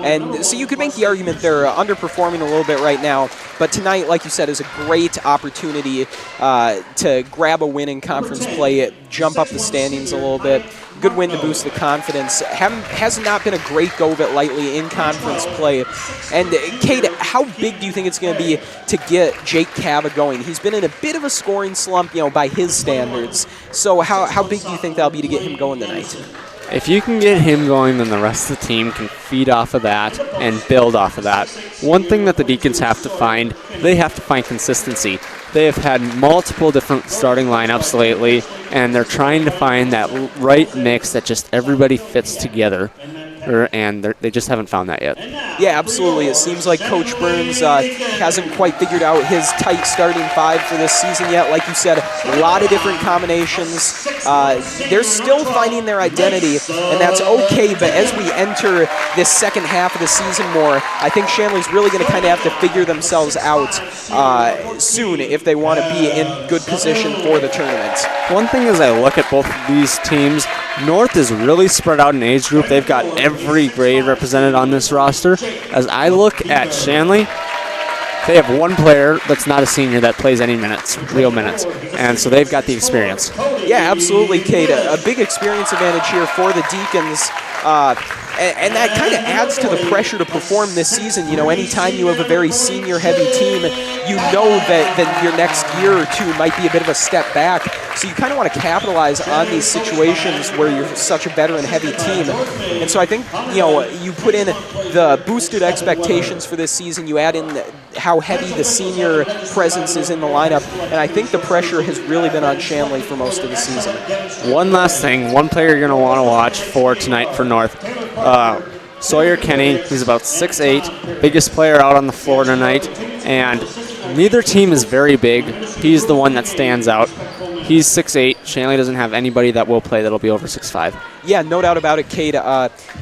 and so you could make the argument they're underperforming a little bit right now. But tonight, like you said, is a great opportunity to grab a win in conference play, jump up the standings a little bit. Good win to boost the confidence. Has not been a great go of it lately in conference play. And Kate, how big do you think it's going to be to get Jake Cava going? He's been in a bit of a scoring slump, you know, by his standards. So how big do you think that'll be to get him going tonight? If you can get him going, then the rest of the team can feed off of that and build off of that. One thing that the Deacons have to find, they have to find consistency. They have had multiple different starting lineups lately, and they're trying to find that right mix that just everybody fits together, and they just haven't found that yet. Yeah, absolutely. It seems like Coach Burns hasn't quite figured out his tight starting 5 for this season yet. Like you said, a lot of different combinations. They're still finding their identity, and that's okay, but as we enter this second half of the season more, I think Shanley's really going to kind of have to figure themselves out soon if they want to be in good position for the tournament. One thing as I look at both of these teams, North is really spread out in age group. They've got every grade represented on this roster. As I look at Shanley, they have one player that's not a senior that plays any minutes, real minutes, and so they've got the experience. Yeah, absolutely, Kate. A big experience advantage here for the Deacons. And that kind of adds to the pressure to perform this season. You know, anytime you have a very senior-heavy team, you know that your next year or two might be a bit of a step back. So you kind of want to capitalize on these situations where you're such a veteran-heavy team. And so I think, you know, you put in the boosted expectations for this season, you add in how heavy the senior presence is in the lineup, and I think the pressure has really been on Shanley for most of the season. One last thing, one player you're going to want to watch for tonight for North. Sawyer Kenny, he's about 6'8", biggest player out on the floor tonight, and neither team is very big. He's the one that stands out. He's 6'8". Shanley doesn't have anybody that will play that'll be over 6'5". Yeah, no doubt about it, Kate.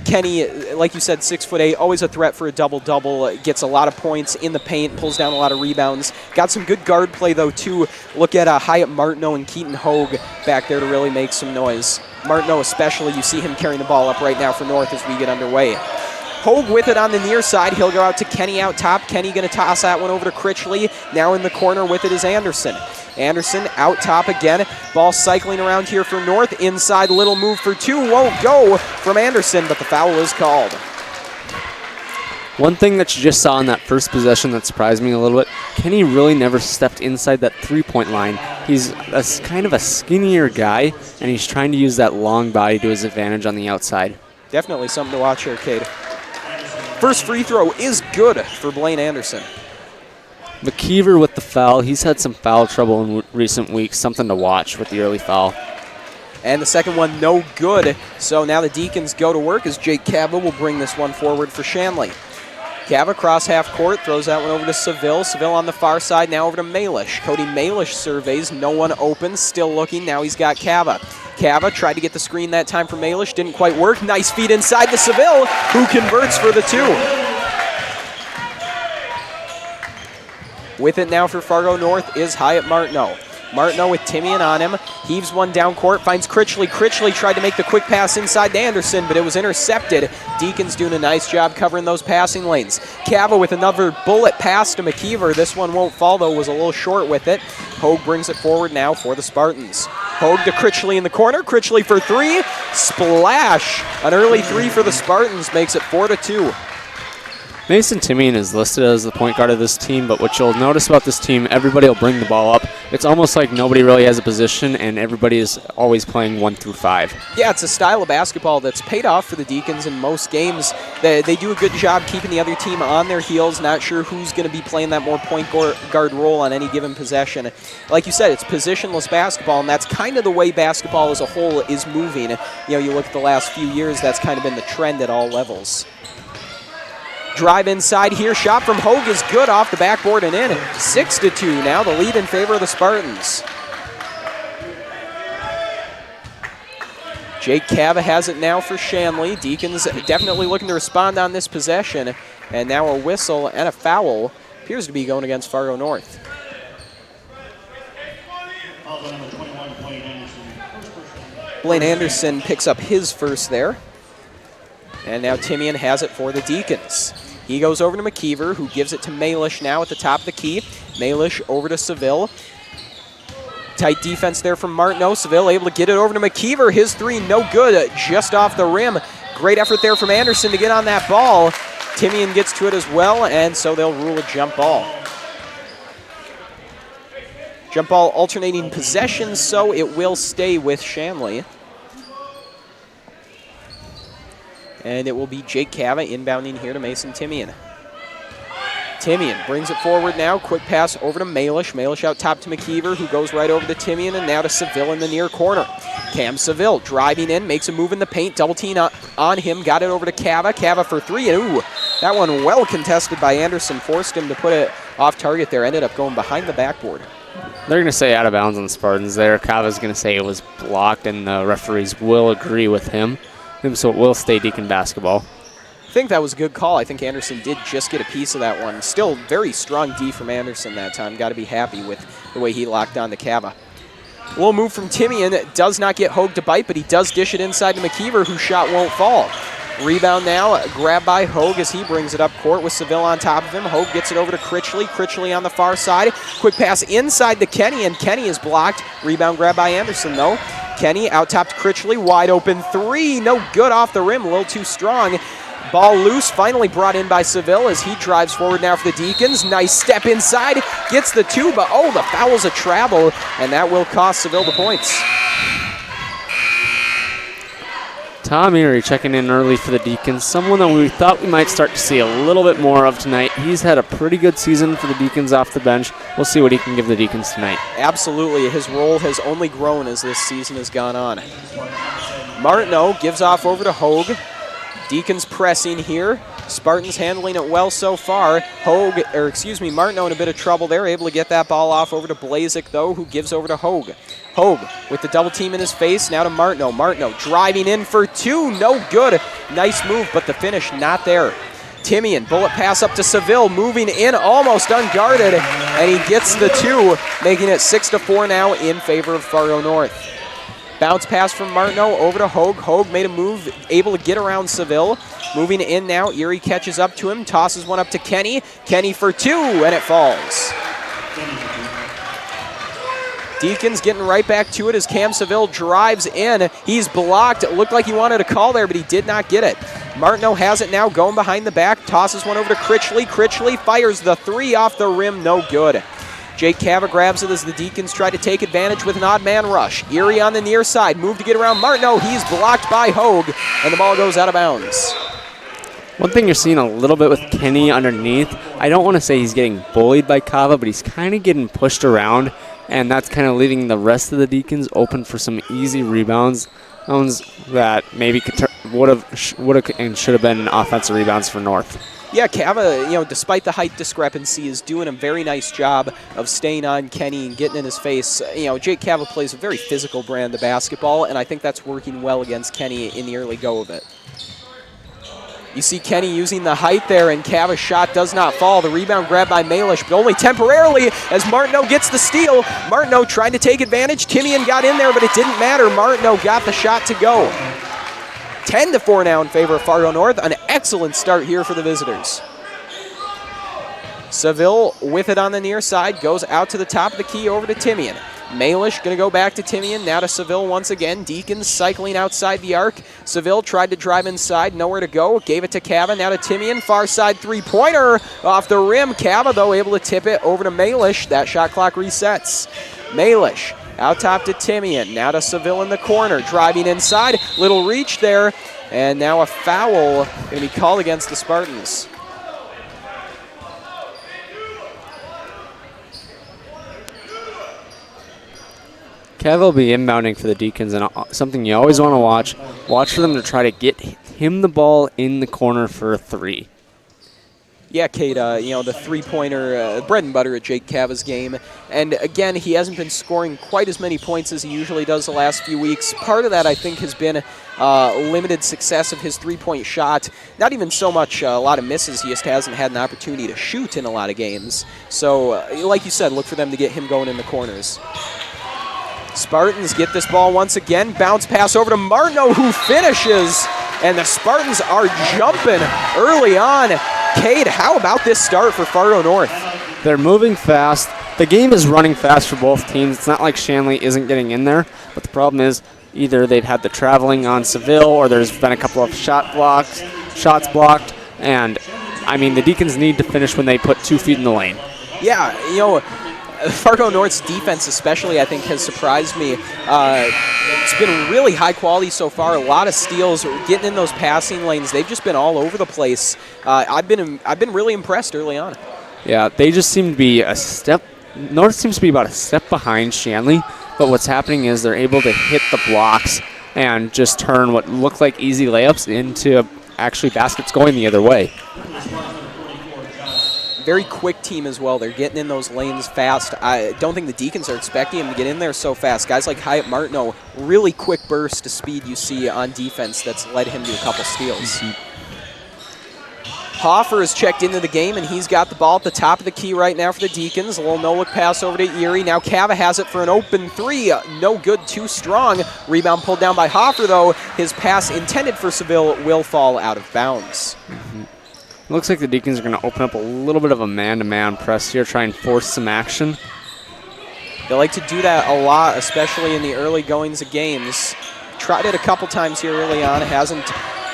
Kenny, like you said, 6'8", always a threat for a double-double. Gets a lot of points in the paint, pulls down a lot of rebounds. Got some good guard play, though, too. Look at Hyatt Martineau and Keaton Hogue back there to really make some noise. Martineau especially, you see him carrying the ball up right now for North as we get underway. Hogue with it on the near side. He'll go out to Kenny out top. Kenny going to toss that one over to Critchley. Now in the corner with it is Anderson. Anderson out top again. Ball cycling around here for North. Inside, little move for 2. Won't go from Anderson, but the foul is called. One thing that you just saw in that first possession that surprised me a little bit, Kenny really never stepped inside that three-point line. He's kind of a skinnier guy, and he's trying to use that long body to his advantage on the outside. Definitely something to watch here, Cade. First free throw is good for Blaine Anderson. McKeever with the foul. He's had some foul trouble in recent weeks. Something to watch with the early foul. And the second one, no good. So now the Deacons go to work as Jake Cava will bring this one forward for Shanley. Cava cross half court, throws that one over to Seville. Seville on the far side, now over to Malish. Cody Malish surveys, no one open, still looking, now he's got Cava. Cava tried to get the screen that time for Malish, didn't quite work. Nice feed inside to Seville, who converts for the 2. With it now for Fargo North is Hyatt Martineau. Martineau with Timian on him. Heaves one down court, finds Critchley. Critchley tried to make the quick pass inside to Anderson, but it was intercepted. Deacons doing a nice job covering those passing lanes. Cava with another bullet pass to McKeever. This one won't fall, though, was a little short with it. Hogue brings it forward now for the Spartans. Hogue to Critchley in the corner. Critchley for three. Splash! An early three for the Spartans makes it 4-2. Mason Timian is listed as the point guard of this team, but what you'll notice about this team, everybody will bring the ball up. It's almost like nobody really has a position, and everybody is always playing 1 through 5. Yeah, it's a style of basketball that's paid off for the Deacons in most games. They do a good job keeping the other team on their heels, not sure who's going to be playing that more point guard role on any given possession. Like you said, it's positionless basketball, and that's kind of the way basketball as a whole is moving. You know, you look at the last few years, that's kind of been the trend at all levels. Drive inside here, shot from Hogue is good off the backboard and in. 6-2 now, the lead in favor of the Spartans. Jake Cava has it now for Shanley. Deacons definitely looking to respond on this possession. And now a whistle and a foul appears to be going against Fargo North. Blaine Anderson picks up his first there. And now Timian has it for the Deacons. He goes over to McKeever, who gives it to Malish now at the top of the key. Malish over to Seville. Tight defense there from Martineau. Seville able to get it over to McKeever. His three no good, just off the rim. Great effort there from Anderson to get on that ball. Timian gets to it as well, and so they'll rule a jump ball. Jump ball alternating possessions, so it will stay with Shanley. And it will be Jake Cava inbounding here to Mason Timian. Timian brings it forward now. Quick pass over to Malish. Malish out top to McKeever, who goes right over to Timian, and now to Seville in the near corner. Cam Seville driving in, makes a move in the paint. Double team on him. Got it over to Cava. Cava for three, and ooh, that one well contested by Anderson. Forced him to put it off target there. Ended up going behind the backboard. They're going to say out of bounds on the Spartans there. Cava's going to say it was blocked, and the referees will agree with him. So it will stay Deacon basketball. I think that was a good call. I think Anderson did just get a piece of that one. Still very strong D from Anderson that time. Got to be happy with the way he locked on to Cava. A little move from Timian. Does not get Hogue to bite, but he does dish it inside to McKeever, whose shot won't fall. Rebound now, grabbed by Hogue as he brings it up court with Seville on top of him. Hogue gets it over to Critchley. Critchley on the far side. Quick pass inside to Kenny, and Kenny is blocked. Rebound grabbed by Anderson, though. Kenny out top to Critchley. Wide open three. No good off the rim. A little too strong. Ball loose. Finally brought in by Seville as he drives forward now for the Deacons. Nice step inside. Gets the two, but oh, the foul's a travel, and that will cost Seville the points. Tom Erie checking in early for the Deacons, someone that we thought we might start to see a little bit more of tonight. He's had a pretty good season for the Deacons off the bench. We'll see what he can give the Deacons tonight. Absolutely. His role has only grown as this season has gone on. Martineau gives off over to Hogue. Deacons pressing here. Spartans handling it well so far. Martineau in a bit of trouble there. Able to get that ball off over to Blazik, though, who gives over to Hogue. Hogue with the double team in his face. Now to Martineau. Martineau driving in for two. No good. Nice move, but the finish not there. Timian, bullet pass up to Seville. Moving in, almost unguarded. And he gets the two, making it 6-4 now in favor of Fargo North. Bounce pass from Martineau over to Hogue. Hogue made a move, able to get around Seville. Moving in now, Erie catches up to him, tosses one up to Kenny. Kenny for two, and it falls. Deacons getting right back to it as Cam Seville drives in. He's blocked. It looked like he wanted a call there, but he did not get it. Martineau has it now, going behind the back, tosses one over to Critchley. Critchley fires the three off the rim, no good. Jake Cava grabs it as the Deacons try to take advantage with an odd man rush. Erie on the near side, move to get around Martineau. He's blocked by Hogue, and the ball goes out of bounds. One thing you're seeing a little bit with Kenny underneath, I don't want to say he's getting bullied by Cava, but he's kind of getting pushed around, and that's kind of leaving the rest of the Deacons open for some easy rebounds that maybe would have and should have been offensive rebounds for North. Yeah, Cava, despite the height discrepancy, is doing a very nice job of staying on Kenny and getting in his face. Jake Cava plays a very physical brand of basketball, and I think that's working well against Kenny in the early go of it. You see Kenny using the height there, and Cava's shot does not fall. The rebound grabbed by Malish, but only temporarily as Martineau gets the steal. Martineau trying to take advantage. Timian got in there, but it didn't matter. Martineau got the shot to go. 10-4 now in favor of Fargo North. An excellent start here for the visitors. Seville with it on the near side, goes out to the top of the key over to Timian. Malish going to go back to Timian, now to Seville once again. Deacons cycling outside the arc. Seville tried to drive inside, nowhere to go. Gave it to Cava, now to Timian. Far side three-pointer off the rim. Cava, though, able to tip it over to Malish. That shot clock resets. Malish out top to Timian, now to Seville in the corner. Driving inside, little reach there. And now a foul going to be called against the Spartans. Kev will be inbounding for the Deacons, and something you always want to watch. Watch for them to try to get him the ball in the corner for a three. Yeah, Kate, the three-pointer, bread and butter at Jake Cava's game. And again, he hasn't been scoring quite as many points as he usually does the last few weeks. Part of that, I think, has been limited success of his three-point shot. Not even so much a lot of misses. He just hasn't had an opportunity to shoot in a lot of games. So, like you said, look for them to get him going in the corners. Spartans get this ball once again. Bounce pass over to Martineau, who finishes. And the Spartans are jumping early on. Cade, how about this start for Fargo North? They're moving fast. The game is running fast for both teams. It's not like Shanley isn't getting in there, but the problem is either they've had the traveling on Seville or there's been a couple of shots blocked. And, I mean, the Deacons need to finish when they put 2 feet in the lane. Yeah, Fargo North's defense especially, I think, has surprised me. It's been really high quality so far. A lot of steals, getting in those passing lanes. They've just been all over the place. I've been really impressed early on. Yeah, they just seem to be North seems to be about a step behind Shanley, but what's happening is they're able to hit the blocks and just turn what look like easy layups into actually baskets going the other way. Very quick team as well. They're getting in those lanes fast. I don't think the Deacons are expecting him to get in there so fast. Guys like Hyatt Martineau, really quick burst to speed you see on defense that's led him to a couple steals. Hoffer is checked into the game, and he's got the ball at the top of the key right now for the Deacons. A little no-look pass over to Erie. Now Cava has it for an open three. No good, too strong. Rebound pulled down by Hoffer, though. His pass intended for Seville will fall out of bounds. It looks like the Deacons are going to open up a little bit of a man-to-man press here, try and force some action. They like to do that a lot, especially in the early goings of games. Tried it a couple times here early on. It hasn't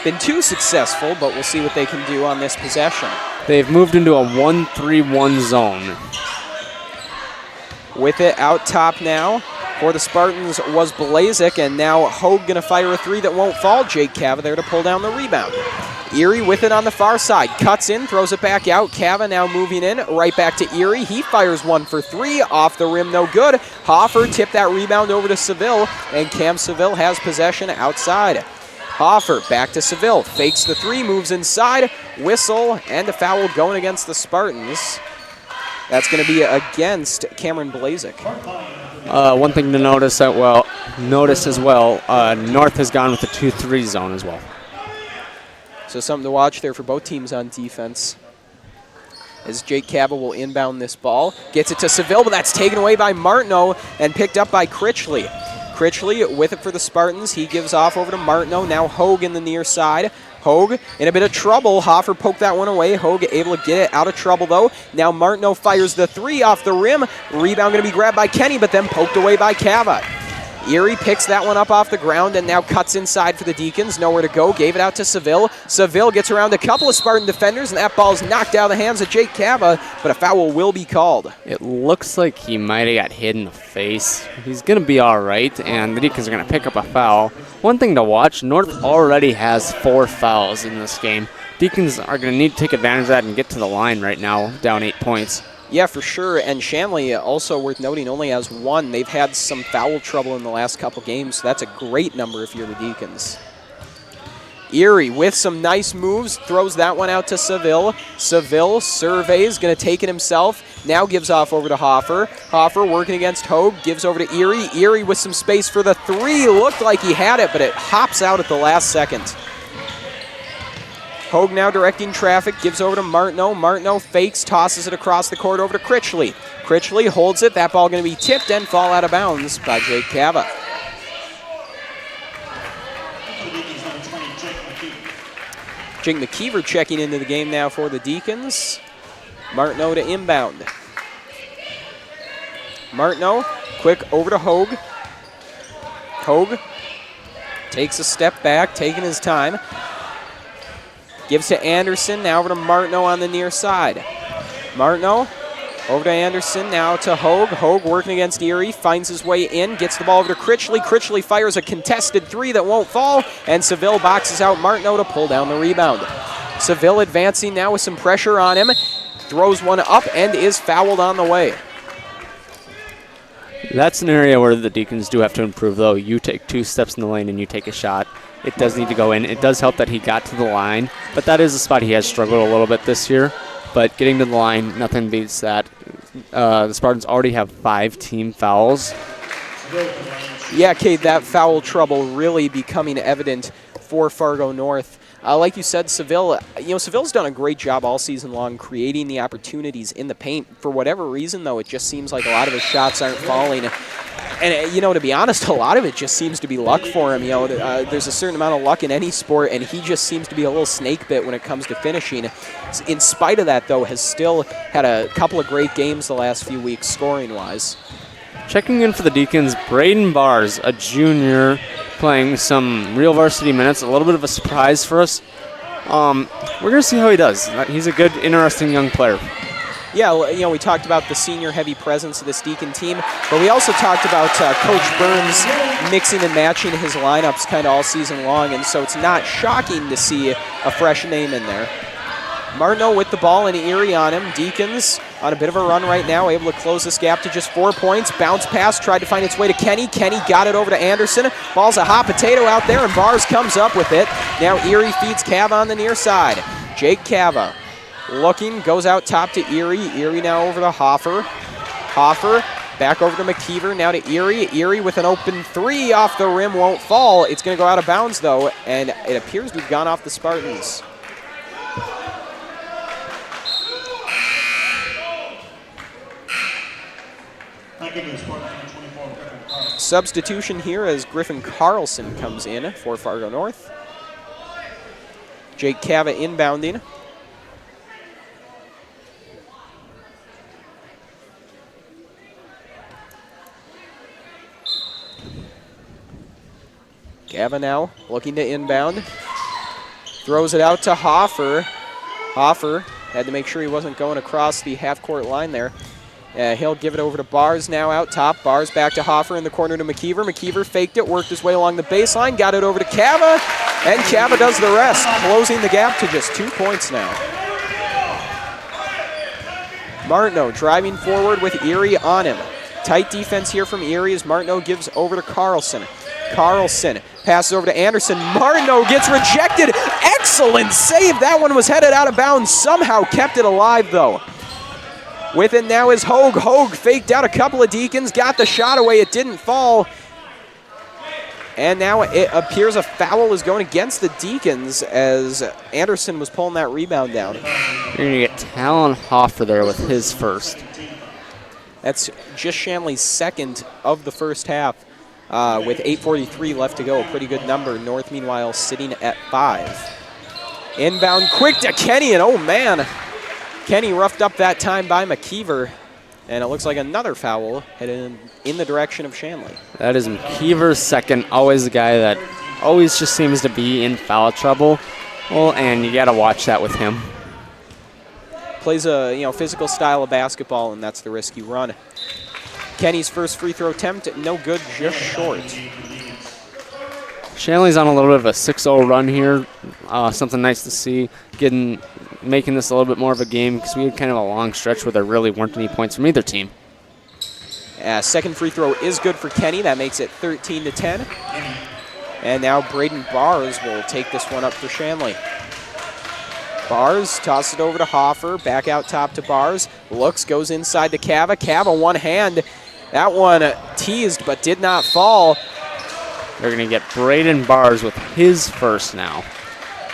been too successful, but we'll see what they can do on this possession. They've moved into a 1-3-1 zone. With it out top now for the Spartans was Blazik, and now Hogue going to fire a three that won't fall. Jake Cava there to pull down the rebound. Erie with it on the far side. Cuts in, throws it back out. Cava now moving in, right back to Erie. He fires one for three. Off the rim, no good. Hoffer tipped that rebound over to Seville, and Cam Seville has possession outside. Hoffer back to Seville. Fakes the three, moves inside. Whistle, and a foul going against the Spartans. That's going to be against Cameron Blazik. One thing to notice as well, North has gone with the 2-3 zone as well. So something to watch there for both teams on defense. As Jake Cava will inbound this ball. Gets it to Seville, but that's taken away by Martineau and picked up by Critchley. Critchley with it for the Spartans. He gives off over to Martineau. Now Hogue in the near side. Hogue in a bit of trouble. Hoffer poked that one away. Hogue able to get it out of trouble, though. Now Martineau fires the three off the rim. Rebound going to be grabbed by Kenny, but then poked away by Cava. Erie picks that one up off the ground and now cuts inside for the Deacons. Nowhere to go. Gave it out to Seville. Seville gets around a couple of Spartan defenders, and that ball's knocked out of the hands of Jake Cava, but a foul will be called. It looks like he might have got hit in the face. He's going to be all right, and the Deacons are going to pick up a foul. One thing to watch, North already has 4 fouls in this game. Deacons are going to need to take advantage of that and get to the line right now, down 8 points. Yeah, for sure. And Shanley, also worth noting, only has 1. They've had some foul trouble in the last couple games, so that's a great number if you're the Deacons. Erie with some nice moves, throws that one out to Seville. Seville surveys, going to take it himself. Now gives off over to Hoffer. Hoffer working against Hogue, gives over to Erie. Erie with some space for the three. Looked like he had it, but it hops out at the last second. Hogue now directing traffic, gives over to Martineau. Martineau fakes, tosses it across the court over to Critchley. Critchley holds it. That ball going to be tipped and fall out of bounds by Jake Cava. Jake McKeever checking into the game now for the Deacons. Martineau to inbound. Martineau, quick over to Hogue. Hogue takes a step back, taking his time. Gives to Anderson, now over to Martineau on the near side. Martineau over to Anderson, now to Hogue. Hogue working against Erie, finds his way in, gets the ball over to Critchley. Critchley fires a contested three that won't fall, and Seville boxes out Martineau to pull down the rebound. Seville advancing now with some pressure on him, throws one up and is fouled on the way. That's an area where the Deacons do have to improve, though. You take 2 steps in the lane and you take a shot. It does need to go in. It does help that he got to the line, but that is a spot he has struggled a little bit this year. But getting to the line, nothing beats that. The Spartans already have 5 team fouls. Yeah, Cade, that foul trouble really becoming evident for Fargo North. Like you said, Seville, Seville's done a great job all season long creating the opportunities in the paint. For whatever reason, though, it just seems like a lot of his shots aren't falling. And, to be honest, a lot of it just seems to be luck for him. There's a certain amount of luck in any sport, and he just seems to be a little snake bit when it comes to finishing. In spite of that, though, has still had a couple of great games the last few weeks scoring-wise. Checking in for the Deacons, Braden Bars, a junior, playing some real varsity minutes. A little bit of a surprise for us. We're going to see how he does. He's a good, interesting young player. Yeah, we talked about the senior-heavy presence of this Deacon team, but we also talked about Coach Burns mixing and matching his lineups kind of all season long, and so it's not shocking to see a fresh name in there. Martineau with the ball and Erie on him. Deacons on a bit of a run right now, able to close this gap to just 4 points. Bounce pass, tried to find its way to Kenny. Kenny got it over to Anderson. Ball's a hot potato out there, and Bars comes up with it. Now Erie feeds Cava on the near side. Jake Cava looking, goes out top to Erie. Erie now over to Hoffer. Hoffer back over to McKeever, now to Erie. Erie with an open three off the rim, won't fall. It's going to go out of bounds, though, and it appears we've gone off the Spartans. Substitution here as Griffin Carlson comes in for Fargo North. Jake Cava inbounding. Cava now looking to inbound. Throws it out to Hoffer. Hoffer had to make sure he wasn't going across the half-court line there. He'll give it over to Bars now out top. Bars back to Hoffer in the corner to McKeever. McKeever faked it, worked his way along the baseline, got it over to Cava, and Cava does the rest, closing the gap to just 2 points now. Martineau driving forward with Erie on him. Tight defense here from Erie as Martineau gives over to Carlson. Carlson passes over to Anderson. Martineau gets rejected. Excellent save. That one was headed out of bounds. Somehow kept it alive, though. With it now is Hogue. Hogue faked out a couple of Deacons, got the shot away. It didn't fall. And now it appears a foul is going against the Deacons as Anderson was pulling that rebound down. You're going to get Talon Hoffer there with his first. That's just Shanley's second of the first half with 8:43 left to go. A pretty good number. North, meanwhile, sitting at 5. Inbound quick to Kenny, and oh, man. Kenny roughed up that time by McKeever, and it looks like another foul headed in the direction of Shanley. That is McKeever's second, always the guy that always just seems to be in foul trouble. Well, and you got to watch that with him. Plays a physical style of basketball, and that's the risk you run. Kenny's first free throw attempt, no good, just short. Shanley's on a little bit of a 6-0 run here. Something nice to see, making this a little bit more of a game because we had kind of a long stretch where there really weren't any points from either team. Second free throw is good for Kenny. That makes it 13-10. And now Braden Bars will take this one up for Shanley. Bars tosses it over to Hoffer. Back out top to Bars. Looks, goes inside to Cava. Cava one hand. That one teased but did not fall. They're going to get Braden Bars with his first now.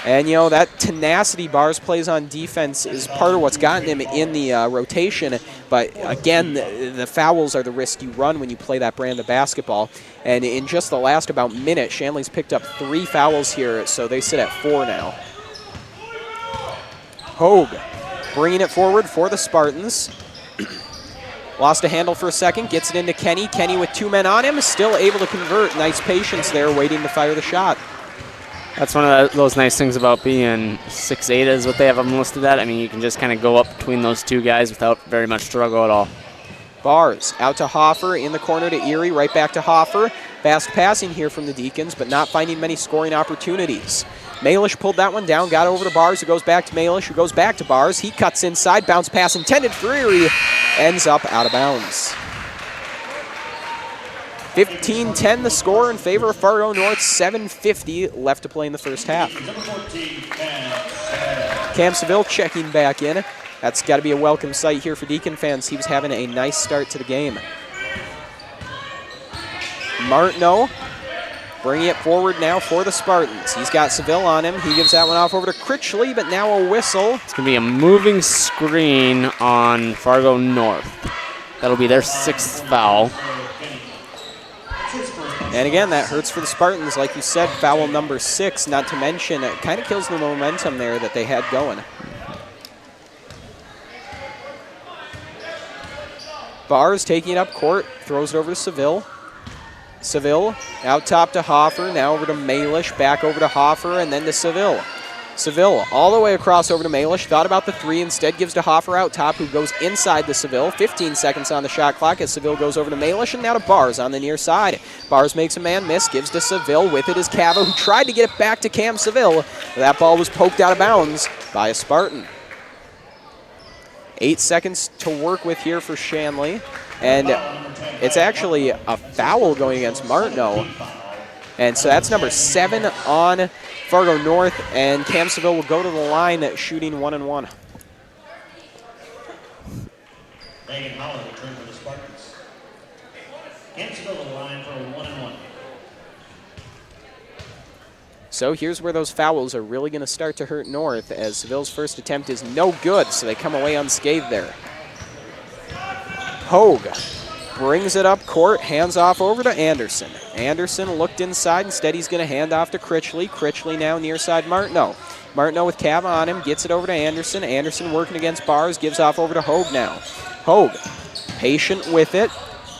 And, you know, that tenacity Bars plays on defense is part of what's gotten him in the rotation. But, again, the fouls are the risk you run when you play that brand of basketball. And in just the last about minute, Shanley's picked up 3 fouls here, so they sit at 4 now. Hogue bringing it forward for the Spartans. Lost a handle for a second, gets it into Kenny. Kenny with 2 men on him, still able to convert. Nice patience there, waiting to fire the shot. That's one of those nice things about being 6'8", is what they have them listed at. I mean, you can just kind of go up between those 2 guys without very much struggle at all. Bars out to Hoffer, in the corner to Erie, right back to Hoffer. Fast passing here from the Deacons, but not finding many scoring opportunities. Malish pulled that one down, got over to Bars, who goes back to Malish, who goes back to Bars. He cuts inside, bounce pass intended for Erie, ends up out of bounds. 15-10 the score in favor of Fargo North, 7:50 left to play in the first half. Cam Seville checking back in. That's got to be a welcome sight here for Deacon fans. He was having a nice start to the game. Martineau bringing it forward now for the Spartans. He's got Seville on him. He gives that one off over to Critchley, but now a whistle. It's going to be a moving screen on Fargo North. That'll be their 6th foul. And again, that hurts for the Spartans. Like you said, foul number 6, not to mention it kind of kills the momentum there that they had going. Bars taking it up court, throws it over to Seville. Seville out top to Hoffer, now over to Malish, back over to Hoffer, and then to Seville. Seville all the way across over to Malish, thought about the 3, instead gives to Hoffer out top, who goes inside the Seville. 15 seconds on the shot clock as Seville goes over to Malish, and now to Bars on the near side. Bars makes a man miss, gives to Seville. With it is Cava, who tried to get it back to Cam Seville. That ball was poked out of bounds by a Spartan. 8 seconds to work with here for Shanley, and it's actually a foul going against Martineau. And so that's number 7 on Fargo North, and Cam Seville will go to the line shooting 1-1. Megan Holland will turn for the Spartans. Cam Seville to the line for a 1-1. So here's where those fouls are really going to start to hurt North, as Seville's first attempt is no good, so they come away unscathed there. Hogue brings it up court, hands off over to Anderson. Anderson looked inside, instead he's going to hand off to Critchley. Critchley now near side Martineau. Martineau with Cava on him, gets it over to Anderson. Anderson working against Bars, gives off over to Hogue now. Hogue, patient with it,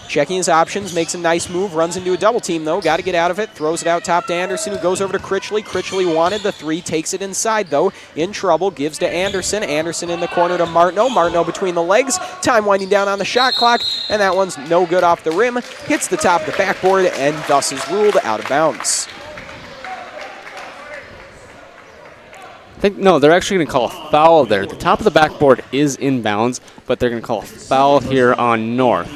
checking his options, makes a nice move, runs into a double team though, got to get out of it, throws it out top to Anderson, who goes over to Critchley. Critchley wanted the 3, takes it inside though, in trouble, gives to Anderson. Anderson in the corner to Martineau. Martineau between the legs, time winding down on the shot clock, and that one's no good off the rim, hits the top of the backboard, and thus is ruled out of bounds. No, they're actually going to call a foul there. The top of the backboard is in bounds, but they're going to call a foul here on North.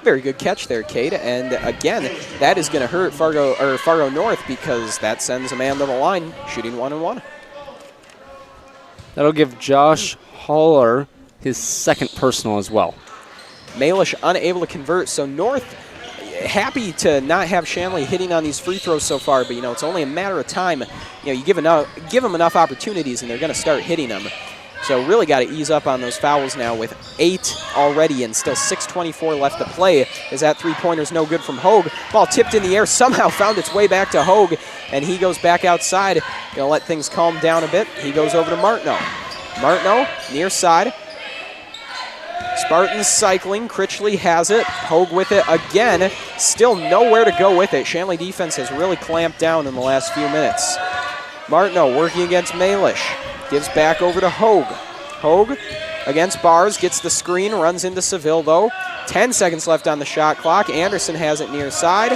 Very good catch there, Cade. And again, that is going to hurt Fargo North, because that sends a man to the line, shooting 1-1. That'll give Josh Haller his 2nd personal as well. Malish unable to convert, so North happy to not have Shanley hitting on these free throws so far, but you know, it's only a matter of time. You know, you give them enough opportunities and they're going to start hitting them. So really got to ease up on those fouls now with 8 already and still 6:24 left to play, as that 3-pointer's no good from Hogue. Ball tipped in the air, somehow found its way back to Hogue, and he goes back outside. Going to let things calm down a bit. He goes over to Martineau. Martineau, near side. Spartans cycling, Critchley has it, Hogue with it again, still nowhere to go with it. Shanley defense has really clamped down in the last few minutes. Martineau working against Malish, gives back over to Hogue. Hogue against Bars, gets the screen, runs into Seville though. 10 seconds left on the shot clock. Anderson has it near side.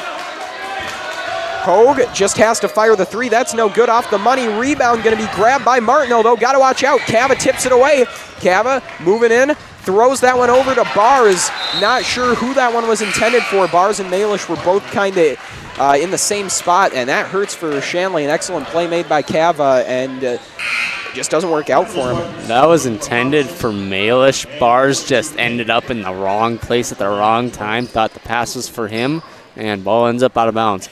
Hogue just has to fire the 3. That's no good, off the money. Rebound going to be grabbed by Martineau though. Got to watch out. Cava tips it away. Cava moving in. Throws that one over to Bars. Not sure who that one was intended for. Bars and Malish were both kind of in the same spot, and that hurts for Shanley. An excellent play made by Cava, and it just doesn't work out for him. That was intended for Malish. Bars just ended up in the wrong place at the wrong time. Thought the pass was for him, and ball ends up out of bounds.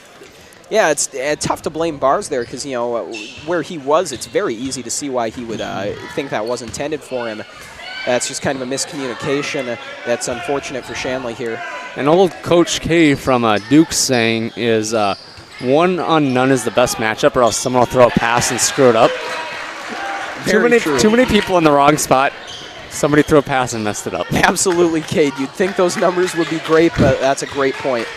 Yeah, it's tough to blame Bars there because, you know, where he was, it's very easy to see why he would think that was intended for him. That's just kind of a miscommunication that's unfortunate for Shanley here. And old Coach K from Duke saying is 1 on none is the best matchup, or else someone will throw a pass and screw it up. Too many people in the wrong spot. Somebody threw a pass and messed it up. Absolutely, Cade. You'd think those numbers would be great, but that's a great point.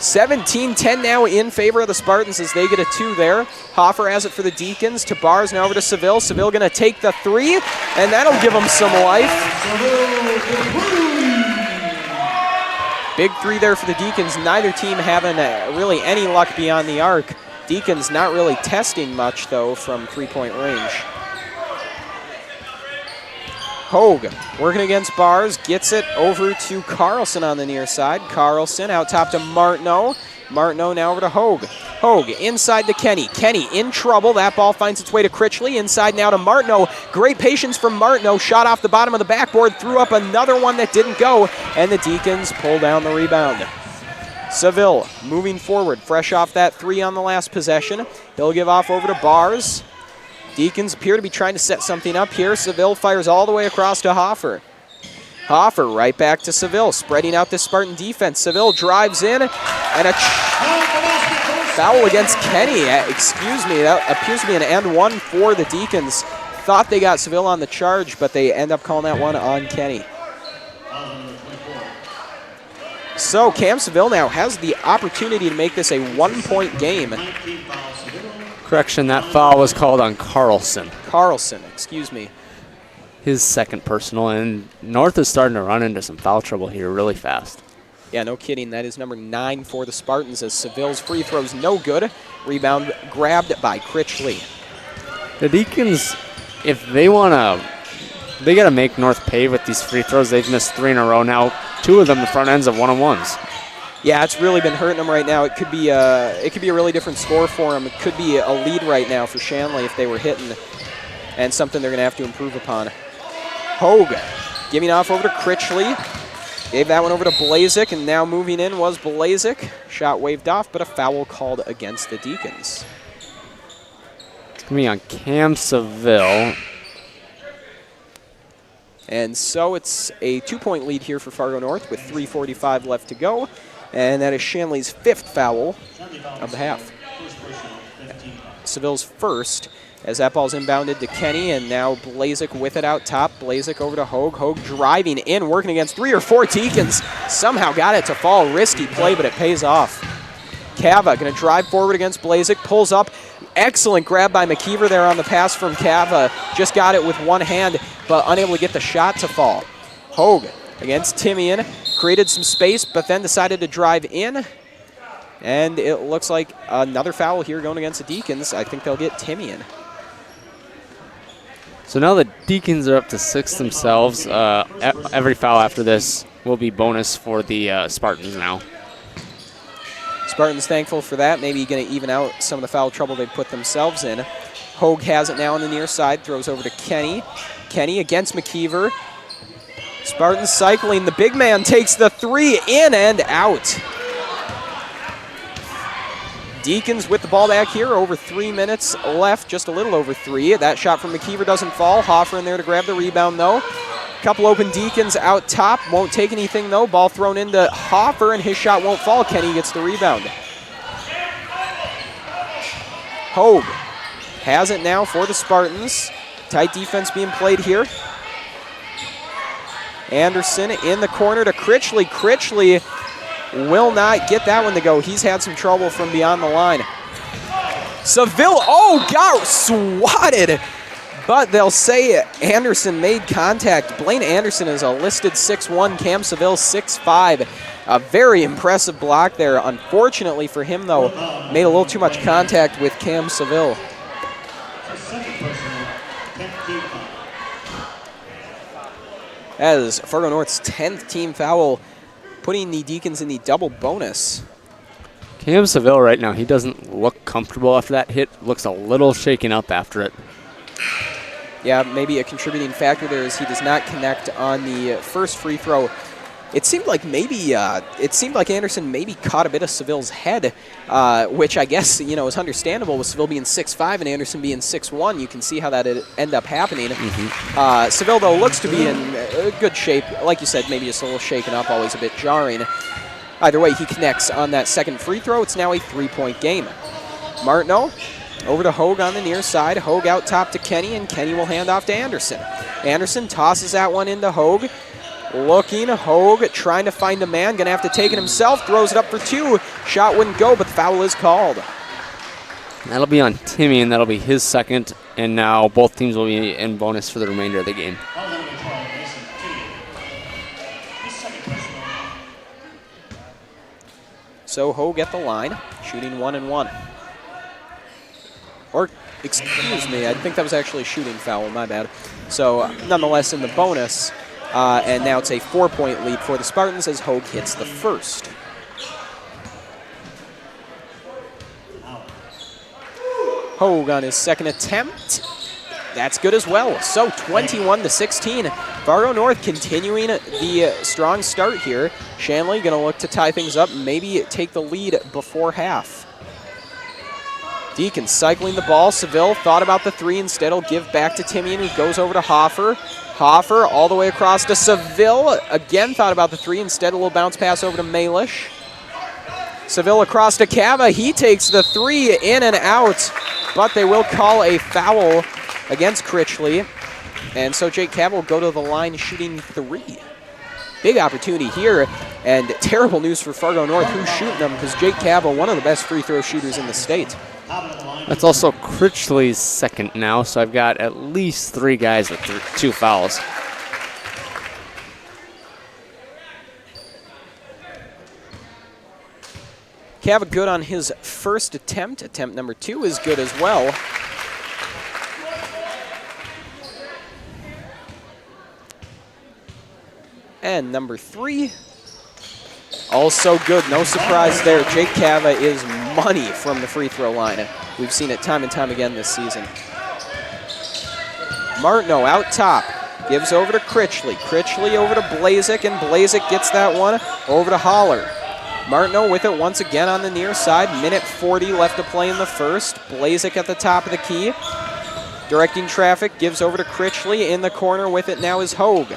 17-10 now in favor of the Spartans as they get a 2 there. Hoffer has it for the Deacons. To Bars, now over to Seville. Seville going to take the 3, and that'll give them some life. Big 3 there for the Deacons. Neither team having really any luck beyond the arc. Deacons not really testing much, though, from three-point range. Hogue working against Bars, gets it over to Carlson on the near side. Carlson out top to Martineau. Martineau now over to Hogue. Hogue inside to Kenny. Kenny in trouble. That ball finds its way to Critchley. Inside now to Martineau. Great patience from Martineau. Shot off the bottom of the backboard. Threw up another one that didn't go. And the Deacons pull down the rebound. Seville moving forward. Fresh off that 3 on the last possession. He'll give off over to Bars. Deacons appear to be trying to set something up here. Seville fires all the way across to Hoffer. Hoffer right back to Seville, spreading out this Spartan defense. Seville drives in, and a foul against Kenny. Excuse me, that appears to be an and 1 for the Deacons. Thought they got Seville on the charge, but they end up calling that one on Kenny. So Cam Seville now has the opportunity to make this a 1-point game. Correction, that foul was called on Carlson. Carlson, excuse me. His second personal, and North is starting to run into some foul trouble here really fast. Yeah, no kidding. That is number 9 for the Spartans as Seville's free throw's no good. Rebound grabbed by Critchley. The Deacons, if they want to, they got to make North pay with these free throws. They've missed 3 in a row now. 2 of them the front ends of one-on-ones. Yeah, it's really been hurting them right now. It could be a really different score for them. It could be a lead right now for Shanley if they were hitting, and something they're going to have to improve upon. Hogue giving off over to Critchley. Gave that one over to Blazik, and now moving in was Blazik. Shot waved off, but a foul called against the Deacons. It's going to be on Cam Seville. And so it's a 2-point lead here for Fargo North with 3:45 left to go. And that is Shanley's 5th foul of the half. Seville's first, as that ball's inbounded to Kenny, and now Blazik with it out top. Blazik over to Hogue. Hogue driving in, working against 3 or 4 Deacons. Somehow got it to fall. Risky play, but it pays off. Cava going to drive forward against Blazik, pulls up. Excellent grab by McKeever there on the pass from Cava. Just got it with one hand, but unable to get the shot to fall. Hogue against Timian. Created some space, but then decided to drive in. And it looks like another foul here going against the Deacons. I think they'll get Timian. So now the Deacons are up to 6 themselves. Every foul after this will be bonus for the Spartans now. Spartans thankful for that. Maybe going to even out some of the foul trouble they put themselves in. Hogue has it now on the near side. Throws over to Kenny. Kenny against McKeever. Spartans cycling. The big man takes the 3 in and out. Deacons with the ball back here. Over 3 minutes left. Just a little over 3. That shot from McKeever doesn't fall. Hoffer in there to grab the rebound, though. Couple open Deacons out top. Won't take anything, though. Ball thrown into Hoffer, and his shot won't fall. Kenny gets the rebound. Hogue has it now for the Spartans. Tight defense being played here. Anderson in the corner to Critchley. Critchley will not get that one to go. He's had some trouble from beyond the line. Seville, got swatted. But they'll say Anderson made contact. Blaine Anderson is a listed 6'1", Cam Seville 6'5". A very impressive block there. Unfortunately for him, though, made a little too much contact with Cam Seville. That is Fargo North's 10th team foul, putting the Deacons in the double bonus. Cam Seville right now, he doesn't look comfortable after that hit. Looks a little shaken up after it. Yeah, maybe a contributing factor there is he does not connect on the first free throw It seemed like Anderson maybe caught a bit of Seville's head, which I guess is understandable with Seville being 6'5" and Anderson being 6'1". You can see how that end up happening. Seville though looks to be in good shape. Like you said, maybe just a little shaken up, always a bit jarring. Either way, he connects on that second free throw. It's now a 3-point game. Martineau over to Hogue on the near side. Hogue out top to Kenny, and Kenny will hand off to Anderson. Anderson tosses that one into Hogue. Looking, Hogue trying to find a man, gonna have to take it himself, throws it up for 2. Shot wouldn't go, but the foul is called. That'll be on Timmy, and that'll be his second, and now both teams will be in bonus for the remainder of the game. So Hogue at the line, shooting 1 and 1. Or, excuse me, I think that was actually a shooting foul, my bad. So, nonetheless, in the bonus, and now it's a 4-point lead for the Spartans as Hogue hits the first. Hogue on his second attempt. That's good as well. So 21-16. Fargo North continuing the strong start here. Shanley going to look to tie things up, maybe take the lead before half. Deacons cycling the ball. Seville thought about the 3. Instead, he'll give back to Timian, who goes over to Hoffer. Hoffer all the way across to Seville. Again, thought about the 3. Instead, a little bounce pass over to Malish. Seville across to Cava. He takes the 3 in and out, but they will call a foul against Critchley. And so Jake Cava will go to the line shooting 3. Big opportunity here, and terrible news for Fargo North, who's shooting them, because Jake Cava, one of the best free throw shooters in the state. That's also Critchley's second now, so I've got at least 3 guys with 2 fouls. Cava good on his first attempt. Attempt number 2 is good as well. And number 3, also good. No surprise there. Jake Cava is money from the free throw line. We've seen it time and time again this season. Martineau out top. Gives over to Critchley. Critchley over to Blazik, and Blazik gets that one over to Holler. Martineau with it once again on the near side. Minute 40 left to play in the first. Blazik at the top of the key. Directing traffic, gives over to Critchley. In the corner with it now is Hogue.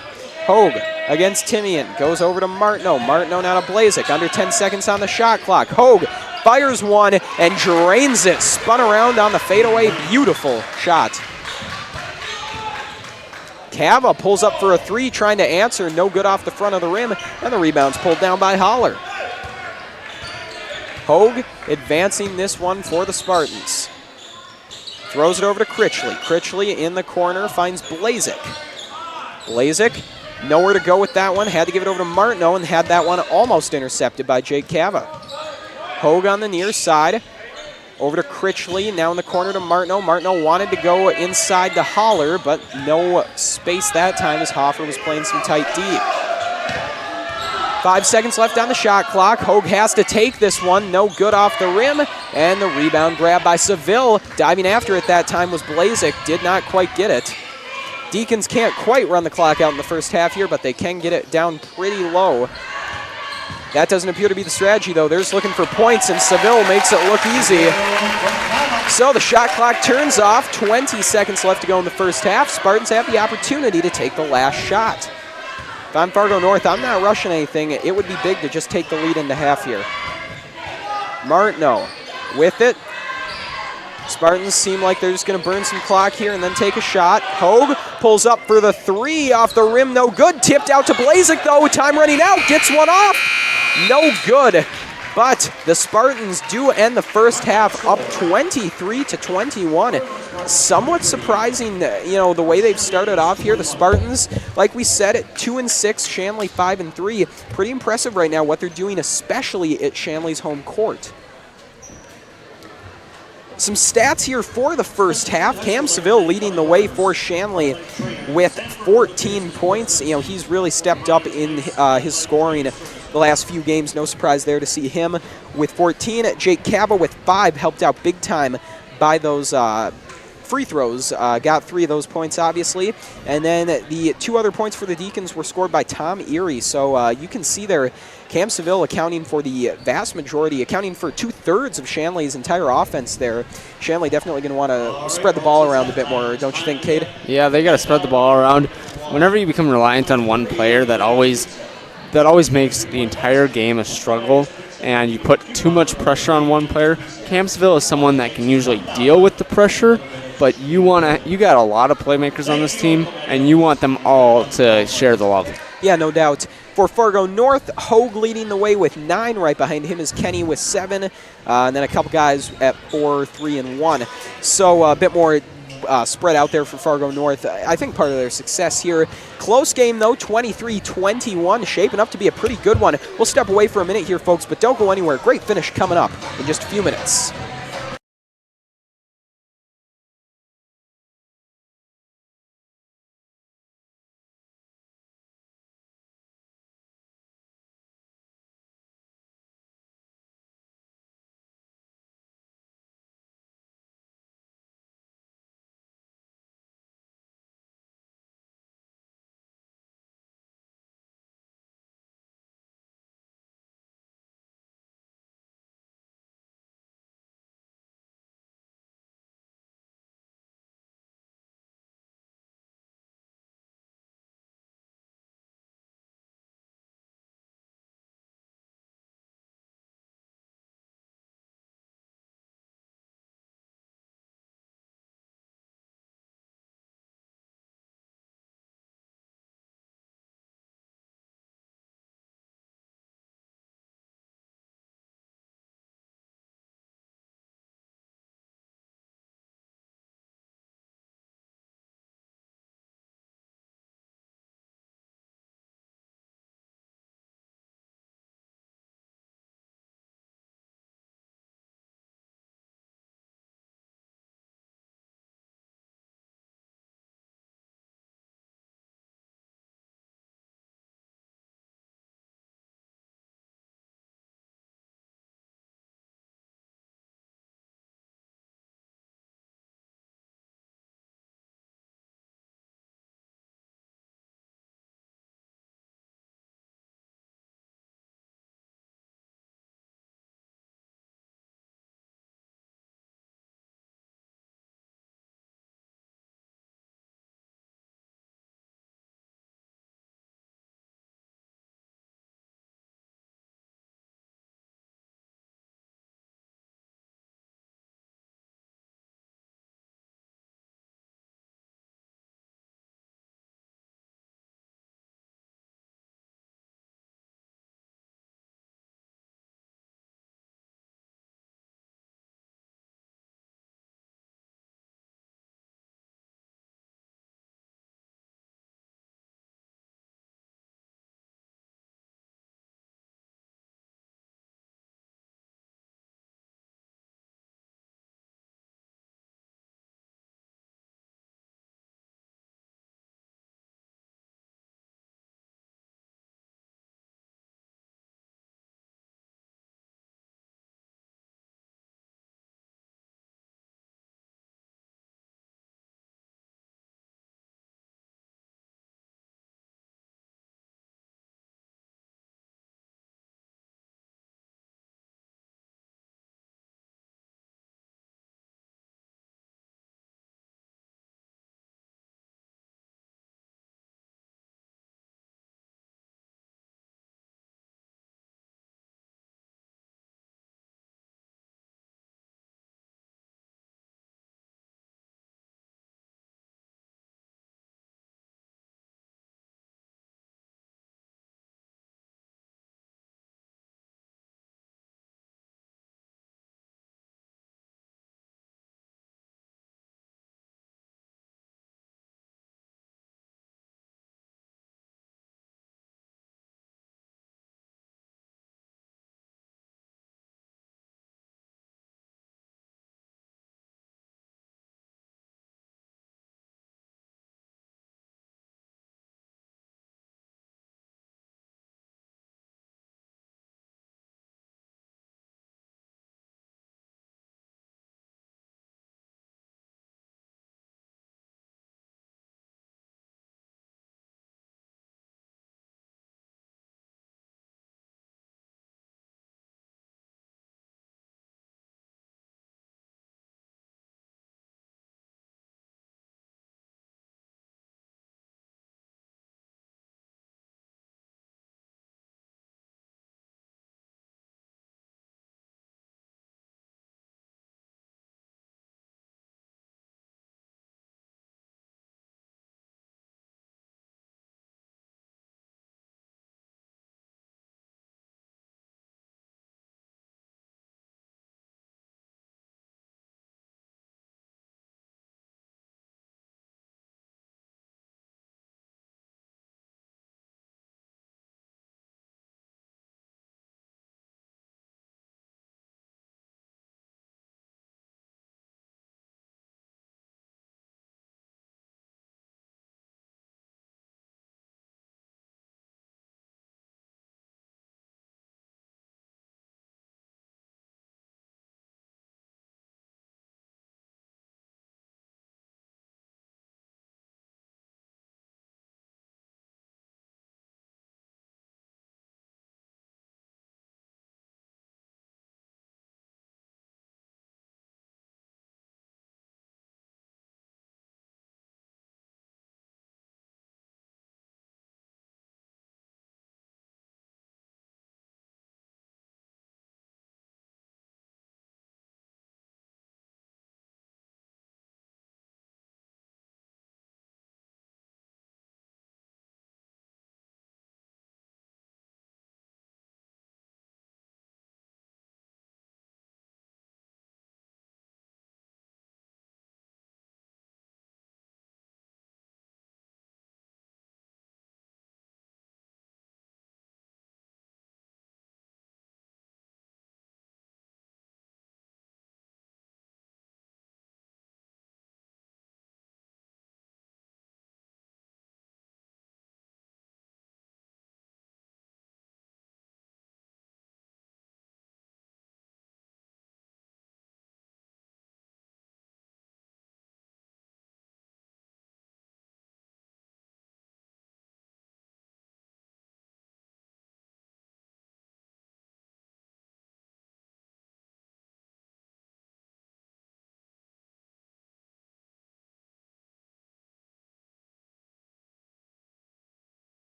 Hogue against Timian, goes over to Martineau. Martineau now to Blazik, under 10 seconds on the shot clock. Hogue fires one and drains it. Spun around on the fadeaway, beautiful shot. Cava pulls up for a 3, trying to answer, no good off the front of the rim, and the rebound's pulled down by Holler. Hogue advancing this one for the Spartans. Throws it over to Critchley. Critchley in the corner finds Blazik. Blazik, nowhere to go with that one. Had to give it over to Martineau and had that one almost intercepted by Jake Cava. Hogue on the near side. Over to Critchley, now in the corner to Martineau. Martineau wanted to go inside to Holler, but no space that time as Hoffer was playing some tight D. 5 seconds left on the shot clock. Hogue has to take this one. No good off the rim. And the rebound grab by Seville. Diving after it that time was Blazik. Did not quite get it. Deacons can't quite run the clock out in the first half here, but they can get it down pretty low. That doesn't appear to be the strategy, though. They're just looking for points, and Seville makes it look easy. So the shot clock turns off. 20 seconds left to go in the first half. Spartans have the opportunity to take the last shot. If I'm Fargo North, I'm not rushing anything. It would be big to just take the lead into half here. Martineau with it. Spartans seem like they're just going to burn some clock here and then take a shot. Hogue pulls up for the 3 off the rim. No good. Tipped out to Blazik, though. Time running out. Gets one off. No good. But the Spartans do end the first half up 23-21. Somewhat surprising, the way they've started off here. The Spartans, like we said, at 2-6, Shanley 5-3. Pretty impressive right now what they're doing, especially at Shanley's home court. Some stats here for the first half. Cam Seville leading the way for Shanley with 14 points. He's really stepped up in his scoring the last few games. No surprise there to see him with 14. Jake Cava with 5, helped out big time by those free throws. Got 3 of those points, obviously. And then the 2 other points for the Deacons were scored by Tom Erie. So you can see there, Cam Seville accounting for the vast majority, accounting for 2/3 of Shanley's entire offense there. Shanley definitely going to want to spread the ball around a bit more, don't you think, Cade? Yeah, they got to spread the ball around. Whenever you become reliant on one player, that always makes the entire game a struggle, and you put too much pressure on one player. Campsville is someone that can usually deal with the pressure, but you got a lot of playmakers on this team, and you want them all to share the love. Yeah, no doubt. For Fargo North, Hogue leading the way with 9. Right behind him is Kenny with 7. And then a couple guys at 4, 3, and 1. So a bit more spread out there for Fargo North. I think part of their success here. Close game, though, 23-21, shaping up to be a pretty good one. We'll step away for a minute here, folks, but don't go anywhere. Great finish coming up in just a few minutes.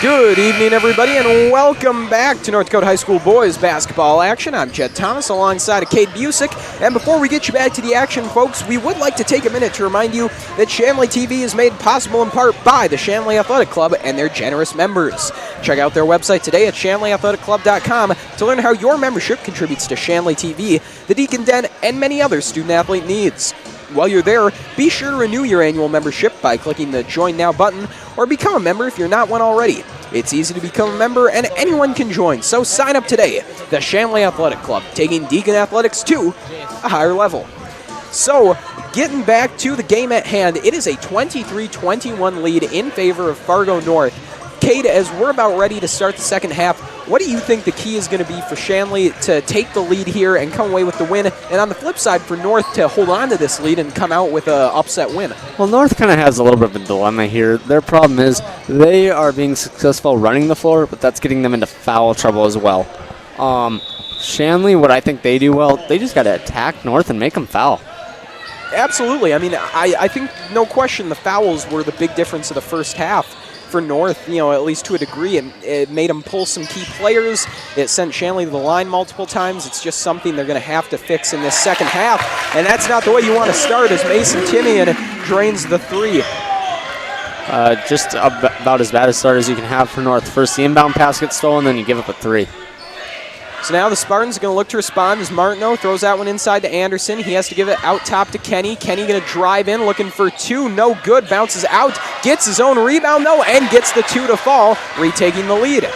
Good evening, everybody, and welcome back to North Dakota High School boys basketball action. I'm Jed Thomas alongside of Cade Busick, and before we get you back to the action, folks, we would like to take a minute to remind you that Shanley TV is made possible in part by the Shanley Athletic Club and their generous members. Check out their website today at shanleyathletic.com to learn how your membership contributes to Shanley TV, the Deacon Den, and many other student-athlete needs. While you're there, be sure to renew your annual membership by clicking the Join Now button or become a member if you're not one already. It's easy to become a member and anyone can join, so sign up today. The Shanley Athletic Club, taking Deacon athletics to a higher level. So, getting back to the game at hand, it is a 23-21 lead in favor of Fargo North. Cade, as we're about ready to start the second half, what do you think the key is going to be for Shanley to take the lead here and come away with the win? And on the flip side, for North to hold on to this lead and come out with an upset win? Well, North kind of has a little bit of a dilemma here. Their problem is they are being successful running the floor, but that's getting them into foul trouble as well. Shanley, what I think they do well, they just got to attack North and make them foul. Absolutely. I mean, I think no question the fouls were the big difference of the first half. For North, at least to a degree, it made them pull some key players. It sent Shanley to the line multiple times. It's just something they're going to have to fix in this second half, and that's not the way you want to start as Mason Timian drains the three. Just about as bad a start as you can have for North. First, the inbound pass gets stolen, then you give up a three. So now the Spartans are going to look to respond as Martineau throws that one inside to Anderson. He has to give it out top to Kenny. Kenny going to drive in, looking for two. No good. Bounces out. Gets his own rebound, though, and gets the two to fall, retaking the lead.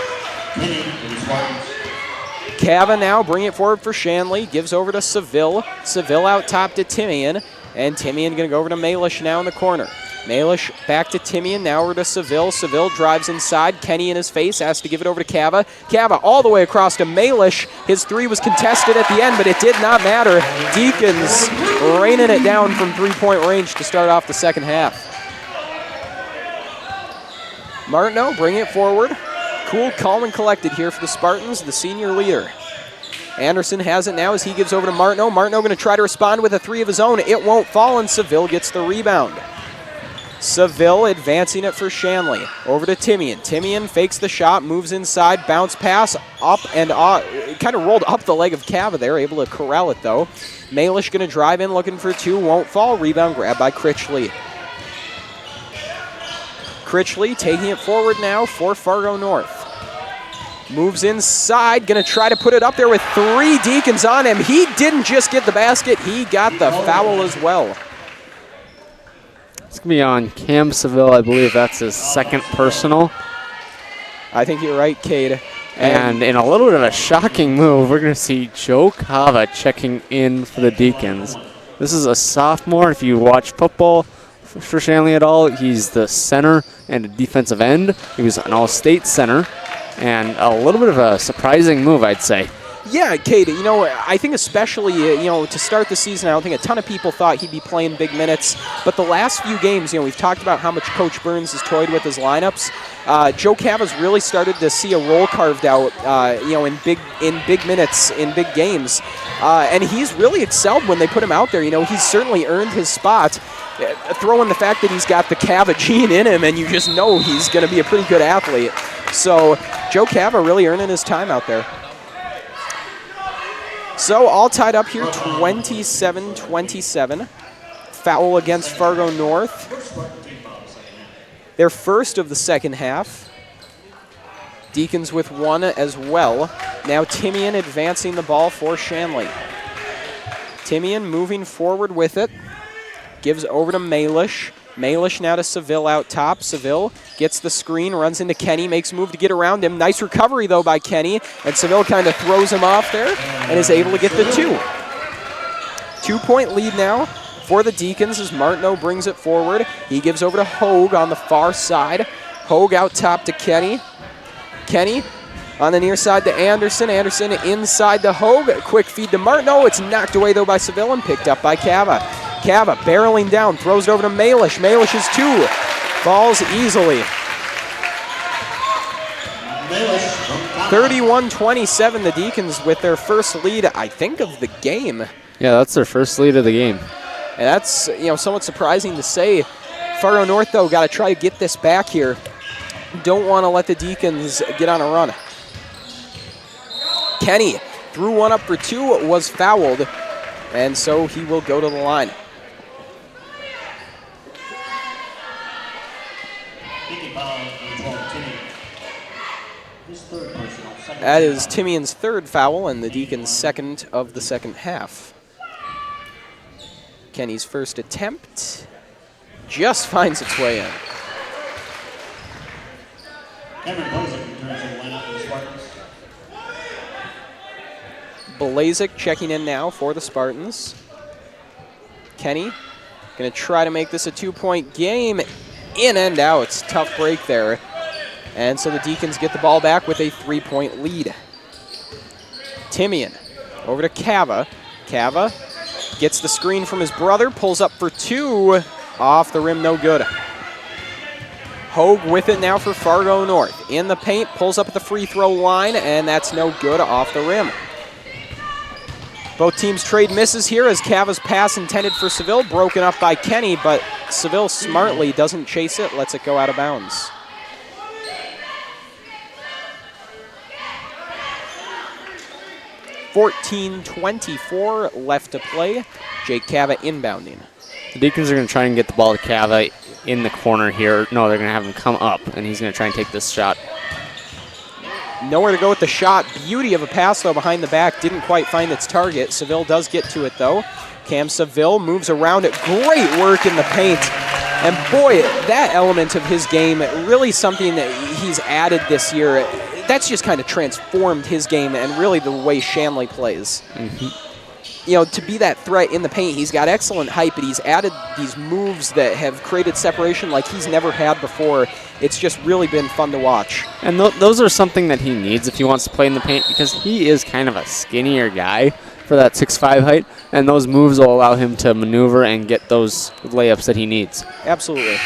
Cava now bring it forward for Shanley. Gives over to Seville. Seville out top to Timian. And Timian going to go over to Malish now in the corner. Malish back to Timian, now over to Seville. Seville drives inside. Kenny in his face, has to give it over to Cava. Cava all the way across to Malish. His three was contested at the end, but it did not matter. Deacons raining it down from three-point range to start off the second half. Martineau bringing it forward. Cool, calm, and collected here for the Spartans, the senior leader. Anderson has it now as he gives over to Martineau. Martineau going to try to respond with a three of his own. It won't fall, and Seville gets the rebound. Seville advancing it for Shanley. Over to Timian. Timian fakes the shot, moves inside, bounce pass, up and off. Kind of rolled up the leg of Cava there, able to corral it though. Malish going to drive in, looking for two, won't fall. Rebound grab by Critchley. Critchley taking it forward now for Fargo North. Moves inside, going to try to put it up there with three Deacons on him. He didn't just get the basket, he got the foul as well. It's going to be on Cam Seville. I believe that's his second personal. I think you're right, Cade. And in a little bit of a shocking move, we're going to see Joe Cava checking in for the Deacons. This is a sophomore. If you watch football for Shanley at all, he's the center and a defensive end. He was an all-state center. And a little bit of a surprising move, I'd say. Yeah, Cade, I think especially, to start the season, I don't think a ton of people thought he'd be playing big minutes. But the last few games, we've talked about how much Coach Burns has toyed with his lineups. Joe Cava's really started to see a role carved out, in big minutes, in big games. And he's really excelled when they put him out there. He's certainly earned his spot. Throw in the fact that he's got the Cava gene in him, and you just know he's going to be a pretty good athlete. So Joe Cava really earning his time out there. So all tied up here, 27-27. Foul against Fargo North. Their first of the second half. Deacons with one as well. Now Timian advancing the ball for Shanley. Timian moving forward with it. Gives over to Malish. Malish now to Seville out top. Seville gets the screen, runs into Kenny, makes a move to get around him. Nice recovery, though, by Kenny. And Seville kind of throws him off there and is able to get the two. 2-point lead now for the Deacons as Martineau brings it forward. He gives over to Hogue on the far side. Hogue out top to Kenny. Kenny on the near side to Anderson. Anderson inside to Hogue. Quick feed to Martineau. It's knocked away, though, by Seville and picked up by Cava. Cava barreling down, throws it over to Malish. Malish is two. Falls easily. 31-27, the Deacons with their first lead, I think, of the game. Yeah, that's their first lead of the game. And that's, somewhat surprising to say. Fargo North, though, got to try to get this back here. don't want to let the Deacons get on a run. Kenny threw one up for two, was fouled, and so he will go to the line. That is Timian's third foul and the Deacons' second of the second half. Kenny's first attempt just finds its way in. Blazik checking in now for the Spartans. Kenny going to try to make this a two-point game. In and out. Tough break there. And so the Deacons get the ball back with a three-point lead. Timian over to Cava. Cava gets the screen from his brother, pulls up for two. Off the rim, no good. Hogue with it now for Fargo North. In the paint, pulls up at the free throw line, and that's no good, off the rim. Both teams trade misses here as Cava's pass intended for Seville, broken up by Kenny, but Seville smartly doesn't chase it, lets it go out of bounds. .24 left to play. Jake Cava inbounding. The Deacons are going to try and get the ball to Cava in the corner here. No, they're going to have him come up, and he's going to try and take this shot. Nowhere to go with the shot. Beauty of a pass, though, behind the back. Didn't quite find its target. Seville does get to it, though. Cam Seville moves around it. Great work in the paint. And boy, that element of his game, really something that he's added this year. That's just kind of transformed his game and really the way Shanley plays. You know, to be that threat in the paint, he's got excellent height, but he's added these moves that have created separation like he's never had before. It's just really been fun to watch. And those are something that he needs if he wants to play in the paint, because he is kind of a skinnier guy for that 6'5" height, and those moves will allow him to maneuver and get those layups that he needs. Absolutely.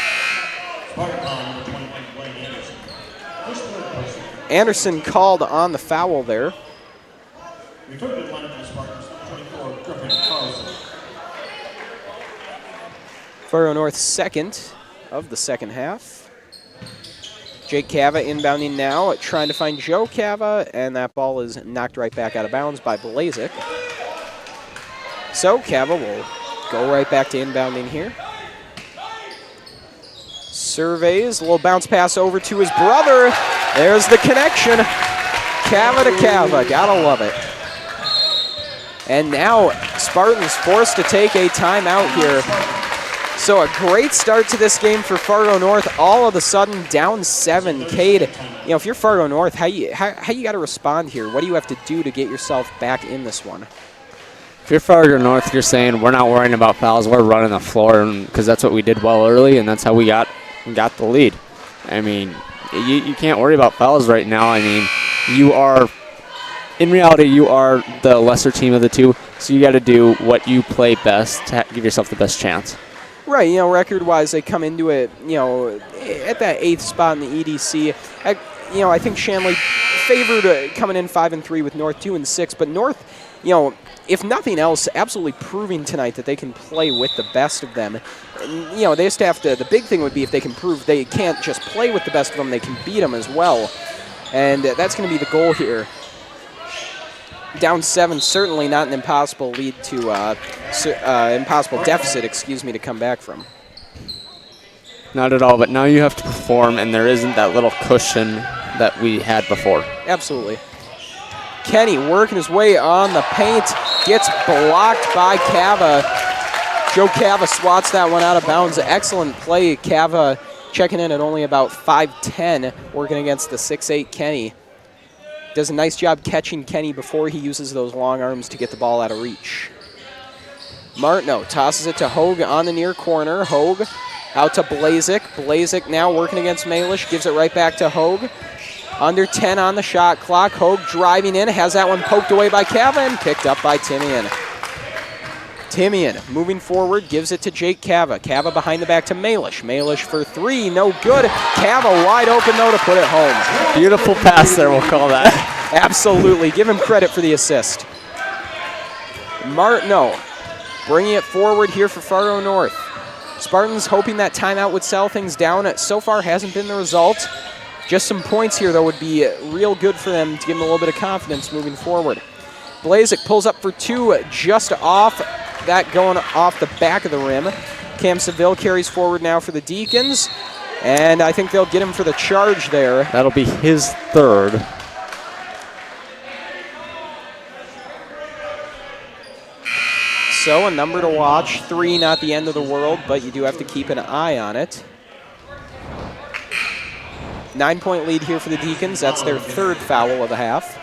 Anderson called on the foul there. Fargo North second of the second half. Jake Cava inbounding now, trying to find Joe Cava, and that ball is knocked right back out of bounds by Blazik. So Cava will go right back to inbounding here. Surveys, a little bounce pass over to his brother. There's the connection. Cava to Cava, gotta love it. And now Spartans forced to take a timeout here. So a great start to this game for Fargo North. All of a sudden down 7. Cade, you know, if you're Fargo North, how you got to respond here? What do you have to do to get yourself back in this one? If you're Fargo North, you're saying we're not worrying about fouls, we're running the floor, because that's what we did well early, and that's how we got the lead. I mean, you can't worry about fouls right now. I mean, in reality, you are the lesser team of the two, so you got to do what you play best to give yourself the best chance. Right, you know, record-wise, they come into it, you know, at that 8th spot in the EDC. I think Shanley favored coming in 5-3 with North 2-6, but North, you know, if nothing else, absolutely proving tonight that they can play with the best of them. And, you know, they just have to, the big thing would be if they can prove they can't just play with the best of them, they can beat them as well. And that's going to be the goal here. Down 7, certainly not an impossible lead to, impossible deficit, to come back from. Not at all, but now you have to perform, and there isn't that little cushion that we had before. Absolutely. Kenny working his way on the paint, gets blocked by Cava. Joe Cava swats that one out of bounds. Excellent play. Cava checking in at only about 5'10", working against the 6'8" Kenny. Does a nice job catching Kenny before he uses those long arms to get the ball out of reach. Martineau tosses it to Hogue on the near corner. Hogue out to Blazik. Blazik now working against Malish, gives it right back to Hogue. Under 10 on the shot clock. Hogue driving in, has that one poked away by Cava and picked up by Timian. Timian moving forward, gives it to Jake Cava. Cava behind the back to Malish. Malish for 3, no good. Cava wide open though to put it home. Beautiful pass there, we'll call that. Absolutely, give him credit for the assist. Martineau bringing it forward here for Fargo North. Spartans hoping that timeout would settle things down. It so far hasn't been the result. Just some points here, though, would be real good for them to give them a little bit of confidence moving forward. Blazik pulls up for 2, just off. That going off the back of the rim. Cam Seville carries forward now for the Deacons, and I think they'll get him for the charge there. That'll be his 3rd. So a number to watch. 3, not the end of the world, but you do have to keep an eye on it. 9-point lead here for the Deacons. That's their 3rd foul of the half.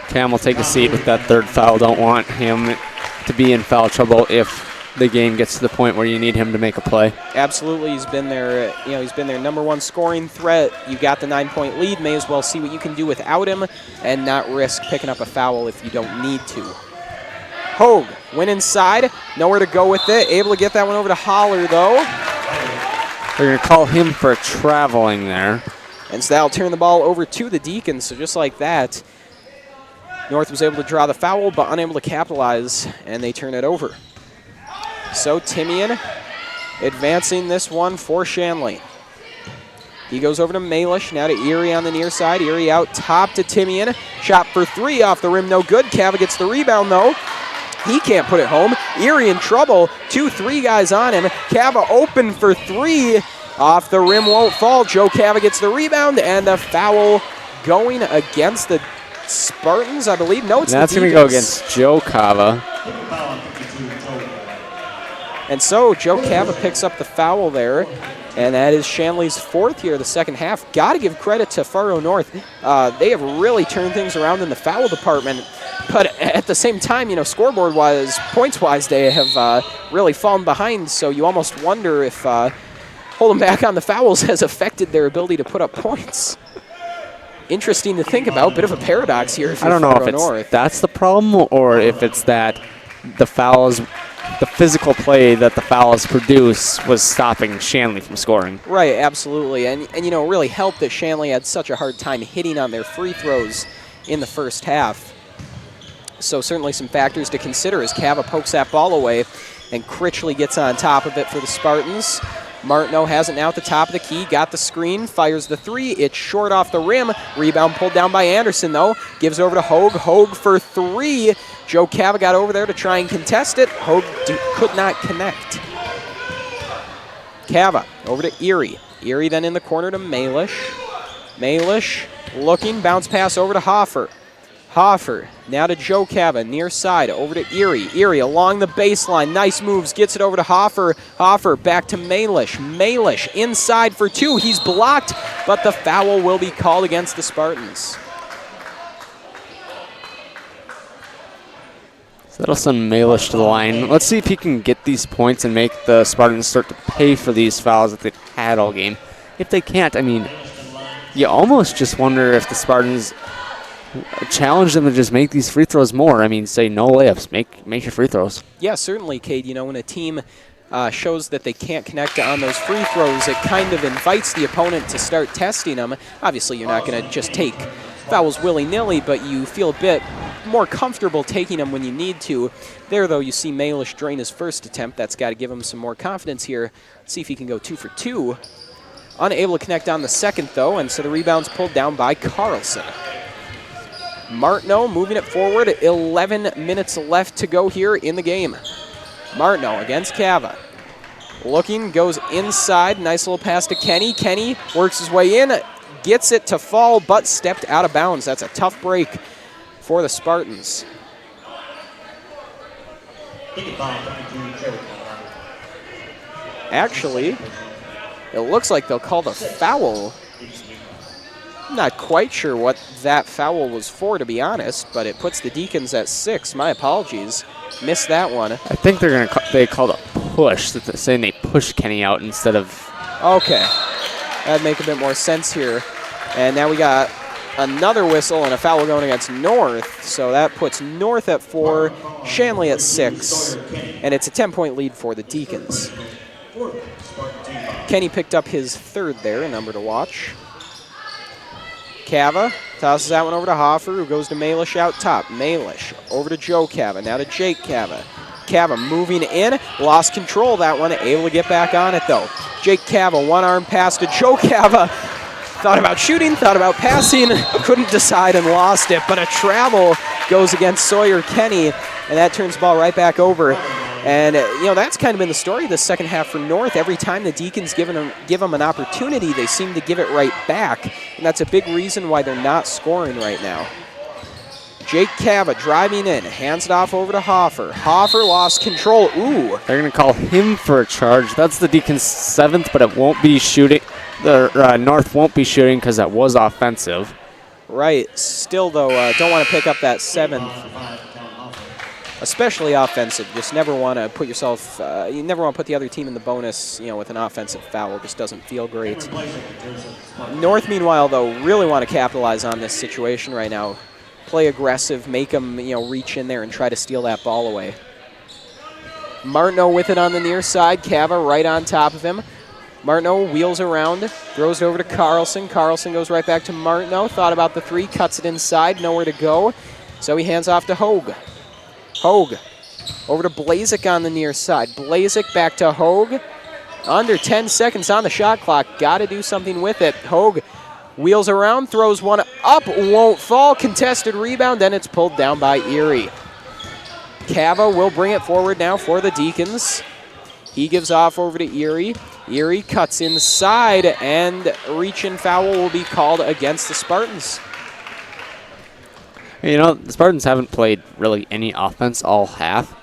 Cam will take a seat with that 3rd foul. Don't want him to be in foul trouble if the game gets to the point where you need him to make a play. Absolutely, he's been their, he's been their #1 scoring threat. You got the 9-point lead. May as well see what you can do without him and not risk picking up a foul if you don't need to. Hogue went inside, nowhere to go with it. Able to get that one over to Holler though. They're going to call him for traveling there. And so that'll turn the ball over to the Deacons. So just like that, North was able to draw the foul, but unable to capitalize, and they turn it over. So Timian advancing this one for Shanley. He goes over to Malish, now to Erie on the near side. Erie out top to Timian. Shot for 3 off the rim, no good. Cava gets the rebound though. He can't put it home. Erie in trouble. 2-3 guys on him. Cava open for 3. Off the rim, won't fall. Joe Cava gets the rebound, and the foul going against the Spartans, I believe. No, it's That's the going to go against Joe Cava. And so Joe Cava picks up the foul there, and that is Shanley's 4th here of the second half. Got to give credit to Fargo North. They have really turned things around in the foul department. But at the same time, scoreboard-wise, points-wise, they have really fallen behind. So you almost wonder if holding back on the fouls has affected their ability to put up points. Interesting to think about. Bit of a paradox here. I don't know if that's the problem or if it's that the fouls, the physical play that the fouls produce was stopping Shanley from scoring. Right, absolutely. And it really helped that Shanley had such a hard time hitting on their free throws in the first half. So certainly some factors to consider as Cava pokes that ball away, and Critchley gets on top of it for the Spartans. Martineau has it now at the top of the key, got the screen, fires the 3. It's short off the rim. Rebound pulled down by Anderson, though. Gives over to Hogue. Hogue for 3. Joe Cava got over there to try and contest it. Hogue could not connect. Cava over to Erie. Erie then in the corner to Malish. Malish looking, bounce pass over to Hoffer. Hoffer now to Joe Cava, near side, over to Erie. Erie along the baseline, nice moves, gets it over to Hoffer. Hoffer back to Malish. Malish inside for 2. He's blocked, but the foul will be called against the Spartans. So that'll send Malish to the line. Let's see if he can get these points and make the Spartans start to pay for these fouls that they've had all game. If they can't, you almost just wonder if the Spartans challenge them to just make these free throws more. Say no layups. Make your free throws. Yeah, certainly, Cade. When a team shows that they can't connect on those free throws, it kind of invites the opponent to start testing them. Obviously, you're not going to just take fouls willy-nilly, but you feel a bit more comfortable taking them when you need to. There, though, you see Malish drain his first attempt. That's got to give him some more confidence here. Let's see if he can go 2 for 2. Unable to connect on the second, though, and so the rebound's pulled down by Carlson. Martineau moving it forward. 11 minutes left to go here in the game. Martineau against Cava. Looking, goes inside. Nice little pass to Kenny. Kenny works his way in, gets it to fall, but stepped out of bounds. That's a tough break for the Spartans. Actually, it looks like they'll call the foul. I'm not quite sure what that foul was for, to be honest, but it puts the Deacons at 6. My apologies. Missed that one. I think they called a push, saying they pushed Kenny out instead of... Okay. That'd make a bit more sense here. And now we got another whistle and a foul going against North. So that puts North at 4, Shanley at 6, and it's a 10-point lead for the Deacons. Kenny picked up his 3rd there, a number to watch. Cava tosses that one over to Hoffer, who goes to Malish out top. Malish over to Joe Cava, now to Jake Cava. Cava moving in, lost control of that one, able to get back on it though. Jake Cava, one-arm pass to Joe Cava. Thought about shooting, thought about passing, couldn't decide and lost it. But a travel goes against Sawyer Kenny, and that turns the ball right back over. And, that's kind of been the story of the second half for North. Every time the Deacons give them an opportunity, they seem to give it right back. And that's a big reason why they're not scoring right now. Jake Cava driving in, hands it off over to Hoffer. Hoffer lost control. Ooh. They're going to call him for a charge. That's the Deacons' 7th, but it won't be shooting. The North won't be shooting because that was offensive. Right. Still, though, don't want to pick up that 7th. Especially offensive. Just never want to put yourself, you never want to put the other team in the bonus, with an offensive foul. It just doesn't feel great. North, meanwhile, though, really want to capitalize on this situation right now. Play aggressive, make them, reach in there and try to steal that ball away. Martineau with it on the near side. Cava right on top of him. Martineau wheels around, throws it over to Carlson. Carlson goes right back to Martineau. Thought about the 3, cuts it inside, nowhere to go. So he hands off to Hogue. Hogue over to Blazik on the near side. Blazik back to Hogue. Under 10 seconds on the shot clock. Got to do something with it. Hogue wheels around, throws one up, won't fall. Contested rebound, then it's pulled down by Erie. Cava will bring it forward now for the Deacons. He gives off over to Erie. Erie cuts inside, and reach-in foul will be called against the Spartans. The Spartans haven't played really any offense all half,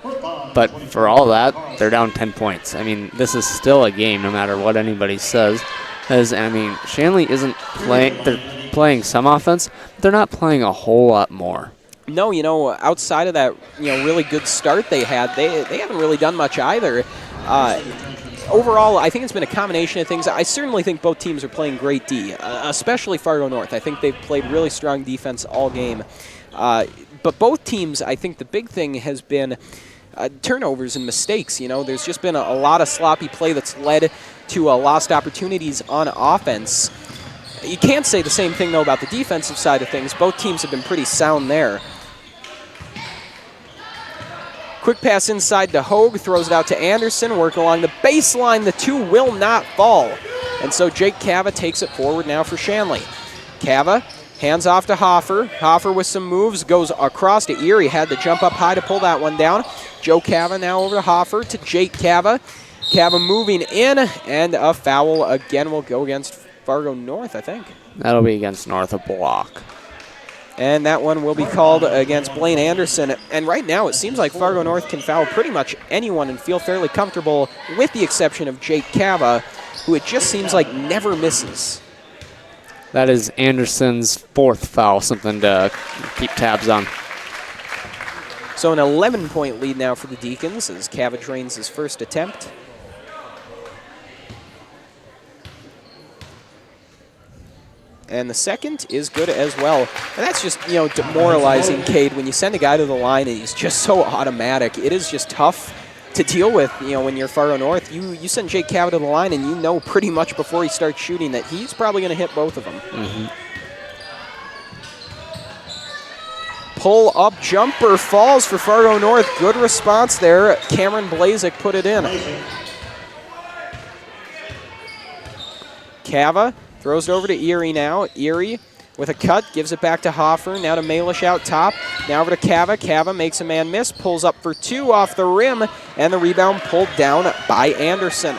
but for all that, they're down 10 points. I mean, this is still a game no matter what anybody says. Shanley isn't playing, they're playing some offense, but they're not playing a whole lot more. No, outside of that, really good start they had, they haven't really done much either. Overall, I think it's been a combination of things. I certainly think both teams are playing great D, especially Fargo North. I think they've played really strong defense all game. But both teams, I think the big thing has been turnovers and mistakes. There's just been a lot of sloppy play that's led to lost opportunities on offense. You can't say the same thing, though, about the defensive side of things. Both teams have been pretty sound there. Quick pass inside to Hogue, throws it out to Anderson, work along the baseline. The 2 will not fall. And so Jake Cava takes it forward now for Shanley. Cava hands off to Hoffer. Hoffer with some moves, goes across to Erie, had to jump up high to pull that one down. Joe Cava now over to Hoffer to Jake Cava. Cava moving in, and a foul again will go against Fargo North, I think. That'll be against North, a block. And that one will be called against Blaine Anderson. And right now it seems like Fargo North can foul pretty much anyone and feel fairly comfortable, with the exception of Jake Cava, who it just seems like never misses. That is Anderson's 4th foul, something to keep tabs on. So an 11-point lead now for the Deacons as Cava drains his first attempt. And the second is good as well. And that's just, demoralizing, Cade. When you send a guy to the line and he's just so automatic, it is just tough to deal with, when you're Fargo North. You send Jake Cava to the line and you know pretty much before he starts shooting that he's probably going to hit both of them. Mm-hmm. Pull-up jumper falls for Fargo North. Good response there. Cameron Blazik put it in. Cava throws it over to Erie now. Erie with a cut, gives it back to Hoffer. Now to Malish out top. Now over to Cava. Cava makes a man miss, pulls up for 2 off the rim, and the rebound pulled down by Anderson.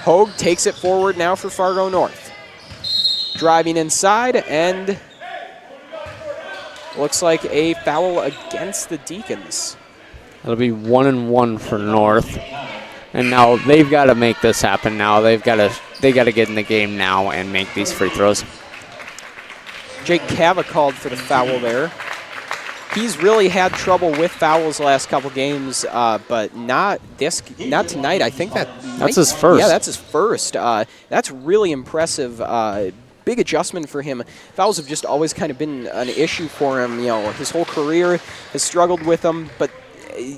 Hogue takes it forward now for Fargo North. Driving inside, and looks like a foul against the Deacons. It'll be 1-1 for North. And now they've got to make this happen now. They got to get in the game now and make these free throws. Jake Cava called for the foul there. He's really had trouble with fouls the last couple games, but not tonight. I think that's his first. Yeah, that's his first. That's really impressive. Big adjustment for him. Fouls have just always kind of been an issue for him. His whole career has struggled with them, but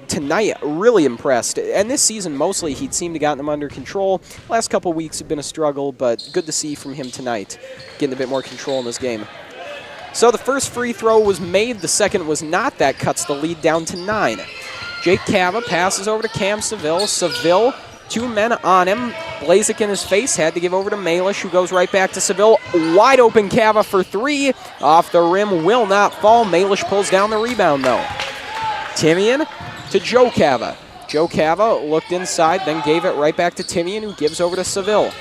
tonight, really impressed. And this season, mostly, he'd seemed to gotten them under control. Last couple weeks have been a struggle, but good to see from him tonight, getting a bit more control in this game. So the first free throw was made. The second was not. That cuts the lead down to 9. Jake Cava passes over to Cam Seville. Seville 2 men on him. Blazik in his face, had to give over to Malish, who goes right back to Seville. Wide open Cava for 3. Off the rim, will not fall. Malish pulls down the rebound, though. Timian to Joe Cava. Joe Cava looked inside, then gave it right back to Timian, who gives over to Seville.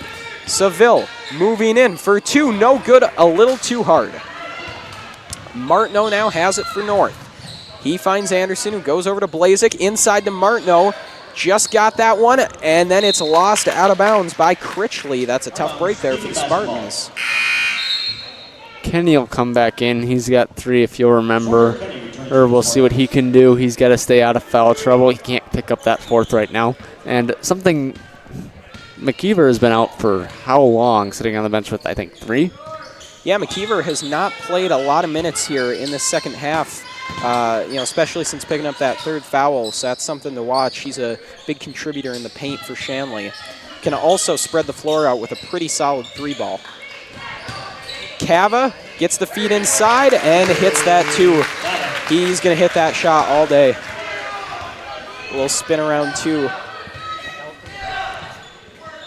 Seville moving in for 2. No good, a little too hard. Martineau now has it for North. He finds Anderson, who goes over to Blazik. Inside to Martineau. Just got that one, and then it's lost out of bounds by Critchley. That's a tough break there for the Spartans. Kenny will come back in. He's got 3, if you'll remember. Or we'll see what he can do. He's got to stay out of foul trouble. He can't pick up that 4th right now. And something, McKeever has been out for how long, sitting on the bench with, I think, 3? Yeah, McKeever has not played a lot of minutes here in the second half, especially since picking up that 3rd foul, so that's something to watch. He's a big contributor in the paint for Shanley. Can also spread the floor out with a pretty solid 3-ball. Cava gets the feed inside and hits that 2. He's going to hit that shot all day. A little spin around 2.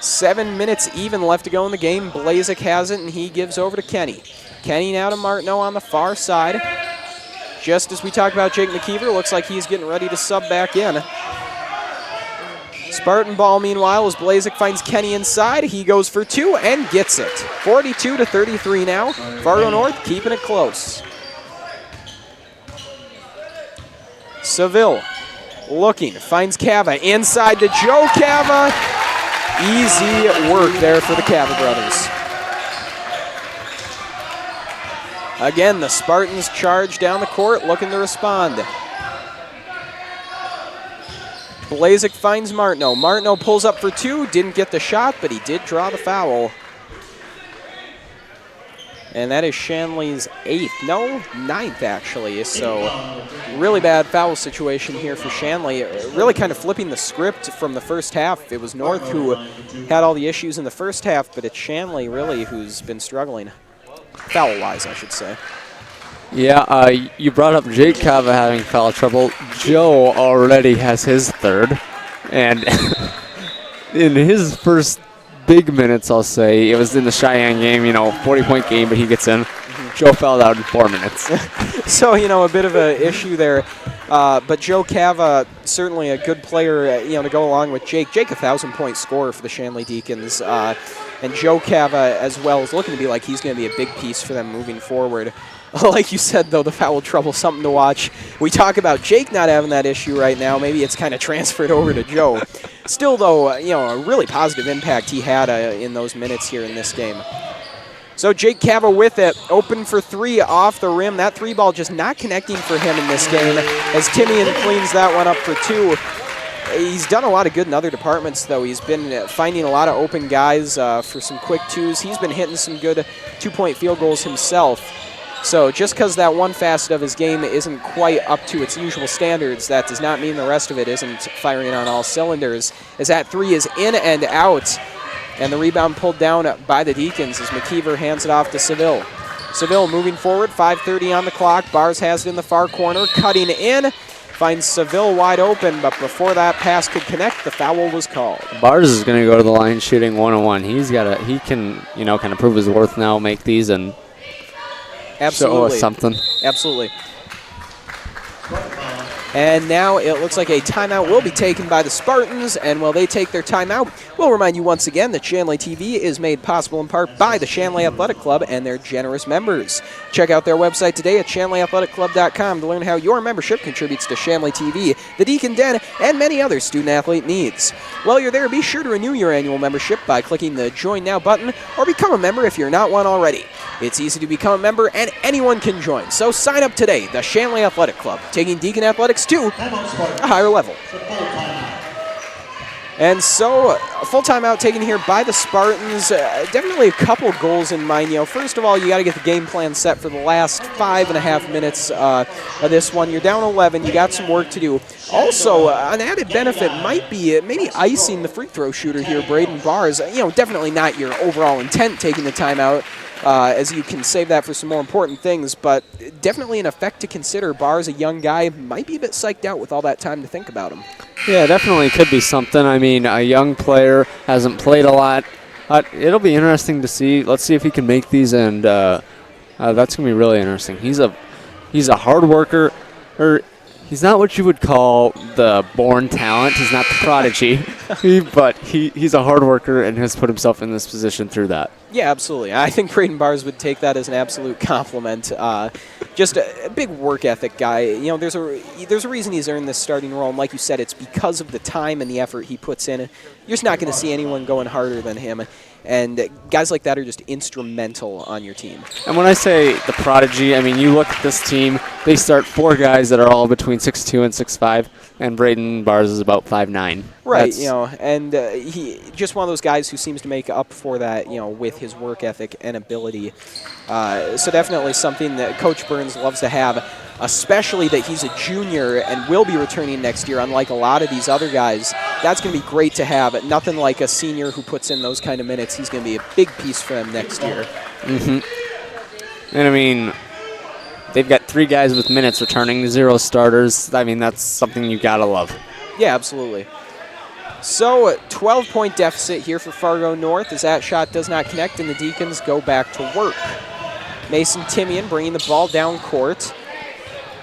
7 minutes even left to go in the game. Blazik has it, and he gives over to Kenny. Kenny now to Martineau on the far side. Just as we talked about Jake McKeever, looks like he's getting ready to sub back in. Spartan ball, meanwhile, as Blazik finds Kenny inside. He goes for 2 and gets it. 42-33 now. Fargo North keeping it close. Seville looking, finds Cava inside to Joe Cava. Easy work there for the Cava brothers. Again, the Spartans charge down the court, looking to respond. Blazik finds Martineau. Martineau pulls up for 2, didn't get the shot, but he did draw the foul. And that is Shanley's 9th actually. So really bad foul situation here for Shanley. Really kind of flipping the script from the first half. It was North who had all the issues in the first half, but it's Shanley really who's been struggling. Foul-wise, I should say. Yeah, you brought up Jake Cava having foul trouble. Joe already has his 3rd. And in his first big minutes, I'll say, it was in the Cheyenne game, 40-point game, but he gets in. Joe fouled out in 4 minutes. So, a bit of an issue there. But Joe Cava, certainly a good player, to go along with Jake. Jake, a 1,000-point scorer for the Shanley Deacons. And Joe Cava, as well, is looking to be like he's going to be a big piece for them moving forward. Like you said, though, the foul trouble, something to watch. We talk about Jake not having that issue right now. Maybe it's kind of transferred over to Joe. Still, though, a really positive impact he had in those minutes here in this game. So Jake Cava with it, open for 3 off the rim. That 3-ball just not connecting for him in this game as Timian cleans that one up for 2. He's done a lot of good in other departments, though. He's been finding a lot of open guys for some quick 2s. He's been hitting some good 2-point field goals himself. So just because that one facet of his game isn't quite up to its usual standards, that does not mean the rest of it isn't firing on all cylinders, as that 3 is in and out. And the rebound pulled down by the Deacons as McKeever hands it off to Seville. Seville moving forward, 5:30 on the clock. Bars has it in the far corner, cutting in. Finds Seville wide open, but before that pass could connect, the foul was called. Bars is going to go to the line shooting 1-on-1. He can, kind of prove his worth now, make these, and show us something. Absolutely. And now it looks like a timeout will be taken by the Spartans, and while they take their timeout, we'll remind you once again that Shanley TV is made possible in part by the Shanley Athletic Club and their generous members. Check out their website today at shanleyathleticClub.com to learn how your membership contributes to Shanley TV, the Deacon Den, and many other student-athlete needs. While you're there, be sure to renew your annual membership by clicking the Join Now button or become a member if you're not one already. It's easy to become a member, and anyone can join. So sign up today, the Shanley Athletic Club, taking Deacon Athletics to a higher level. And so, a full timeout taken here by the Spartans. Definitely a couple goals in mind. First of all, you got to get the game plan set for the last 5.5 minutes of this one. You're down 11. You got some work to do. Also, an added benefit might be maybe icing the free throw shooter here, Braden Bars. Definitely not your overall intent taking the timeout. as you can save that for some more important things. But definitely an effect to consider. Barr's a young guy, might be a bit psyched out with all that time to think about him. Yeah, definitely could be something. I mean, a young player, hasn't played a lot. It'll be interesting to see. Let's see if he can make these, and that's going to be really interesting. He's a hard worker. He's not what you would call the born talent. He's not the prodigy, but he's a hard worker and has put himself in this position through that. Yeah, absolutely. I think Braden Bars would take that as an absolute compliment. Just a big work ethic guy. You know, there's a reason he's earned this starting role, and like you said, it's because of the time and the effort he puts in. You're just not going to see anyone going harder than him. And guys like that are just instrumental on your team. And when I say the prodigy, I mean, you look at this team, they start 4 guys that are all between 6'2" and 6'5", and Braden Bars is about 5'9". Right, you know, and he just one of those guys who seems to make up for that, you know, with his work ethic and ability. So definitely something that Coach Burns loves to have, especially that he's a junior and will be returning next year, unlike a lot of these other guys. That's going to be great to have. Nothing like a senior who puts in those kind of minutes. He's going to be a big piece for them next year. Mm-hmm. And, I mean, they've got 3 guys with minutes returning, 0 starters. I mean, that's something you got to love. Yeah, absolutely. So, 12-point deficit here for Fargo North as that shot does not connect and the Deacons go back to work. Mason Timian bringing the ball down court.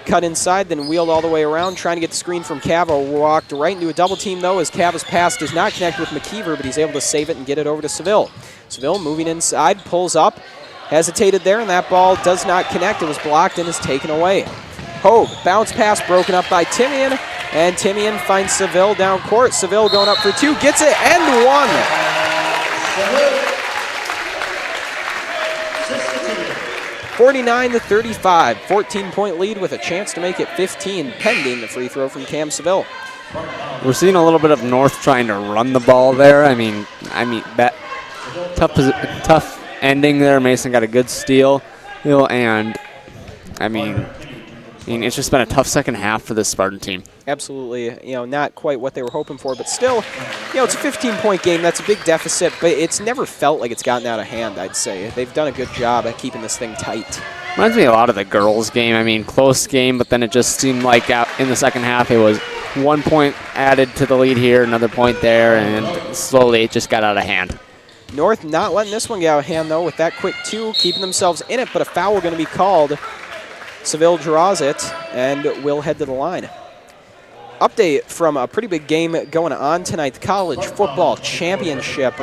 Cut inside, then wheeled all the way around, trying to get the screen from Cava. Walked right into a double team, though, as Cava's pass does not connect with McKeever, but he's able to save it and get it over to Seville. Seville moving inside, pulls up, hesitated there, and that ball does not connect. It was blocked and is taken away. Hogue, bounce pass broken up by Timian, and Timian finds Seville down court. Seville going up for 2, gets it, and 1. 49-35, 14-point lead with a chance to make it 15, pending the free throw from Cam Seville. We're seeing a little bit of North trying to run the ball there. I mean that tough ending there. Mason got a good steal, and I mean, it's just been a tough second half for this Spartan team. Absolutely, you know, not quite what they were hoping for, but still, you know, it's a 15-point game. That's a big deficit, but it's never felt like it's gotten out of hand, I'd say. They've done a good job at keeping this thing tight. Reminds me a lot of the girls' game. I mean, close game, but then it just seemed like in the second half it was 1 point added to the lead here, another point there, and slowly it just got out of hand. North not letting this one get out of hand, though, with that quick 2, keeping themselves in it, but a foul going to be called. Seville draws it and will head to the line. Update from a pretty big game going on tonight, the College Football Championship.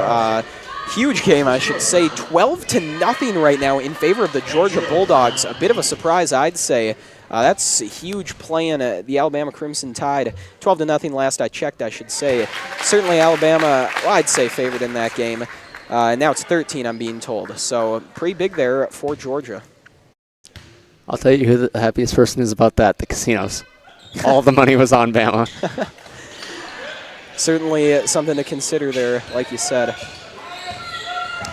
Huge game, I should say. 12-0 right now in favor of the Georgia Bulldogs. A bit of a surprise, I'd say. That's huge playing the Alabama Crimson Tide. 12-0 last I checked, I should say. Certainly Alabama, well, I'd say favored in that game. And now it's 13, I'm being told. So pretty big there for Georgia. I'll tell you who the happiest person is about that, the casinos. All the money was on Bama. Certainly something to consider there, like you said.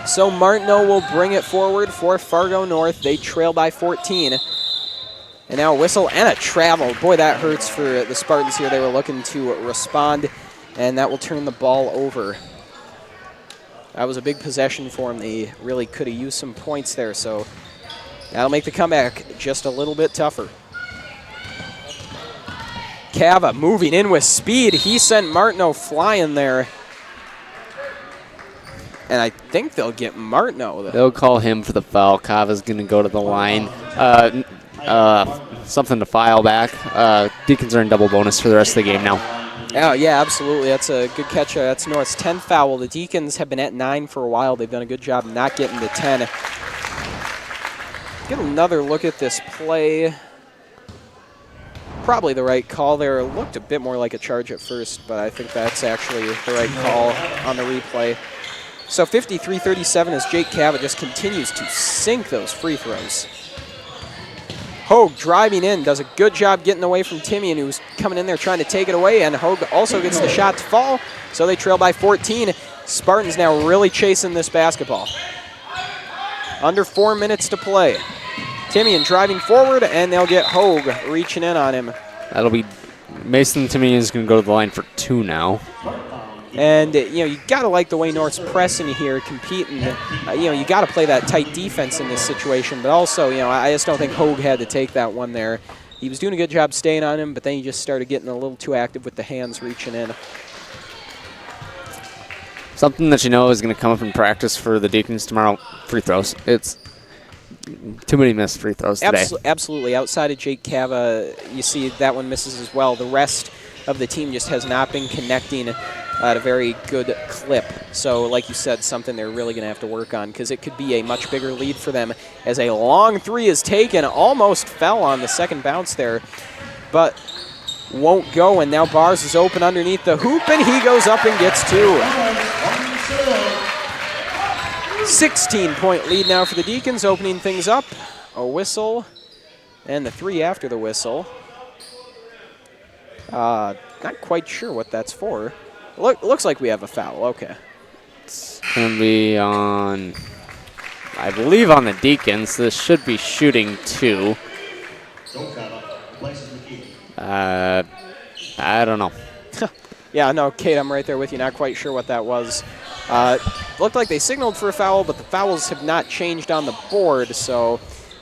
So Martineau will bring it forward for Fargo North. They trail by 14. And now a whistle and a travel. Boy, that hurts for the Spartans here. They were looking to respond, and that will turn the ball over. That was a big possession for them. They really could have used some points there, so that'll make the comeback just a little bit tougher. Cava moving in with speed. He sent Martineau flying there. And I think they'll get Martineau. They'll call him for the foul. Cava's going to go to the line. Something to file back. Deacons are in double bonus for the rest of the game now. Oh, yeah, absolutely. That's a good catch. That's North's 10th foul. The Deacons have been at 9 for a while. They've done a good job not getting to 10. Get another look at this play. Probably the right call there. Looked a bit more like a charge at first, but I think that's actually the right call on the replay. So 53-37 as Jake Cava just continues to sink those free throws. Hogue driving in, does a good job getting away from Timian, who's coming in there trying to take it away, and Hogue also gets the shot to fall, so they trail by 14. Spartans now really chasing this basketball. Under 4 minutes to play. Timian driving forward, and they'll get Hogue reaching in on him. That'll be Mason Timian is going to go to the line for 2 now. And, you got to like the way North's pressing here, competing. You got to play that tight defense in this situation. But also, I just don't think Hogue had to take that one there. He was doing a good job staying on him, but then he just started getting a little too active with the hands reaching in. Something that is going to come up in practice for the Deacons tomorrow, free throws. It's too many missed free throws today. Absolutely. Outside of Jake Cava, you see that one misses as well. The rest of the team just has not been connecting at a very good clip. So, like you said, something they're really going to have to work on, because it could be a much bigger lead for them as a long three is taken. Almost fell on the second bounce there, but won't go. And now Bars is open underneath the hoop, and he goes up and gets 2. 16-point lead now for the Deacons, opening things up. A whistle, and the 3 after the whistle. Not quite sure what that's for. Looks like we have a foul. Okay. It's going to be on, I believe, on the Deacons. This should be shooting 2. I don't know. Yeah, no, Kate, I'm right there with you. Not quite sure what that was. Looked like they signaled for a foul, but the fouls have not changed on the board, so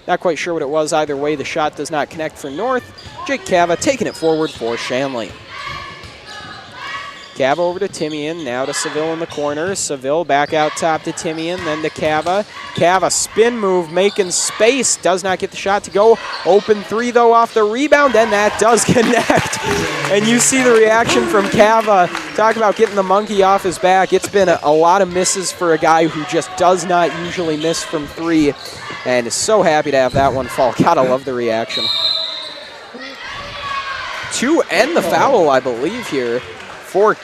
not quite sure what it was. Either way, the shot does not connect for North. Jake Cava taking it forward for Shanley. Cava over to Timian, now to Seville in the corner. Seville back out top to Timian, then to Cava. Cava spin move, making space, does not get the shot to go. Open 3 though off the rebound, and that does connect. And you see the reaction from Cava. Talk about getting the monkey off his back. It's been a lot of misses for a guy who just does not usually miss from 3, and is so happy to have that one fall. Gotta love the reaction. 2 and the foul, I believe, here for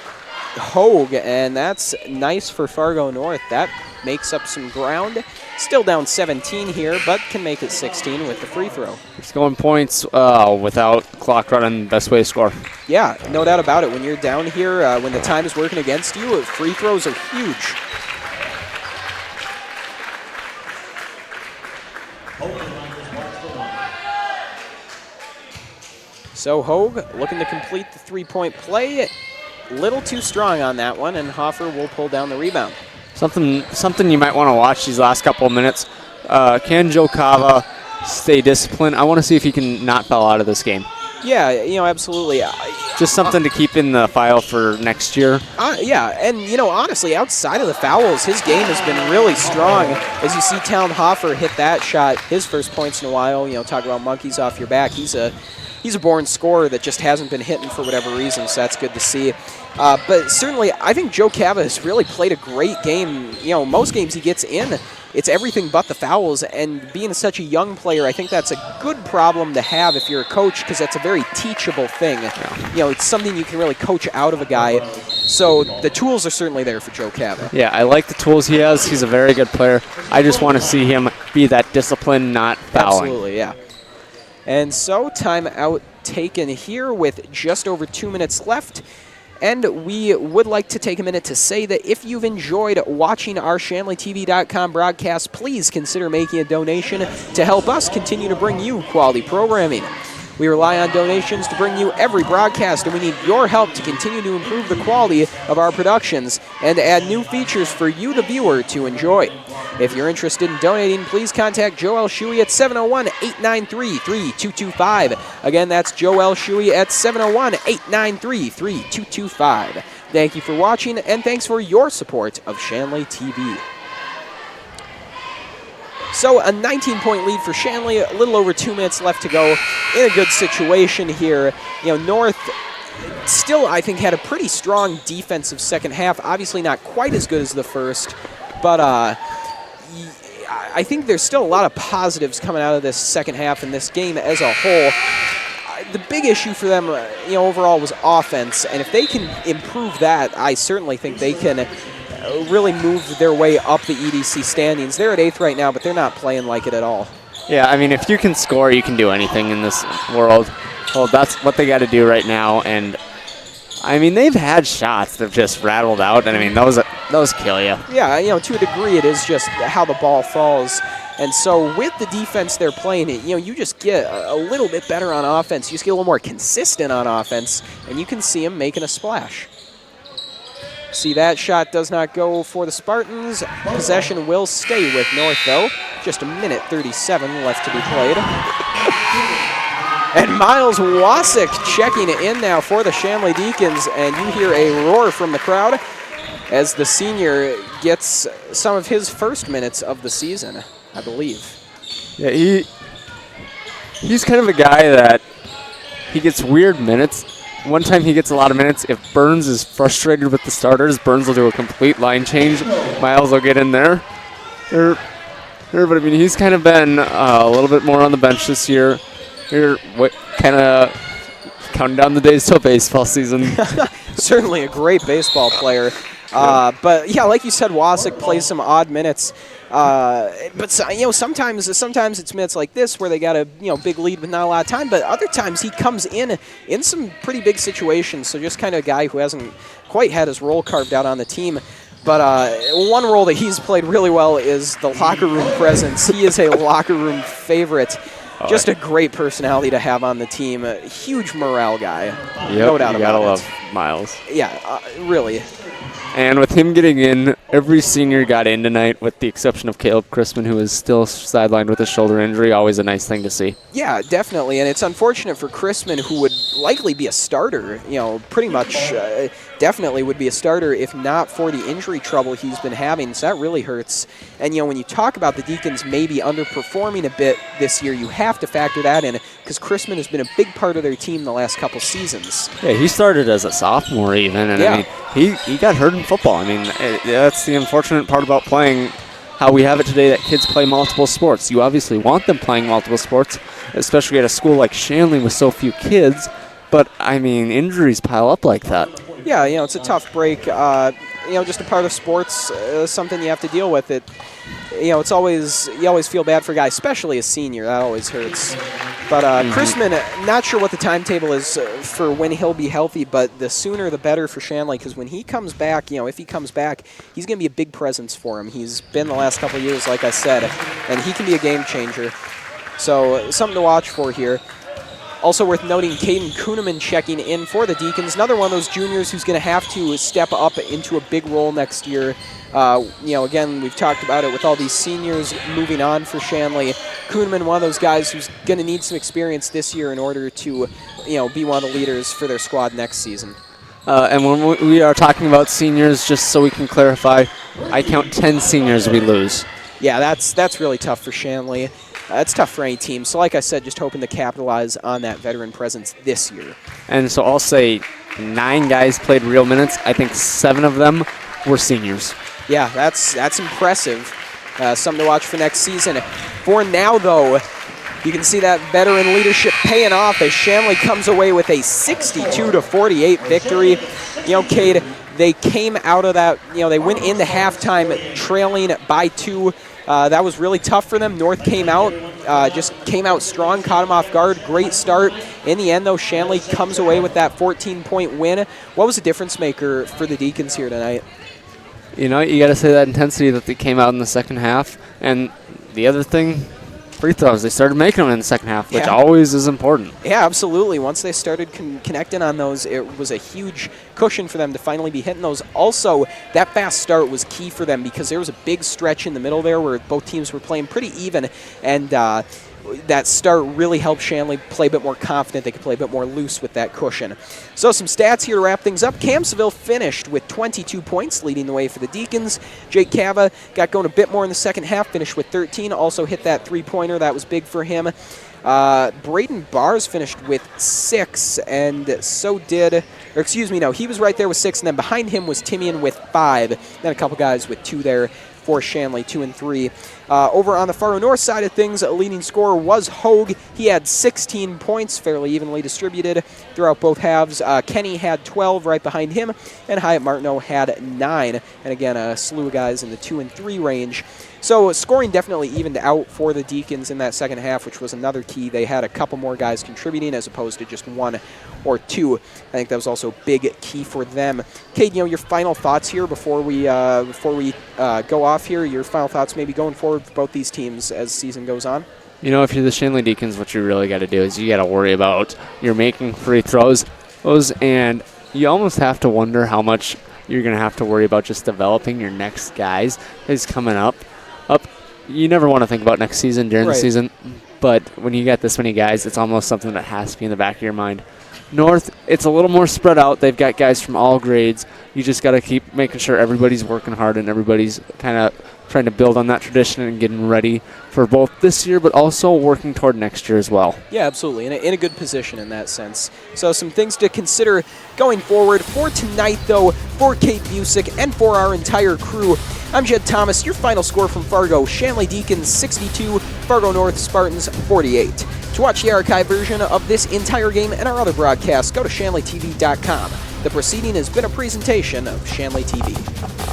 Hogue, and that's nice for Fargo North. That makes up some ground. Still down 17 here, but can make it 16 with the free throw. Scoring points without clock running, best way to score. Yeah, no doubt about it. When you're down here, when the time is working against you, free throws are huge. So Hogue looking to complete the three-point play. Little too strong on that one, and Hoffer will pull down the rebound. Something you might want to watch these last couple of minutes. Can Joe Cava stay disciplined? I want to see if he can not foul out of this game. Yeah, absolutely. Just something to keep in the file for next year. Yeah, and, honestly, outside of the fouls, his game has been really strong. As you see Talon Hoffer hit that shot, his first points in a while, talk about monkeys off your back. He's a born scorer that just hasn't been hitting for whatever reason, so that's good to see. But certainly, I think Joe Cava has really played a great game. Most games he gets in, it's everything but the fouls, and being such a young player, I think that's a good problem to have if you're a coach, because that's a very teachable thing. Yeah. It's something you can really coach out of a guy. So the tools are certainly there for Joe Cava. Yeah, I like the tools he has. He's a very good player. I just want to see him be that disciplined, not fouling. Absolutely, yeah. And so timeout taken here with just over 2 minutes left. And we would like to take a minute to say that if you've enjoyed watching our ShanleyTV.com broadcast, please consider making a donation to help us continue to bring you quality programming. We rely on donations to bring you every broadcast, and we need your help to continue to improve the quality of our productions and to add new features for you, the viewer, to enjoy. If you're interested in donating, please contact Joel Shuey at 701-893-3225. Again, that's Joel Shuey at 701-893-3225. Thank you for watching, and thanks for your support of Shanley TV. So a 19-point lead for Shanley, a little over 2 minutes left to go in a good situation here. North still, I think, had a pretty strong defensive second half. Obviously not quite as good as the first, but I think there's still a lot of positives coming out of this second half and this game as a whole. The big issue for them, overall was offense, and if they can improve that, I certainly think they can really moved their way up the EDC standings. They're at 8th right now, but they're not playing like it at all. Yeah, I mean, if you can score, you can do anything in this world. Well, that's what they got to do right now. And, I mean, they've had shots that have just rattled out, and, I mean, those kill you. Yeah, to a degree, it is just how the ball falls. And so with the defense they're playing, you just get a little bit better on offense. You just get a little more consistent on offense, and you can see them making a splash. See, that shot does not go for the Spartans. Possession will stay with North, though. Just a minute 37 left to be played. And Miles Wasik checking in now for the Shanley Deacons, and you hear a roar from the crowd as the senior gets some of his first minutes of the season, I believe. Yeah, he's kind of a guy that he gets weird minutes. One time he gets a lot of minutes. If Burns is frustrated with the starters, Burns will do a complete line change. Miles will get in there. But I mean, he's kind of been a little bit more on the bench this year. Here, kind of counting down the days till baseball season. Certainly a great baseball player. But yeah, like you said, Wasik plays some odd minutes. But sometimes it's minutes like this where they got a big lead with not a lot of time. But other times he comes in some pretty big situations. So just kind of a guy who hasn't quite had his role carved out on the team. But one role that he's played really well is the locker room presence. He is a locker room favorite. Just a great personality to have on the team. A huge morale guy. Yep, No doubt about it. You gotta love Miles. Yeah, really. And with him getting in, every senior got in tonight with the exception of Caleb Chrisman, who is still sidelined with a shoulder injury. Always a nice thing to see. Yeah, definitely. And it's unfortunate for Chrisman, who would likely be a starter, pretty much definitely would be a starter if not for the injury trouble he's been having. So that really hurts. And, when you talk about the Deacons maybe underperforming a bit this year, you have to factor that in because Chrisman has been a big part of their team the last couple seasons. Yeah, he started as a sophomore even. And I mean, he got hurt in football. I mean, that's the unfortunate part about playing how we have it today, that kids play multiple sports. You obviously want them playing multiple sports, especially at a school like Shanley with so few kids. But, I mean, injuries pile up like that. Yeah, it's a tough break. Just a part of sports, something you have to deal with. You always feel bad for a guy, especially a senior. That always hurts. But Chrisman, not sure what the timetable is for when he'll be healthy, but the sooner the better for Shanley, because when he comes back, if he comes back, he's going to be a big presence for him. He's been the last couple of years, like I said, and he can be a game changer. So something to watch for here. Also worth noting, Caden Kuhneman checking in for the Deacons. Another one of those juniors who's going to have to step up into a big role next year. Again, we've talked about it with all these seniors moving on for Shanley. Kuhneman, one of those guys who's going to need some experience this year in order to, be one of the leaders for their squad next season. And when we are talking about seniors, just so we can clarify, I count 10 seniors we lose. Yeah, that's really tough for Shanley. It's tough for any team. So like I said, just hoping to capitalize on that veteran presence this year. And so I'll say 9 guys played real minutes. I think 7 of them were seniors. Yeah, that's impressive. Something to watch for next season. For now, though, you can see that veteran leadership paying off as Shanley comes away with a 62-48 victory. Cade, they came out of that, they went into halftime trailing by 2. That was really tough for them. North came out strong, caught them off guard. Great start. In the end, though, Shanley comes away with that 14-point win. What was the difference maker for the Deacons here tonight? You got to say that intensity that they came out in the second half. And the other thing, free throws. They started making them in the second half, which always is important. Yeah, absolutely. Once they started connecting on those, it was a huge cushion for them to finally be hitting those. Also, that fast start was key for them because there was a big stretch in the middle there where both teams were playing pretty even, and that start really helped Shanley play a bit more confident. They could play a bit more loose with that cushion. So some stats here to wrap things up. Cam Seville finished with 22 points, leading the way for the Deacons. Jake Cava got going a bit more in the second half, finished with 13, also hit that three-pointer. That was big for him. Braden Bars finished with 6, and so did, he was right there with 6, and then behind him was Timian with 5. Then a couple guys with 2 there for Shanley, 2 and 3. Over on the Fargo North side of things, a leading scorer was Hogue. He had 16 points, fairly evenly distributed throughout both halves. Kenny had 12 right behind him, and Hyatt Martineau had 9. And again, a slew of guys in the 2 and 3 range. So scoring definitely evened out for the Deacons in that second half, which was another key. They had a couple more guys contributing as opposed to just 1 or 2. I think that was also a big key for them. Cade, your final thoughts here before we go off here. Your final thoughts maybe going forward for both these teams as the season goes on. If you're the Shanley Deacons, what you really got to do is you got to worry about you're making free throws, and you almost have to wonder how much you're going to have to worry about just developing your next guys is coming up. You never want to think about next season during the season, but when you got this many guys, it's almost something that has to be in the back of your mind. North, it's a little more spread out. They've got guys from all grades. You just got to keep making sure everybody's working hard and everybody's kind of trying to build on that tradition and getting ready for both this year, but also working toward next year as well. Yeah, absolutely. In a good position in that sense. So some things to consider going forward. For tonight, though, for Kate Busick and for our entire crew, I'm Jed Thomas. Your final score from Fargo: Shanley Deacons 62, Fargo North Spartans 48. To watch the archive version of this entire game and our other broadcasts, go to ShanleyTV.com. The proceeding has been a presentation of Shanley TV.